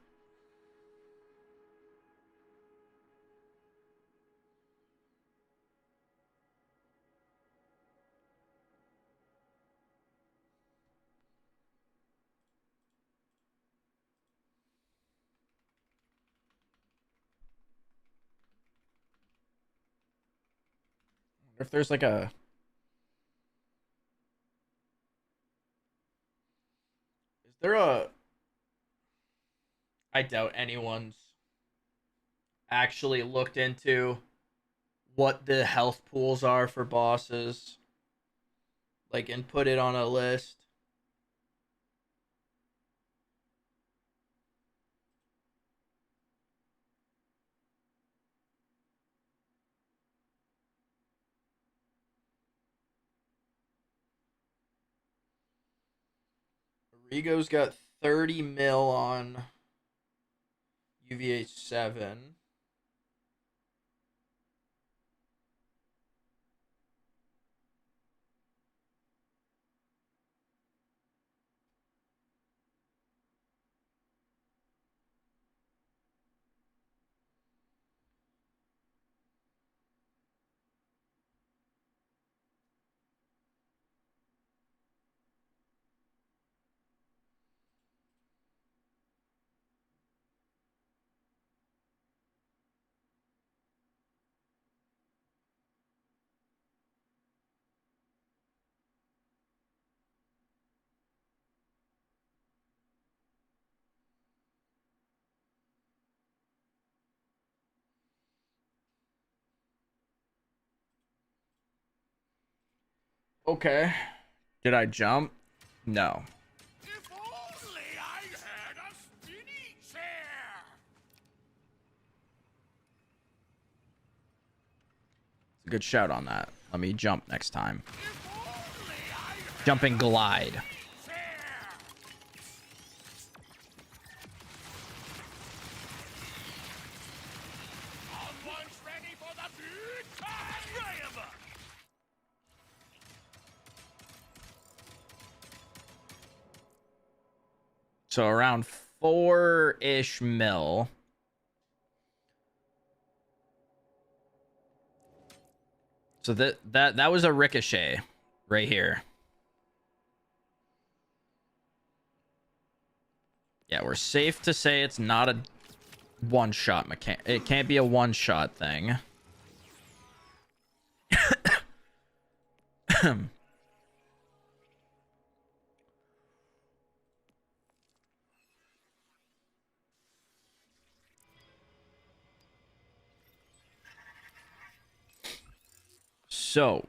If there's like a... Is there a... I doubt anyone's actually looked into what the health pools are for bosses. Like, and put it on a list. Rigo's got 30 mil on UVH 7. Okay. Did I jump? No. If only I had a spinny chair! It's a good shout on that. Let me jump next time. If only I had Jump and glide. a chair! Someone's ready for the big time! So around 4-ish mil. So that was a ricochet right here. Yeah, we're safe to say it's not a one-shot mechanic. It can't be a one-shot thing. So,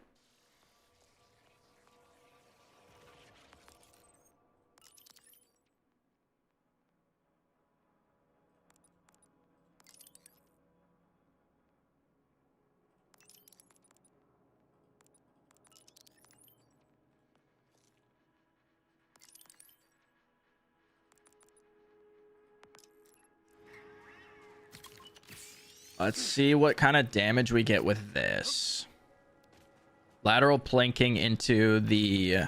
let's see what kind of damage we get with this. Lateral planking into the...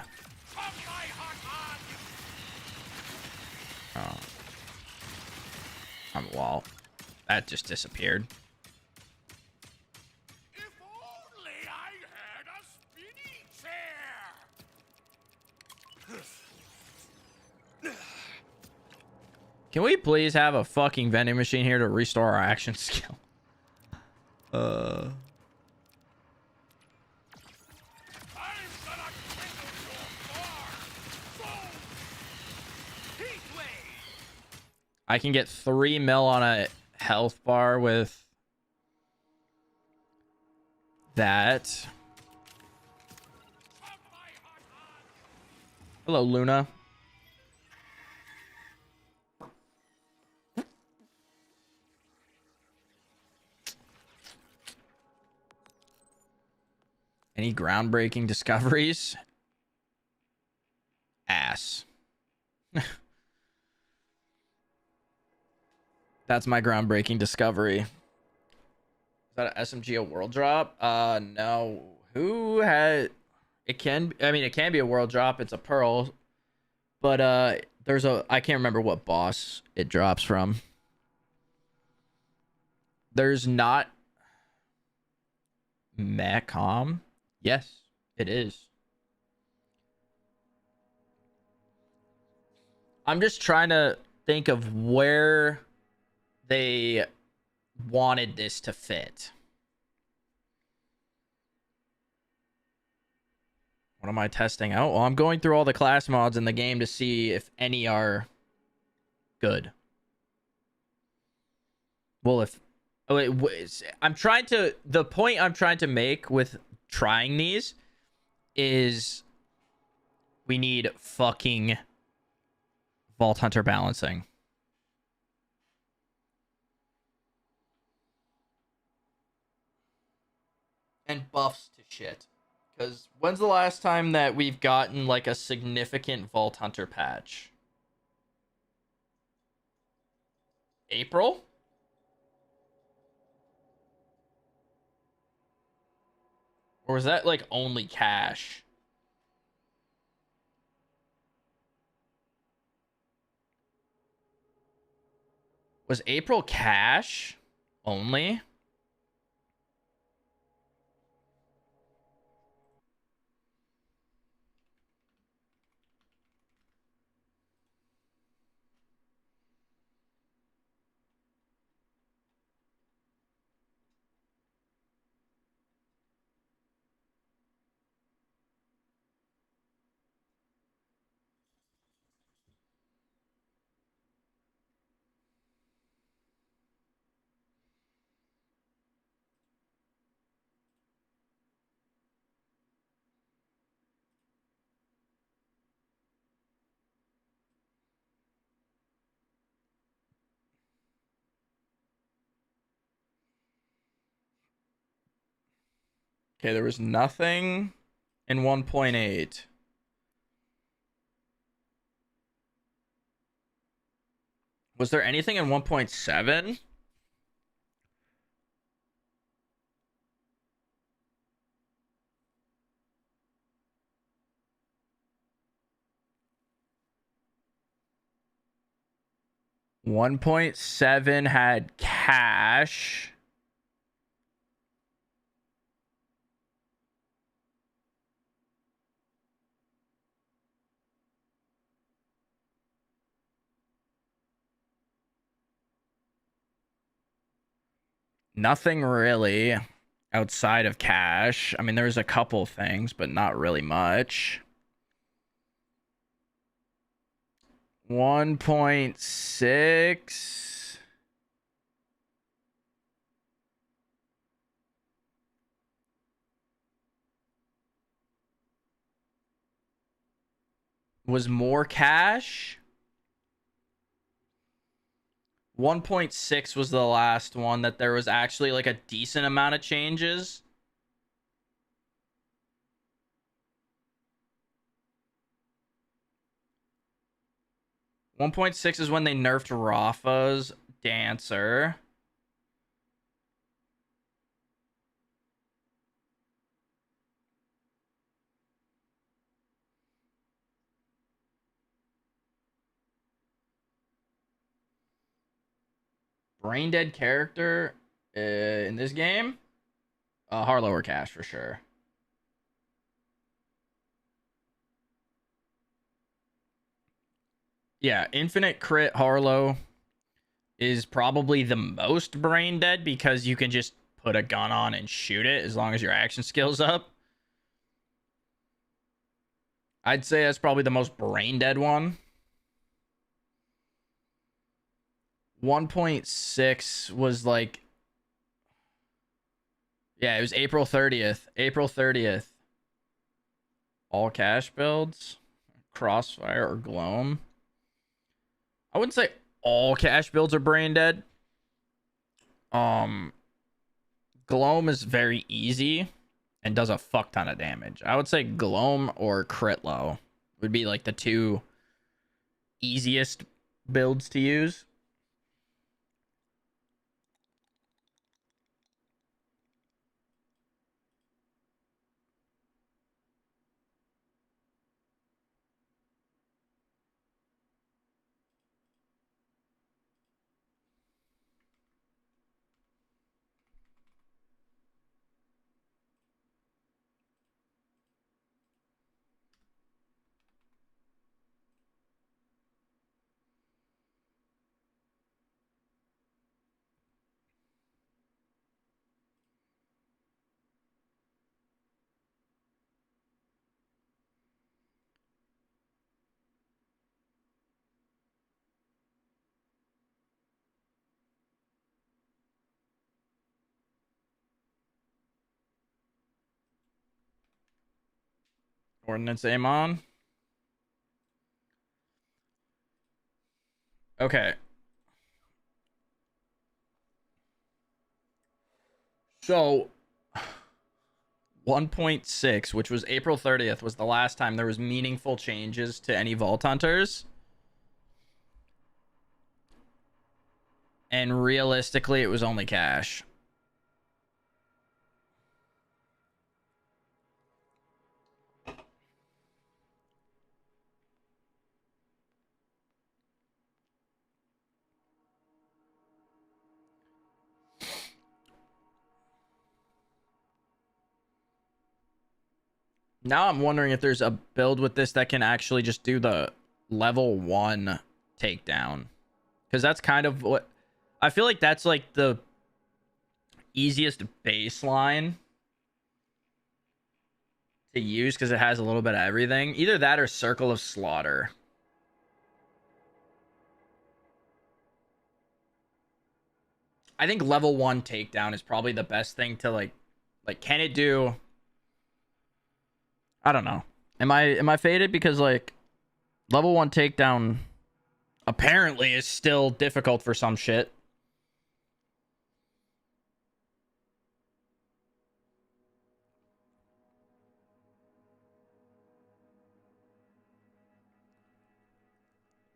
Oh. On the wall. That just disappeared. If only I had a spinny chair! Can we please have a fucking vending machine here to restore our action skill? I'm gonna kindle your fire! Boom! Heat wave! I can get 3 mil on a health bar with that. Hello, Luna. Any groundbreaking discoveries? Ass. That's my groundbreaking discovery. Is that an SMG a world drop? No. Who had it can I mean it can be a world drop, it's a pearl. But there's a I can't remember what boss it drops from. There's not Macom? Yes, it is. I'm just trying to think of where they wanted this to fit. What am I testing out? Well, I'm going through all the class mods in the game to see if any are good. Well, if I'm trying to the point I'm trying to make with trying these is we need fucking Vault Hunter balancing. And buffs to shit. Because when's the last time that we've gotten like a significant Vault Hunter patch? April? Or was that like only cash? Was April cash only? Okay, there was nothing in 1.8. Was there anything in 1.7? One 1.7 had cash. Nothing really outside of cash. I mean, there's a couple things, but not really much. 1.6. Was more cash. 1.6 was the last one that there was actually like a decent amount of changes. One 1.6 is when they nerfed Rafa's dancer. Brain dead character in this game? Harlow or Cash for sure. Yeah, infinite crit Harlow is probably the most brain dead because you can just put a gun on and shoot it as long as your action skill's up. I'd say that's probably the most brain dead one. 1.6 was like, yeah, it was April 30th. April 30th. All cash builds, Crossfire or Gloam. I wouldn't say all cash builds are brain dead. Gloam is very easy and does a fuck ton of damage. I would say Gloam or Crit Low would be like the two easiest builds to use. Ordnance Amon. Okay. So 1.6, which was April 30th, was the last time there was meaningful changes to any Vault Hunters. And realistically, it was only cash. Now I'm wondering if there's a build with this that can actually just do the level 1 takedown. Because that's kind of what... I feel like that's like the easiest baseline to use because it has a little bit of everything. Either that or Circle of Slaughter. I think level 1 takedown is probably the best thing to like can it do... I don't know. Am I faded because like level 1 takedown apparently is still difficult for some shit.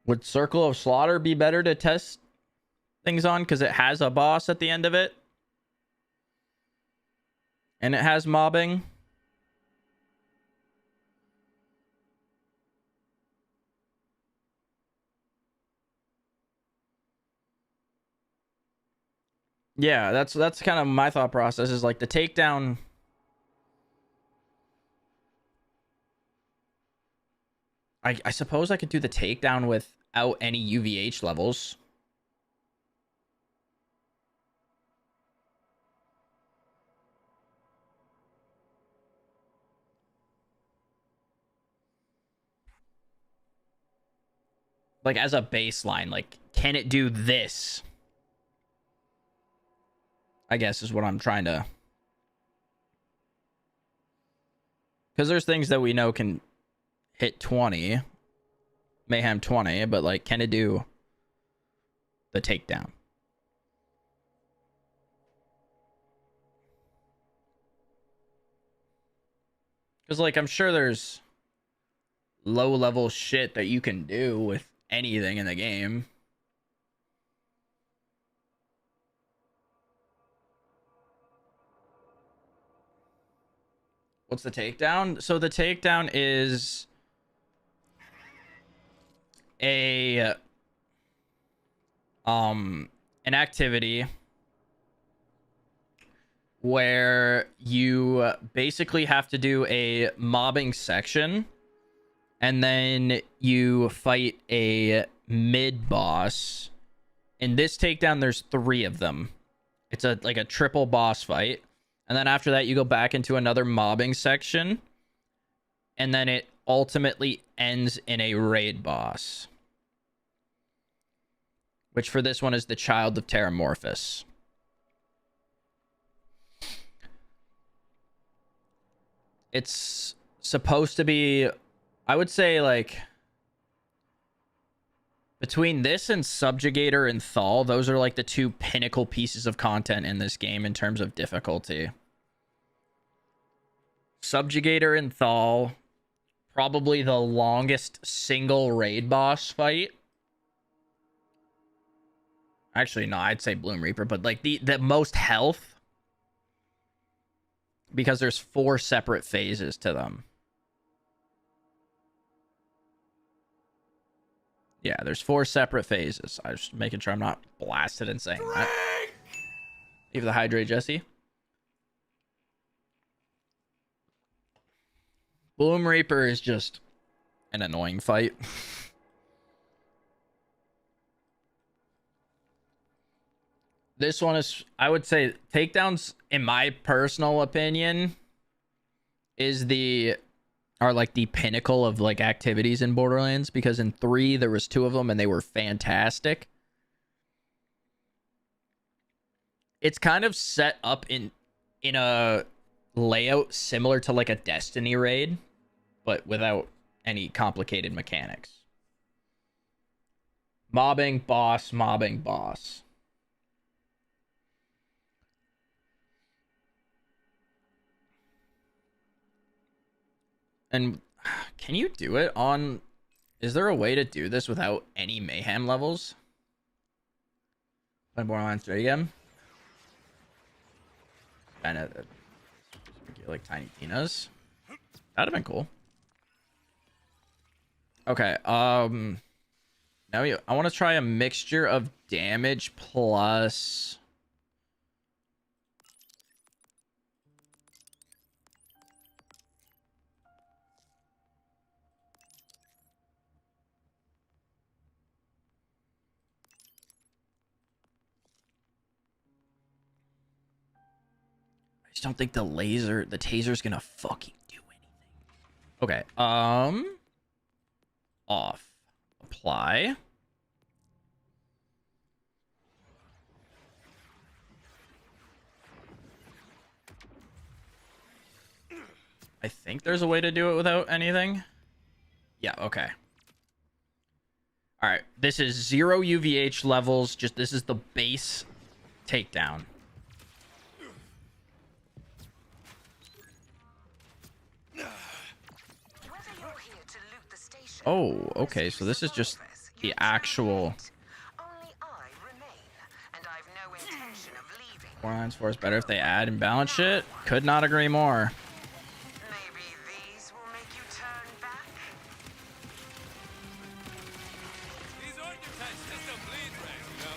Would Circle of Slaughter be better to test things on because it has a boss at the end of it? And it has mobbing? Yeah, that's kind of my thought process is like the takedown. I suppose I could do the takedown without any UVH levels. Like as a baseline, like can it do this? I guess is what I'm trying to... Because there's things that we know can hit 20. Mayhem 20, but like can it do the takedown? Because like I'm sure there's low level shit that you can do with anything in the game. What's the takedown? So the takedown is a an activity where you basically have to do a mobbing section and then you fight a mid boss. In this takedown there's 3 of them. It's like a triple boss fight. And then after that, you go back into another mobbing section. And then it ultimately ends in a raid boss. Which for this one is the Child of Terramorphous. It's supposed to be... I would say, like... Between this and Subjugator and Thal, those are like the 2 pinnacle pieces of content in this game in terms of difficulty. Subjugator and Thal, probably the longest single raid boss fight. Actually, no, I'd say Bloom Reaper, but like the most health. Because there's 4 separate phases to them. Yeah, there's 4 separate phases. I'm just making sure I'm not blasted and saying that. Leave the hydrate, Jesse. Bloom Reaper is just an annoying fight. This one is, I would say, takedowns, in my personal opinion, are like the pinnacle of like activities in Borderlands, because in 3 there was 2 of them and they were fantastic. It's kind of set up in a layout similar to like a Destiny raid, but without any complicated mechanics. Mobbing, boss, mobbing, boss. And can you do it on... Is there a way to do this without any mayhem levels? Play Borderlands 3 again. And get like Tiny Tina's. That'd have been cool. Okay. Now I want to try a mixture of damage plus. I just don't think the taser's gonna fucking do anything. Okay. Off. Apply. I think there's a way to do it without anything. Yeah, okay. All right, this is 0 UVH levels. Just this is the base takedown. Oh, okay. So this is just the actual. Borderlands 4 is better if they add and balance shit. Could not agree more. Maybe these will make you turn back? These aren't your types, just don't bleed right, you know?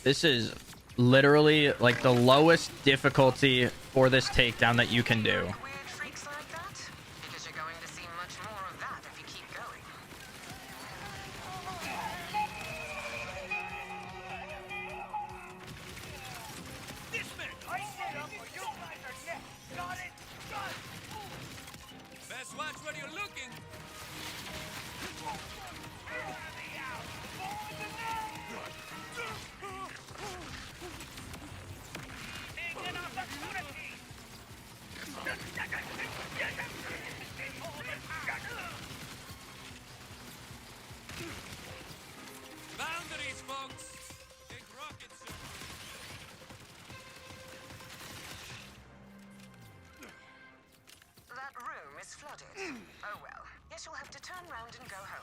This is literally like the lowest difficulty for this takedown that you can do. Weird freaks like that? Because you're going to see much more of that if you keep going. Dismount! I set up or you guys are next. Got it? Got it! Best watch where you're looking. Boundaries, folks! Big rockets. That room is flooded. Oh well. Guess you'll have to turn round and go home.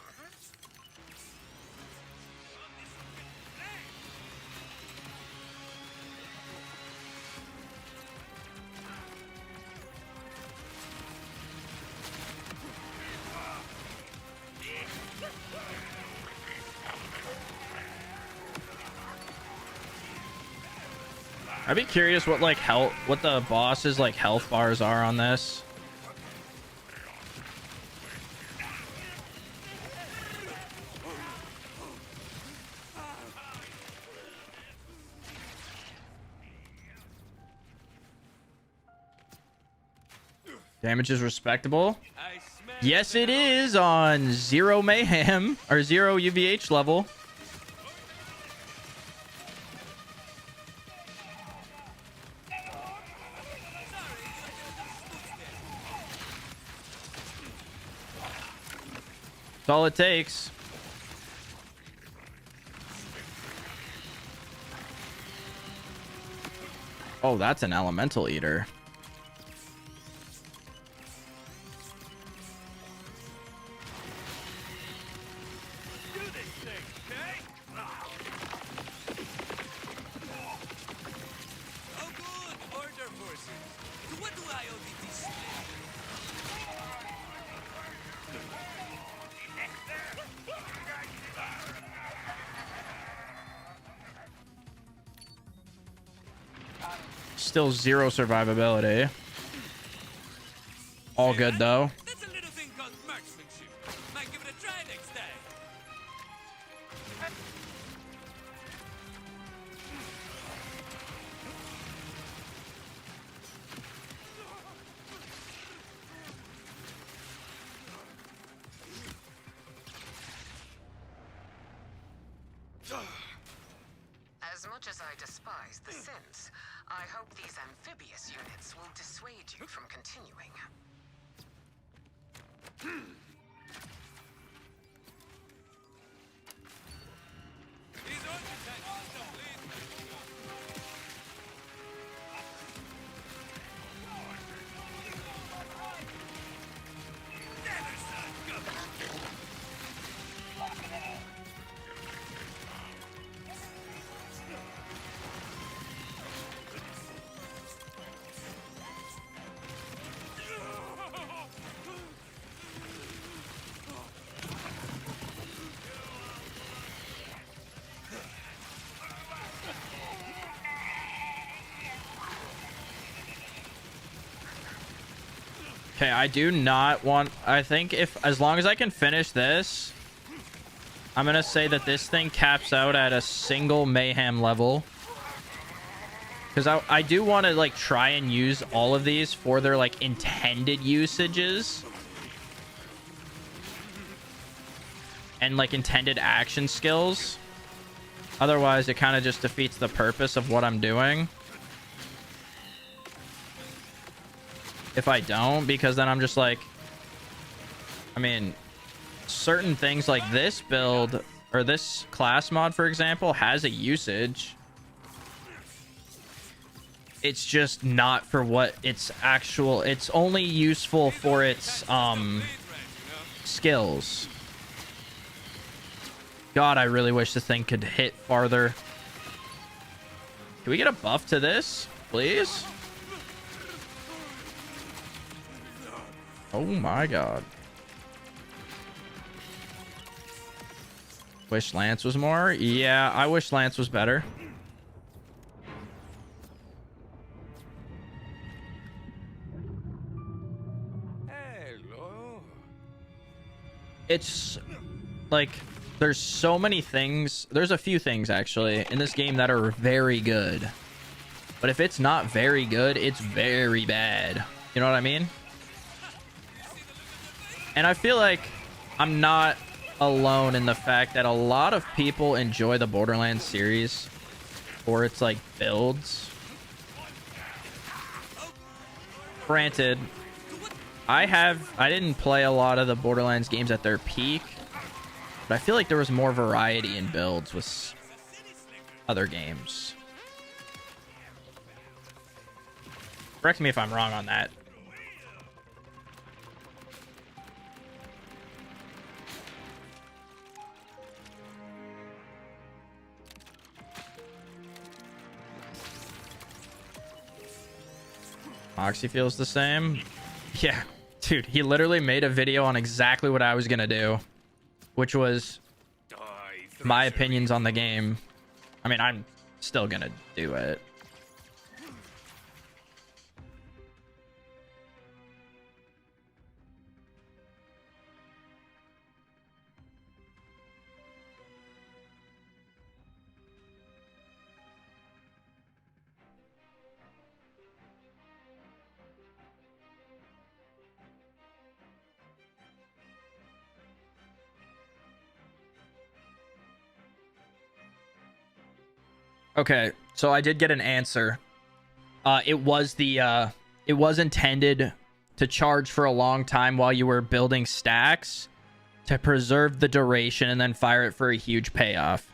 I'd be curious what like what the boss's like health bars are on this. Damage is respectable. Yes, it is on 0 mayhem or 0 UVH level. That's all it takes. Oh, that's an elemental eater. Do this thing, okay? Oh good, order forces. To what do I owe these slaves? Still 0 survivability. All good though. That's a little thing called marksmanship. Might give it a try next time. As much as I despise the synths, I hope these amphibious units will dissuade you from continuing. He's on to that. Okay, I do not want... I think as long as I can finish this, I'm gonna say that this thing caps out at a single mayhem level. Because I do want to, like, try and use all of these for their, like, intended usages. And, like, intended action skills. Otherwise, it kind of just defeats the purpose of what I'm doing. If I don't, because then I'm just like... I mean, certain things like this build, or this class mod, for example, has a usage. It's just not for what its actual... It's only useful for its, skills. God, I really wish this thing could hit farther. Can we get a buff to this, please? Oh my god. Wish Lance was more? Yeah, I wish Lance was better. Hello. It's like there's so many things. There's a few things actually in this game that are very good. But if it's not very good, it's very bad. You know what I mean? And I feel like I'm not alone in the fact that a lot of people enjoy the Borderlands series for its like builds. Granted, I didn't play a lot of the Borderlands games at their peak, but I feel like there was more variety in builds with other games. Correct me if I'm wrong on that. Moxie feels the same. Yeah, dude, he literally made a video on exactly what I was gonna do, which was my opinions on the game. I mean, I'm still gonna do it. Okay, so I did get an answer. It was intended to charge for a long time while you were building stacks to preserve the duration and then fire it for a huge payoff.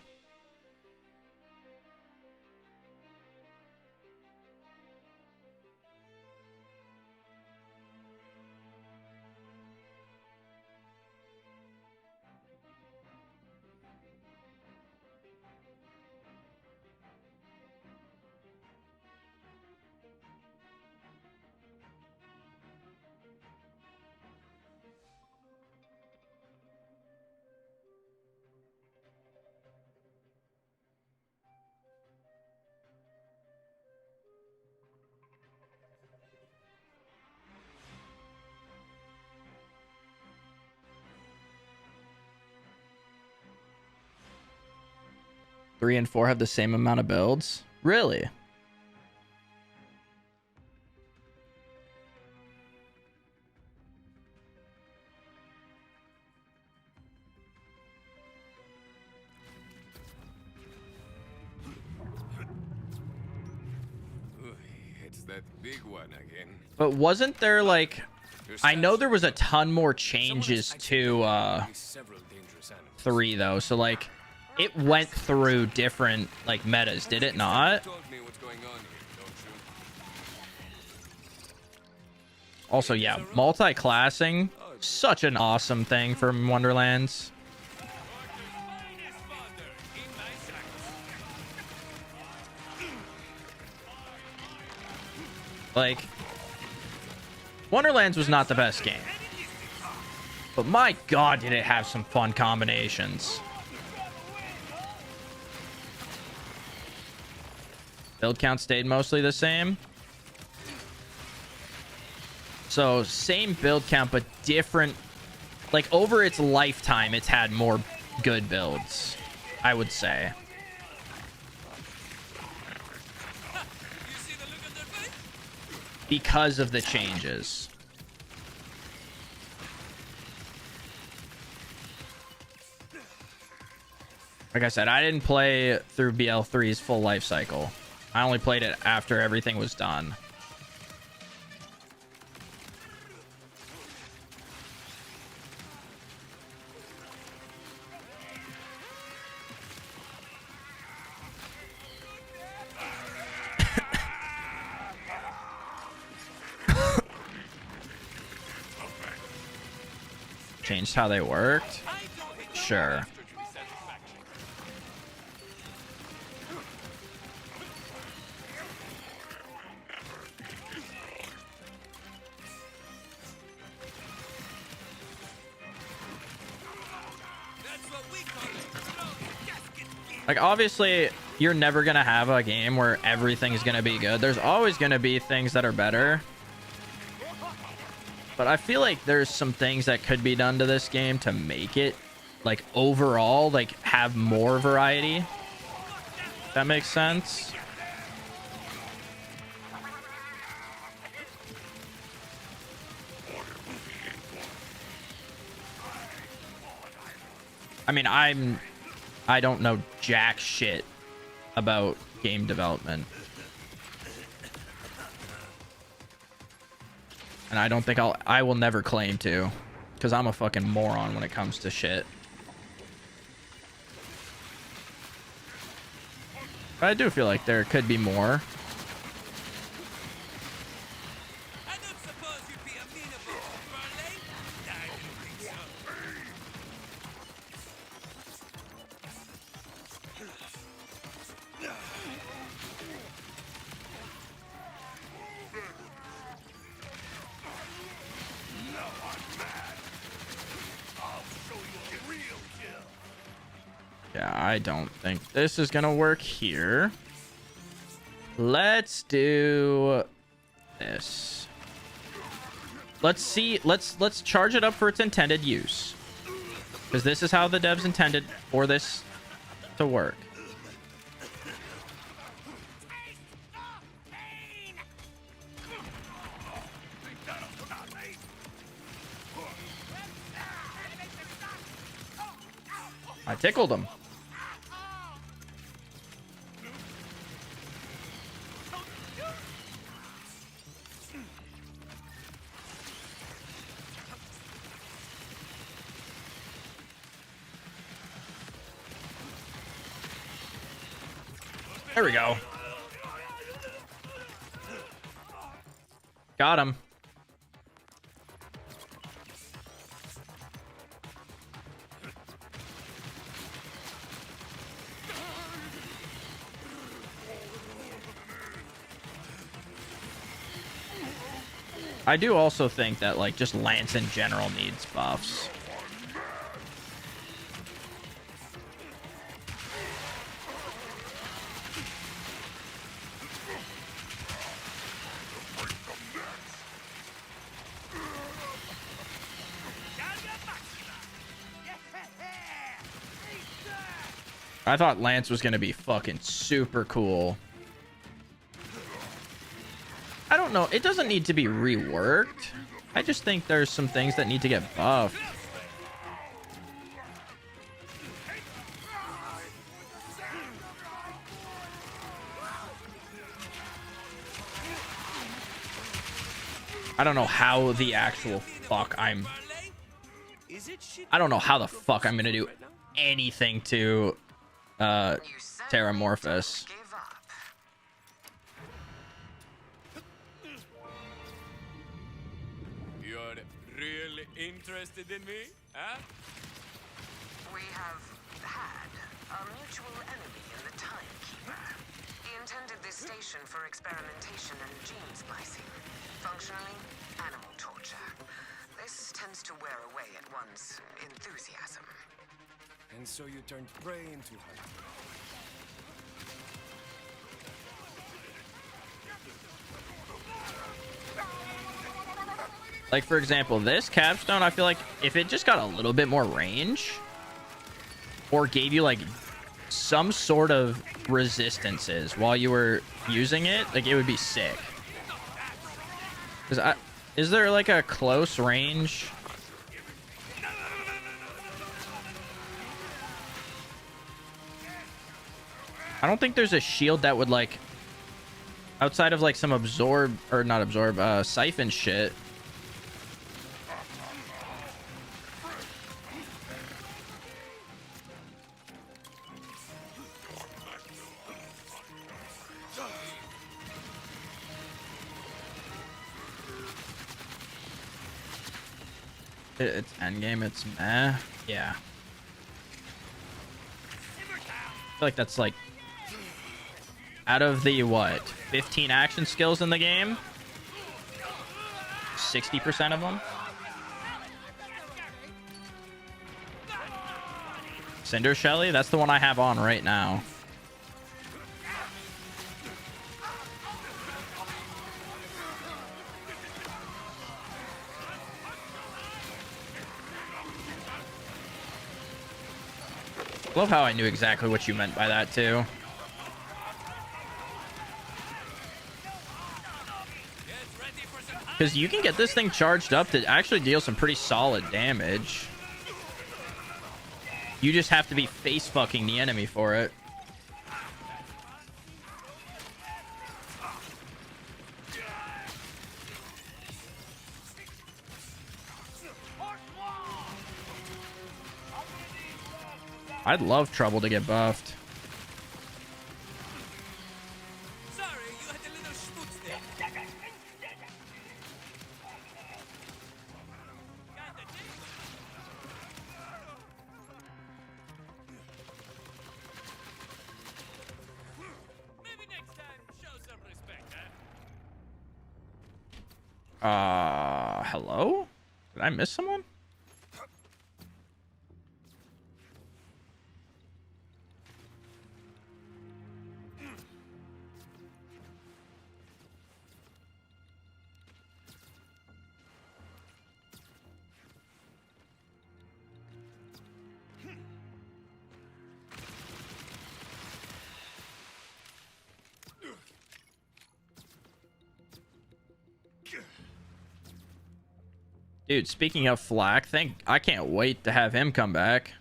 Three and four have the same amount of builds? Really? It's that big one again. But wasn't there like I know there was a ton more changes to Several dangerous animals. 3 though, so like it went through different like metas, did it not? Told me what's going on here, don't you? Also, yeah, multi-classing, such an awesome thing from Wonderlands. Like, Wonderlands was not the best game, but my god did it have some fun combinations. Build count stayed mostly the same. So same build count, but different. Like over its lifetime, it's had more good builds, I would say. Because of the changes. Like I said, I didn't play through BL3's full life cycle. I only played it after everything was done. Changed how they worked? Sure. Like, obviously, you're never gonna have a game where everything's gonna be good. There's always gonna be things that are better. But I feel like there's some things that could be done to this game to make it, like, overall, like, have more variety. If that makes sense. I mean, I don't know jack shit about game development. And I don't think I will never claim to, because I'm a fucking moron when it comes to shit. But I do feel like there could be more. I don't suppose you'd be amenable to Burley? I didn't think so. Yeah, I don't think this is gonna work here. Let's do this. Let's see. Let's charge it up for its intended use, because this is how the devs intended for this to work. I tickled him. There we go. Got him. I do also think that, like, just Lance in general needs buffs. I thought Lance was going to be fucking super cool. I don't know. It doesn't need to be reworked. I just think there's some things that need to get buffed. I don't know how the actual fuck I'm... I don't know how the fuck I'm gonna do anything to Terramorphous. You're really interested in me, huh? We have had a mutual enemy in the Timekeeper. He intended this station for experimentation and gene splicing. Functionally, animal torture. This tends to wear away at one's enthusiasm. And so you turned prey into her. Like, for example, this capstone, I feel like if it just got a little bit more range or gave you like some sort of resistances while you were using it, like, it would be sick. Is there like a close range? I don't think there's a shield that would, like, outside of like some absorb or not absorb, siphon shit. It's endgame, it's meh. Yeah. I feel like that's like out of the what, 15 action skills in the game, 60% of them. Cinder Shelly, that's the one I have on right now. Love how I knew exactly what you meant by that too. Because you can get this thing charged up to actually deal some pretty solid damage. You just have to be face fucking the enemy for it. I'd love Trouble to get buffed. Sorry, you had a little schmutz there. Maybe next time, show some respect, huh? Hello? Did I miss someone? Dude, speaking of Flack, I can't wait to have him come back.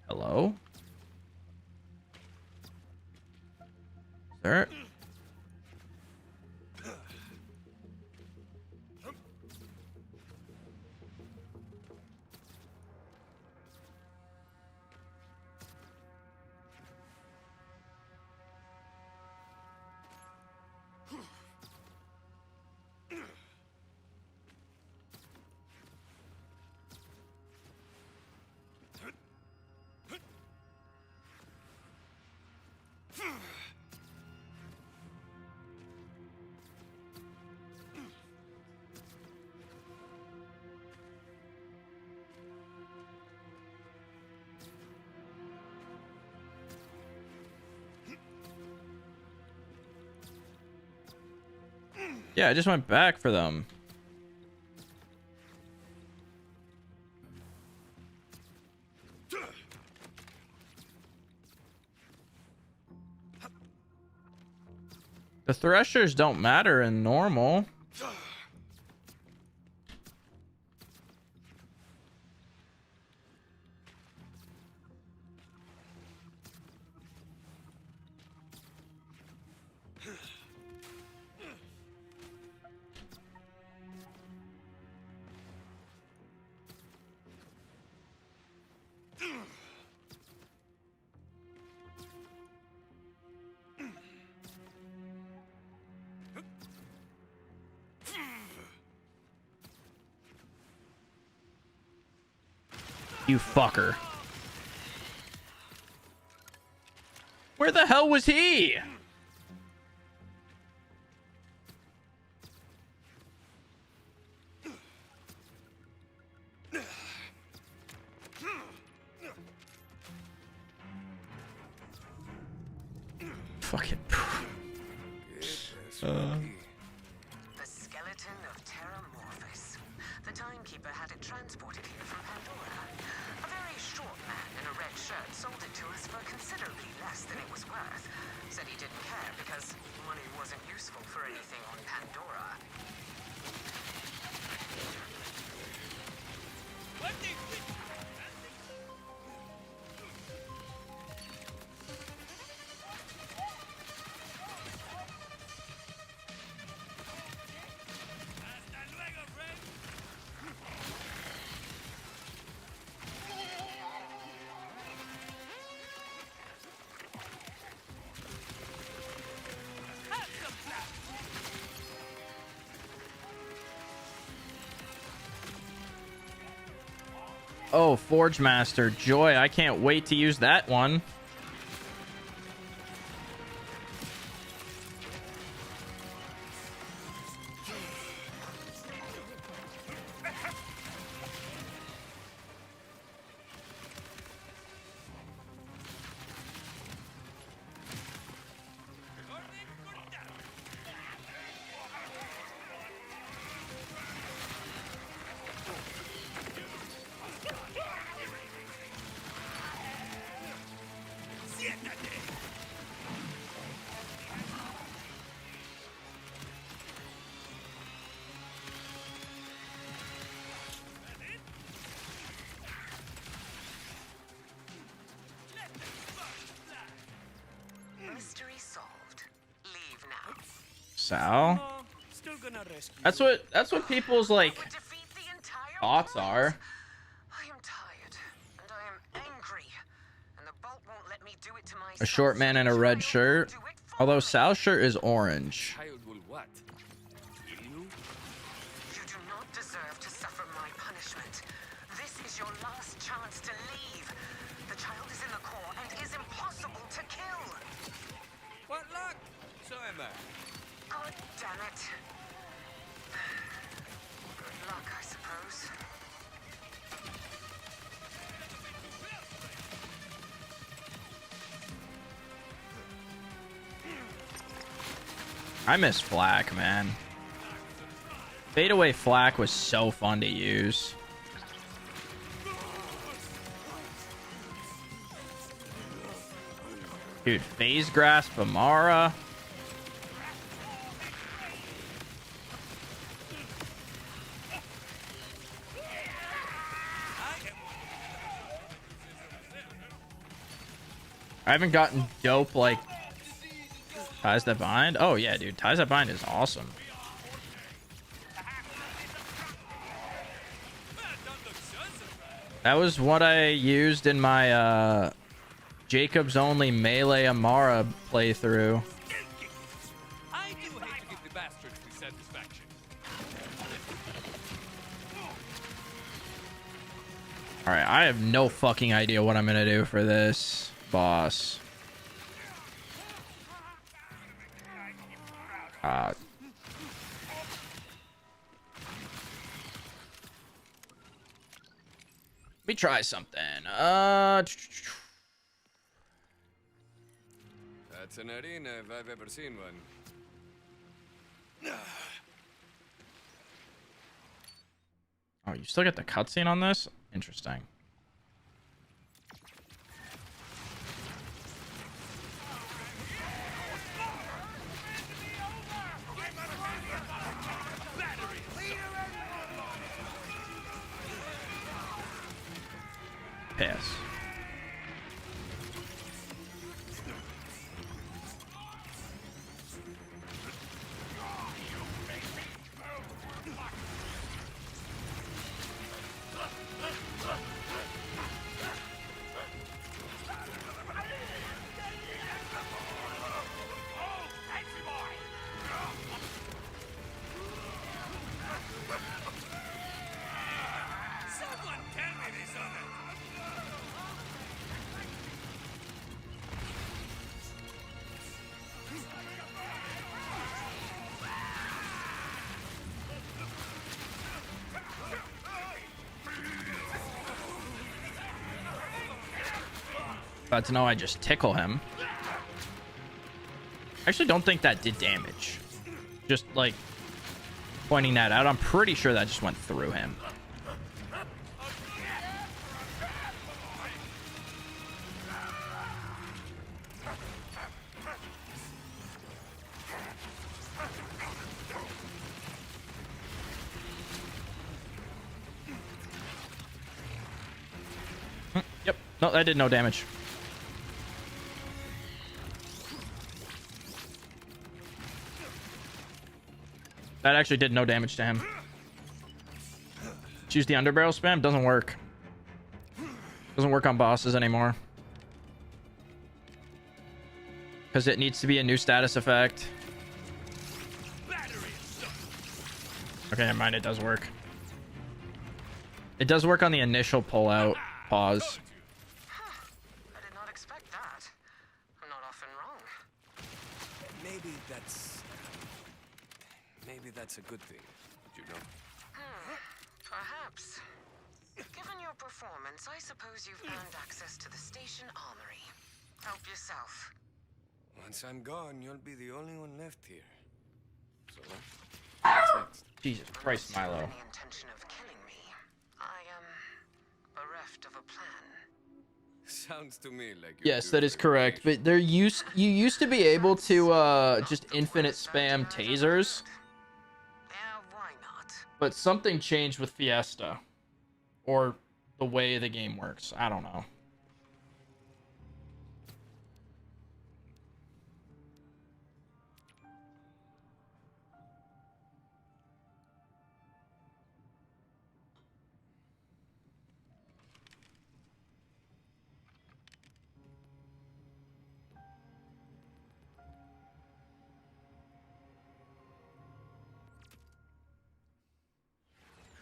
Hello? Sir? Yeah, I just went back for them. The threshers don't matter in normal. You fucker. Where the hell was he? Fucking. The skeleton of Terramorphous. The Timekeeper had it transported here from Pandora. A very short man in a red shirt sold it to us for considerably less than it was worth. Said he didn't care because money wasn't useful for anything on Pandora. What the... Hasta luego, friend. Have some fun. Oh, Forge Master. Joy, I can't wait to use that one. Mystery solved. Leave now. Sal? No, still gonna rescue. That's what people's like Would defeat the entire thoughts world. are. I am tired, and I am angry, and the bolt won't let me do it to myself. A short man in a red shirt. Although Sal's shirt is orange. Child will what? Kill you? You do not deserve to suffer my punishment. This is your last chance to leave. The child is in the core and is impossible to kill. What luck? So am I. God damn it. Good luck, I suppose. I miss Flak, man. Fadeaway Flak was so fun to use. Dude, Phase Grasp Amara. I haven't gotten dope like Ties That Bind. Oh yeah, dude, Ties That Bind is awesome. That was what I used in my Jacob's only melee Amara playthrough. I do hate to give the bastards the satisfaction. Alright, I have no fucking idea what I'm gonna do for this boss. Let me try something. That's an arena if I've ever seen one. Oh, you still get the cutscene on this? Interesting. Pass. Someone tell me this other. Glad to know I just tickle him. I actually don't think that did damage. Just like pointing that out, I'm pretty sure that just went through him. Yep. No, that did no damage. That actually did no damage to him. Choose the underbarrel spam. Doesn't work. Doesn't work on bosses anymore. Because it needs to be a new status effect. Okay, never mind. It does work. It does work on the initial pullout pause. I did not expect that. I'm not often wrong. Maybe that's a good thing. You know. Perhaps. Given your performance, I suppose you've earned access to the station armory. Help yourself. Once I'm gone, you'll be the only one left here. So, what's next? Jesus Christ, Milo. Any intention of killing me? I am bereft of a plan. Sounds to me like you're Yes, due that is for a correct. vacation. But you used to be able to just infinite spam tasers, Yeah, why not? but something changed with Fiesta, or the way the game works. I don't know.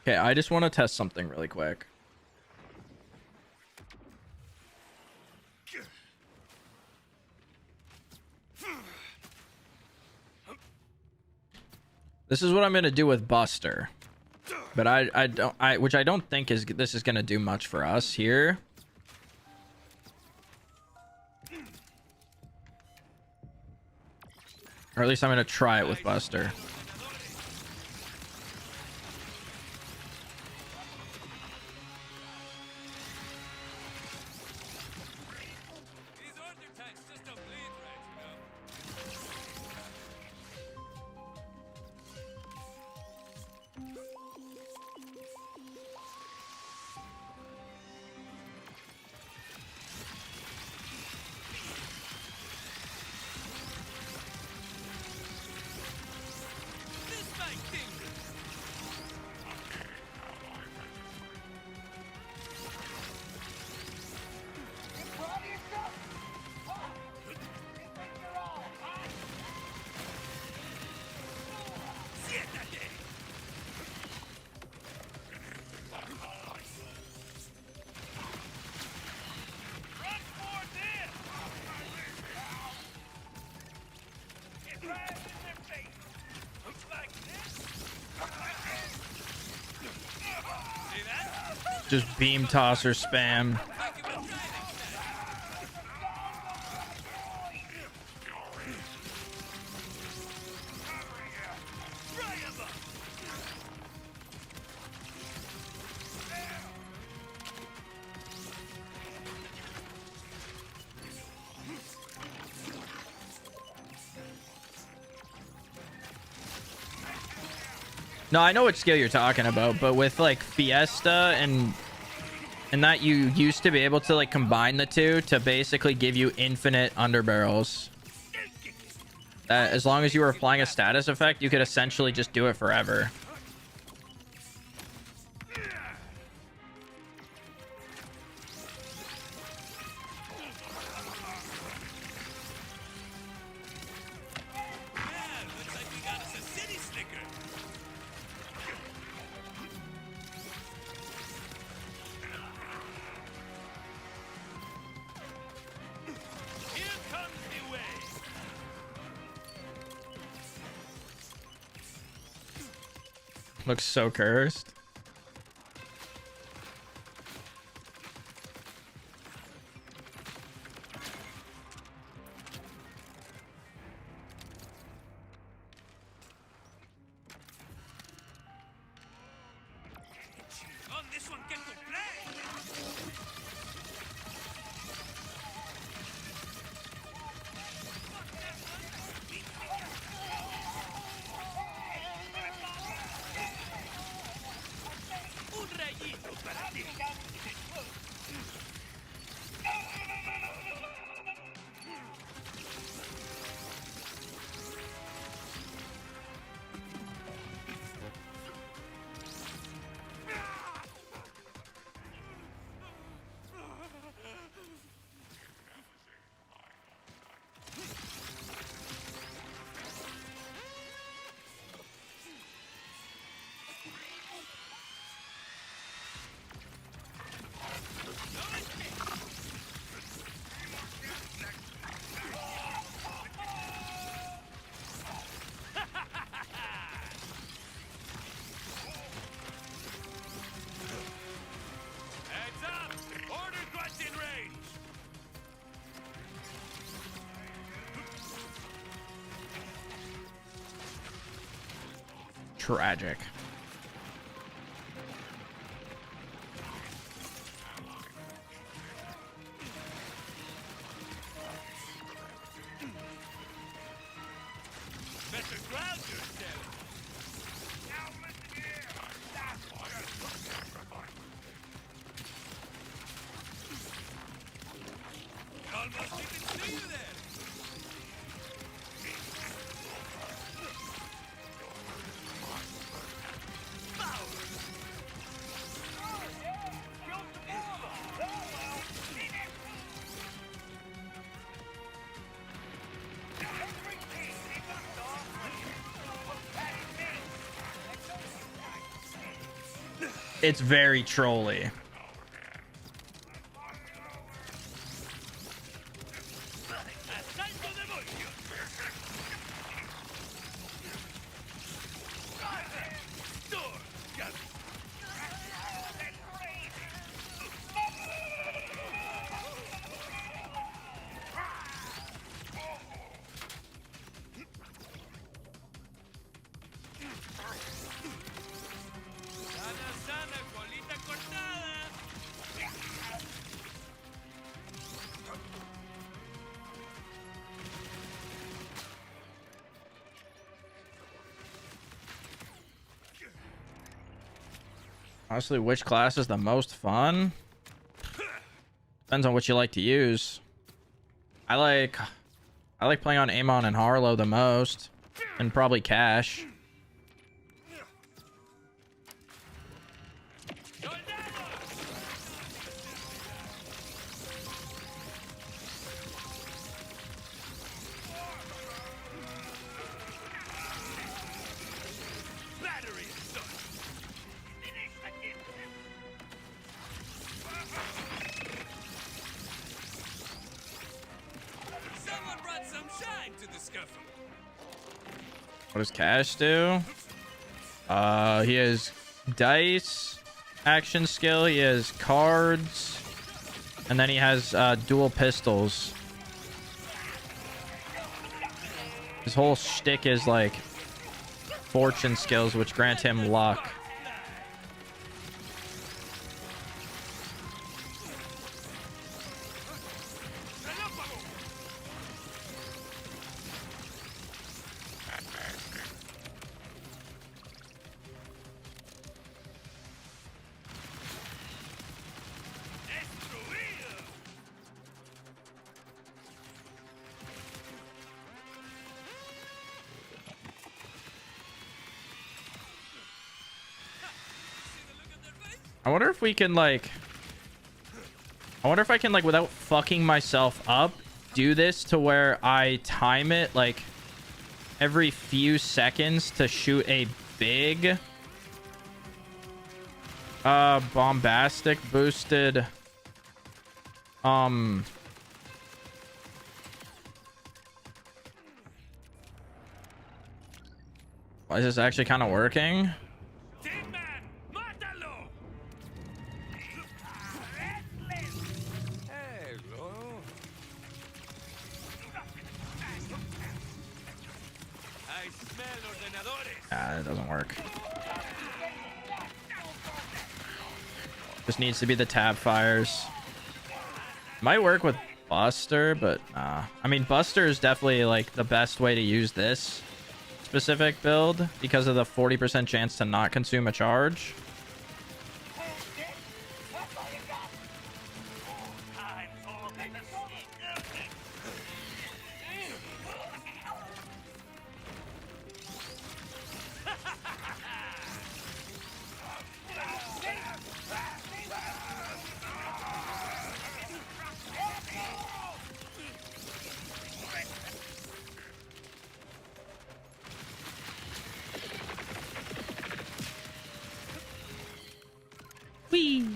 Okay, I just want to test something really quick. This is what I'm gonna do with Buster, but which I don't think this is gonna do much for us here. Or at least I'm gonna try it with Buster. These order tanks just don't bleed right, you know. This my kingdom. Siéntate. Run for this. Get right in their face. Looks like this. See that? Just beam tosser spam. Like it was driving No, I know what skill you're talking about, but with like Fiesta and that, you used to be able to like combine the two to basically give you infinite underbarrels. As long as you were applying a status effect, you could essentially just do it forever. looks like we got us a city slicker. Here comes the way. Looks so cursed. This one can go play. Un rayito para ti. Heads up! Order grunts in range! Tragic. Better ground yourself! Now listen here! Almost even see you there! It's very trolly. ¡Asalto demonio! Door! Got it. Sana, sana, colita cortada. Honestly, which class is the most fun? Depends on what you like to use. I like playing on Amon and Harlow the most, and probably Cash. Battery is done. Someone brought some shine to the scuffle. What does Cash do? He has dice, action skill, he has cards, and then he has dual pistols. His whole shtick is like fortune skills, which grant him luck. Destruido. I wonder if we can like... I wonder if I can like, without fucking myself up, do this to where I time it like every few seconds to shoot a big bombastic boosted why is this actually kind of working? Tin Man, mátalo. Hello. I smell ordenadores. Ah, it doesn't work. Just needs to be the tab fires. Might work with Buster, but I mean, Buster is definitely like the best way to use this specific build because of the 40% chance to not consume a charge. Whee!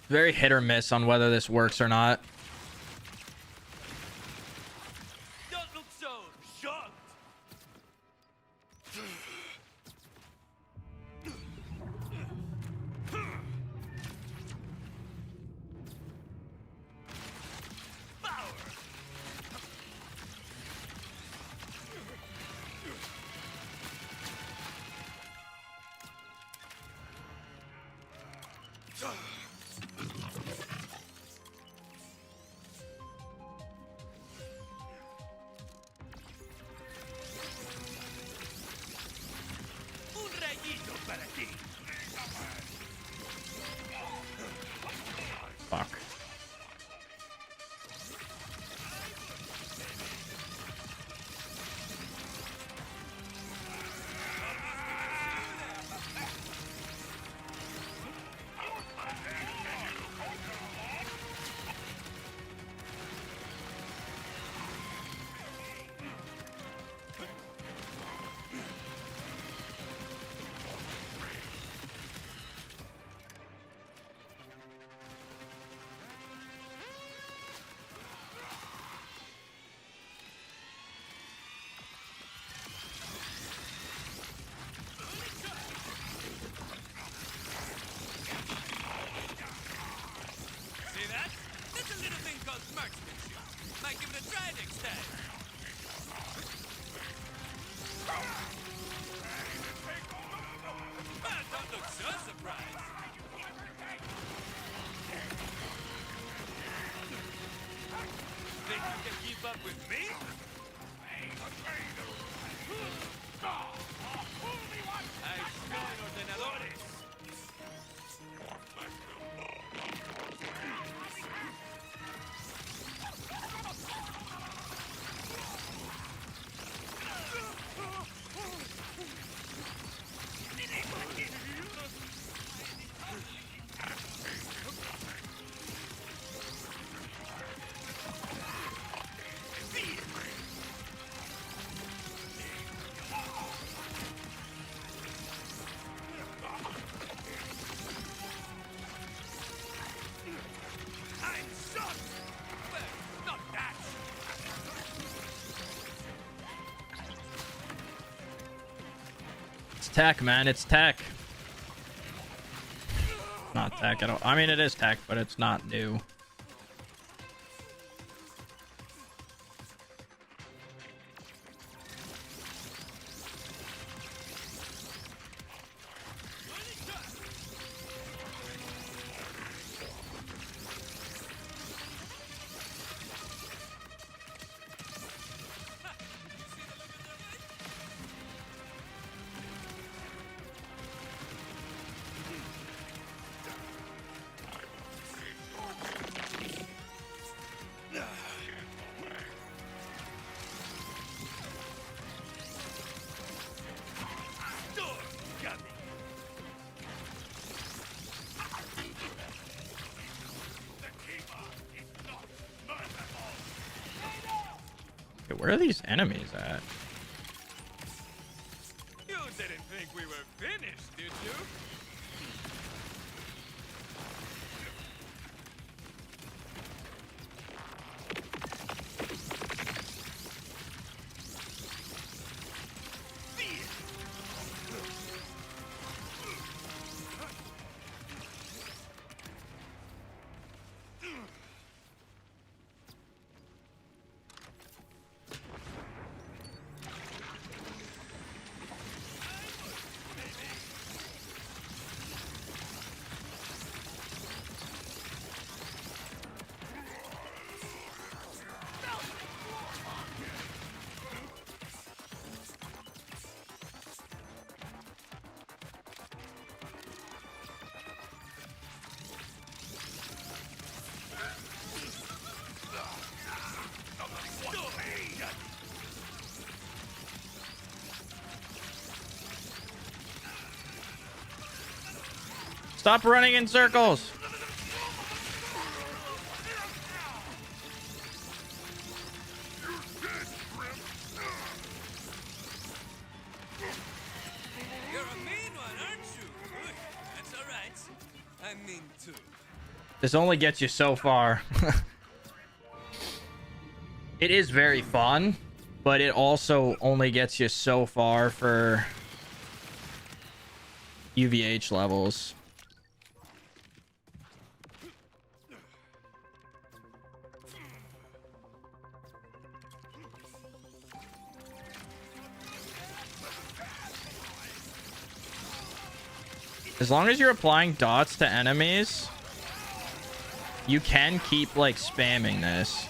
Very hit or miss on whether this works or not. Don't look so shocked. Un rayito para ti. Fuck. See that? That's a little thing called marksmanship. Might give it a try next time. Well, don't look so surprised. Think you can keep up with me? Hay 100 ordenadores. I'm shocked! Well, not that. It's tech, man. It's tech. Not tech at all. I mean, it is tech, but it's not new. Okay, where are these enemies at? You didn't think we were finished, did you? Stop running in circles. You're a mean one, aren't you? That's all right. I'm mean too. This only gets you so far. It is very fun, but it also only gets you so far for UVH levels. As long as you're applying dots to enemies, you can keep like spamming this.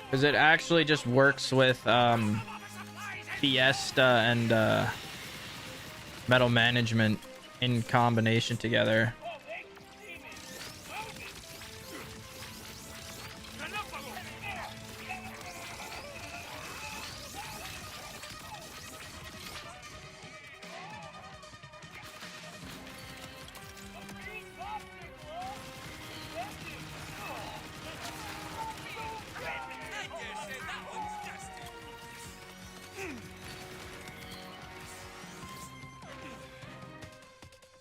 Because it actually just works with Fiesta and Metal Management in combination together.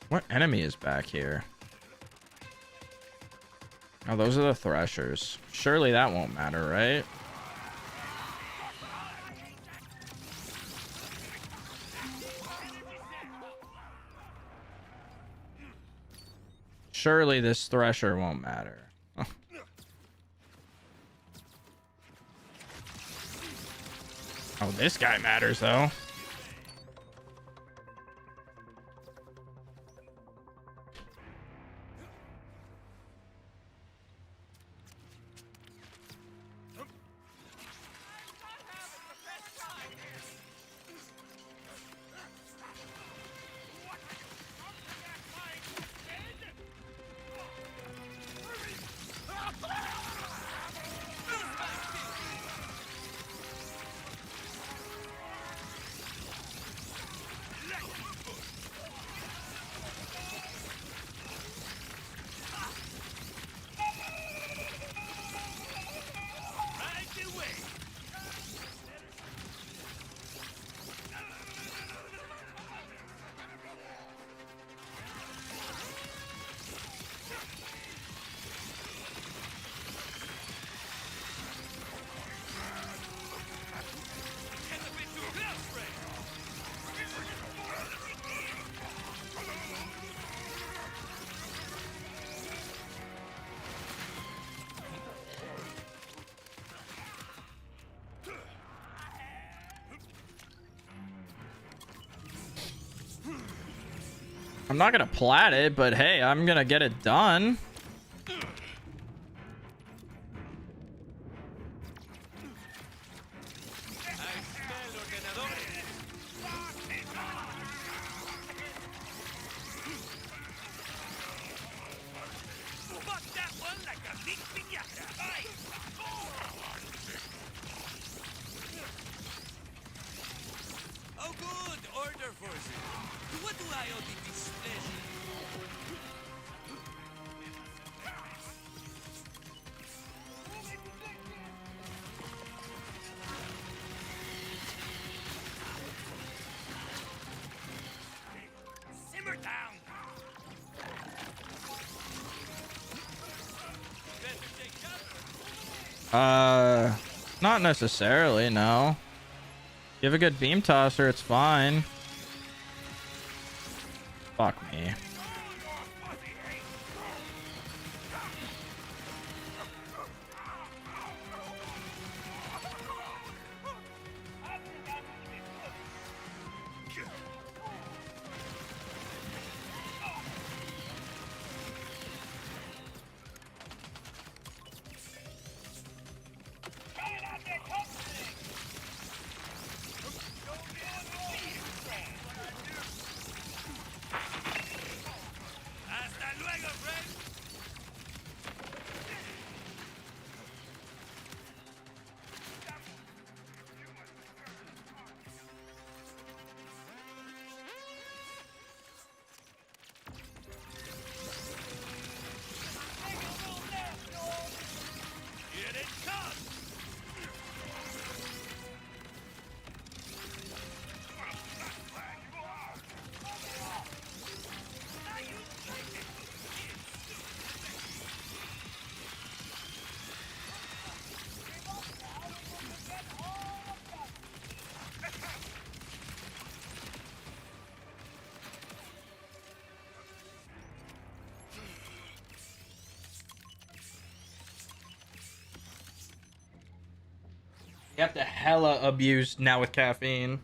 What enemy is back here? Oh, those are the Threshers. Surely that won't matter, right? Surely this Thresher won't matter. Oh, this guy matters, though. I'm not gonna plat it, but hey, I'm gonna get it done. Oh good, order forces. What do I owe the displeasure? Simmer down. Not necessarily, no. You have a good beam tosser, it's fine. Fuck me. You have to hella abuse now with caffeine.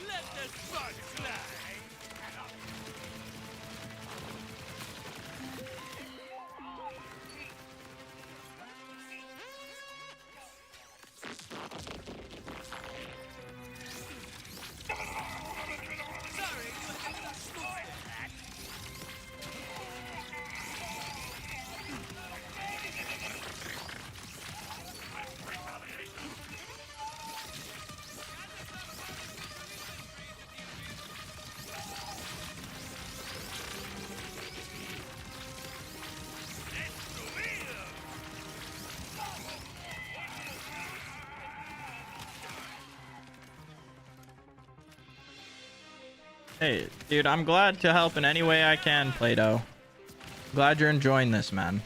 Let the sparks fly. Sorry, you were a little smooth with that. Hey, dude, I'm glad to help in any way I can, Plato. Glad you're enjoying this, man.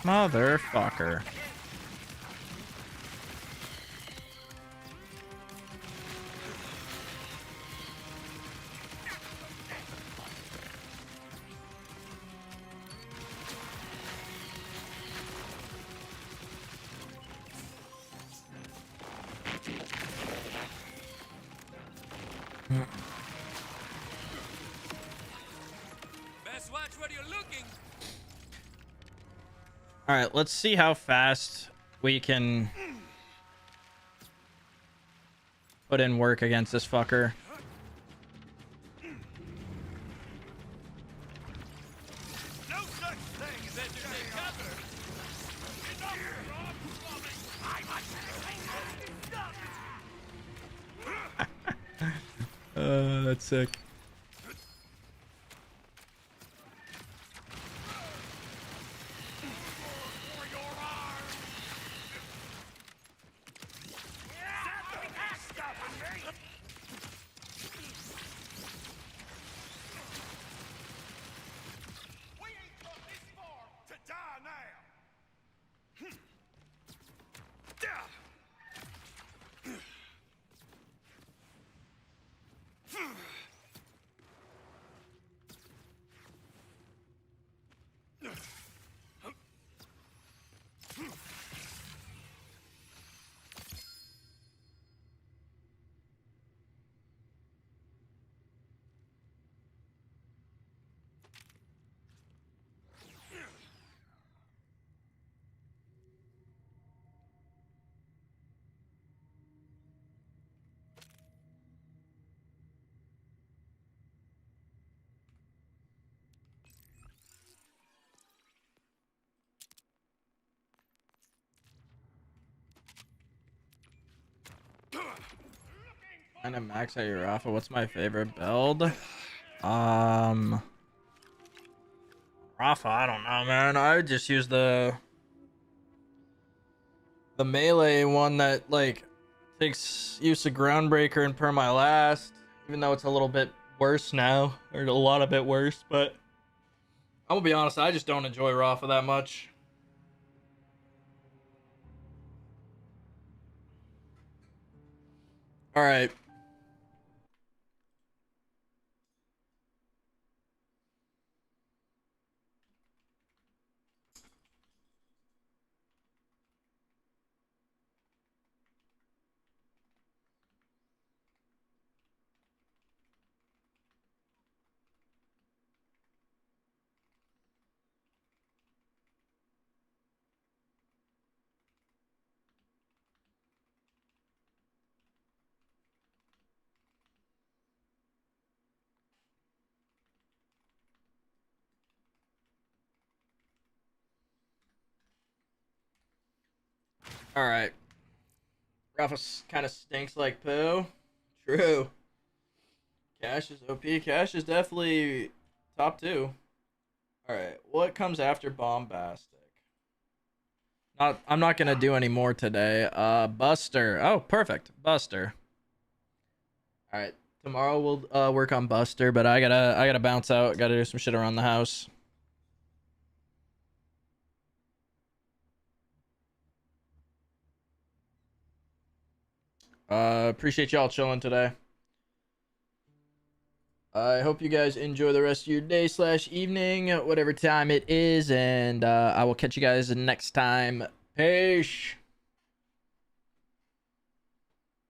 Motherfucker. Best watch where you're looking. All right, let's see how fast we can put in work against this fucker. No such thing as entertaining cover. That's sick. To die now. Kind of max out your Rafa. What's my favorite build? Rafa, I don't know, man. I would just use the melee one that like takes use of Groundbreaker and perma last, even though it's a little bit worse now, or a lot of bit worse. But I'm gonna be honest, I just don't enjoy Rafa that much. All right. All right. Rafa kind of stinks like poo. True. Cash is OP. Cash is definitely top 2. All right, what comes after bombastic? I'm not gonna do any more today. Buster. Oh, perfect, Buster. All right, tomorrow we'll work on Buster, but I gotta bounce out. Gotta do some shit around the house. Appreciate y'all chilling today. I hope you guys enjoy the rest of your day / evening, whatever time it is, and I will catch you guys next time. Peace.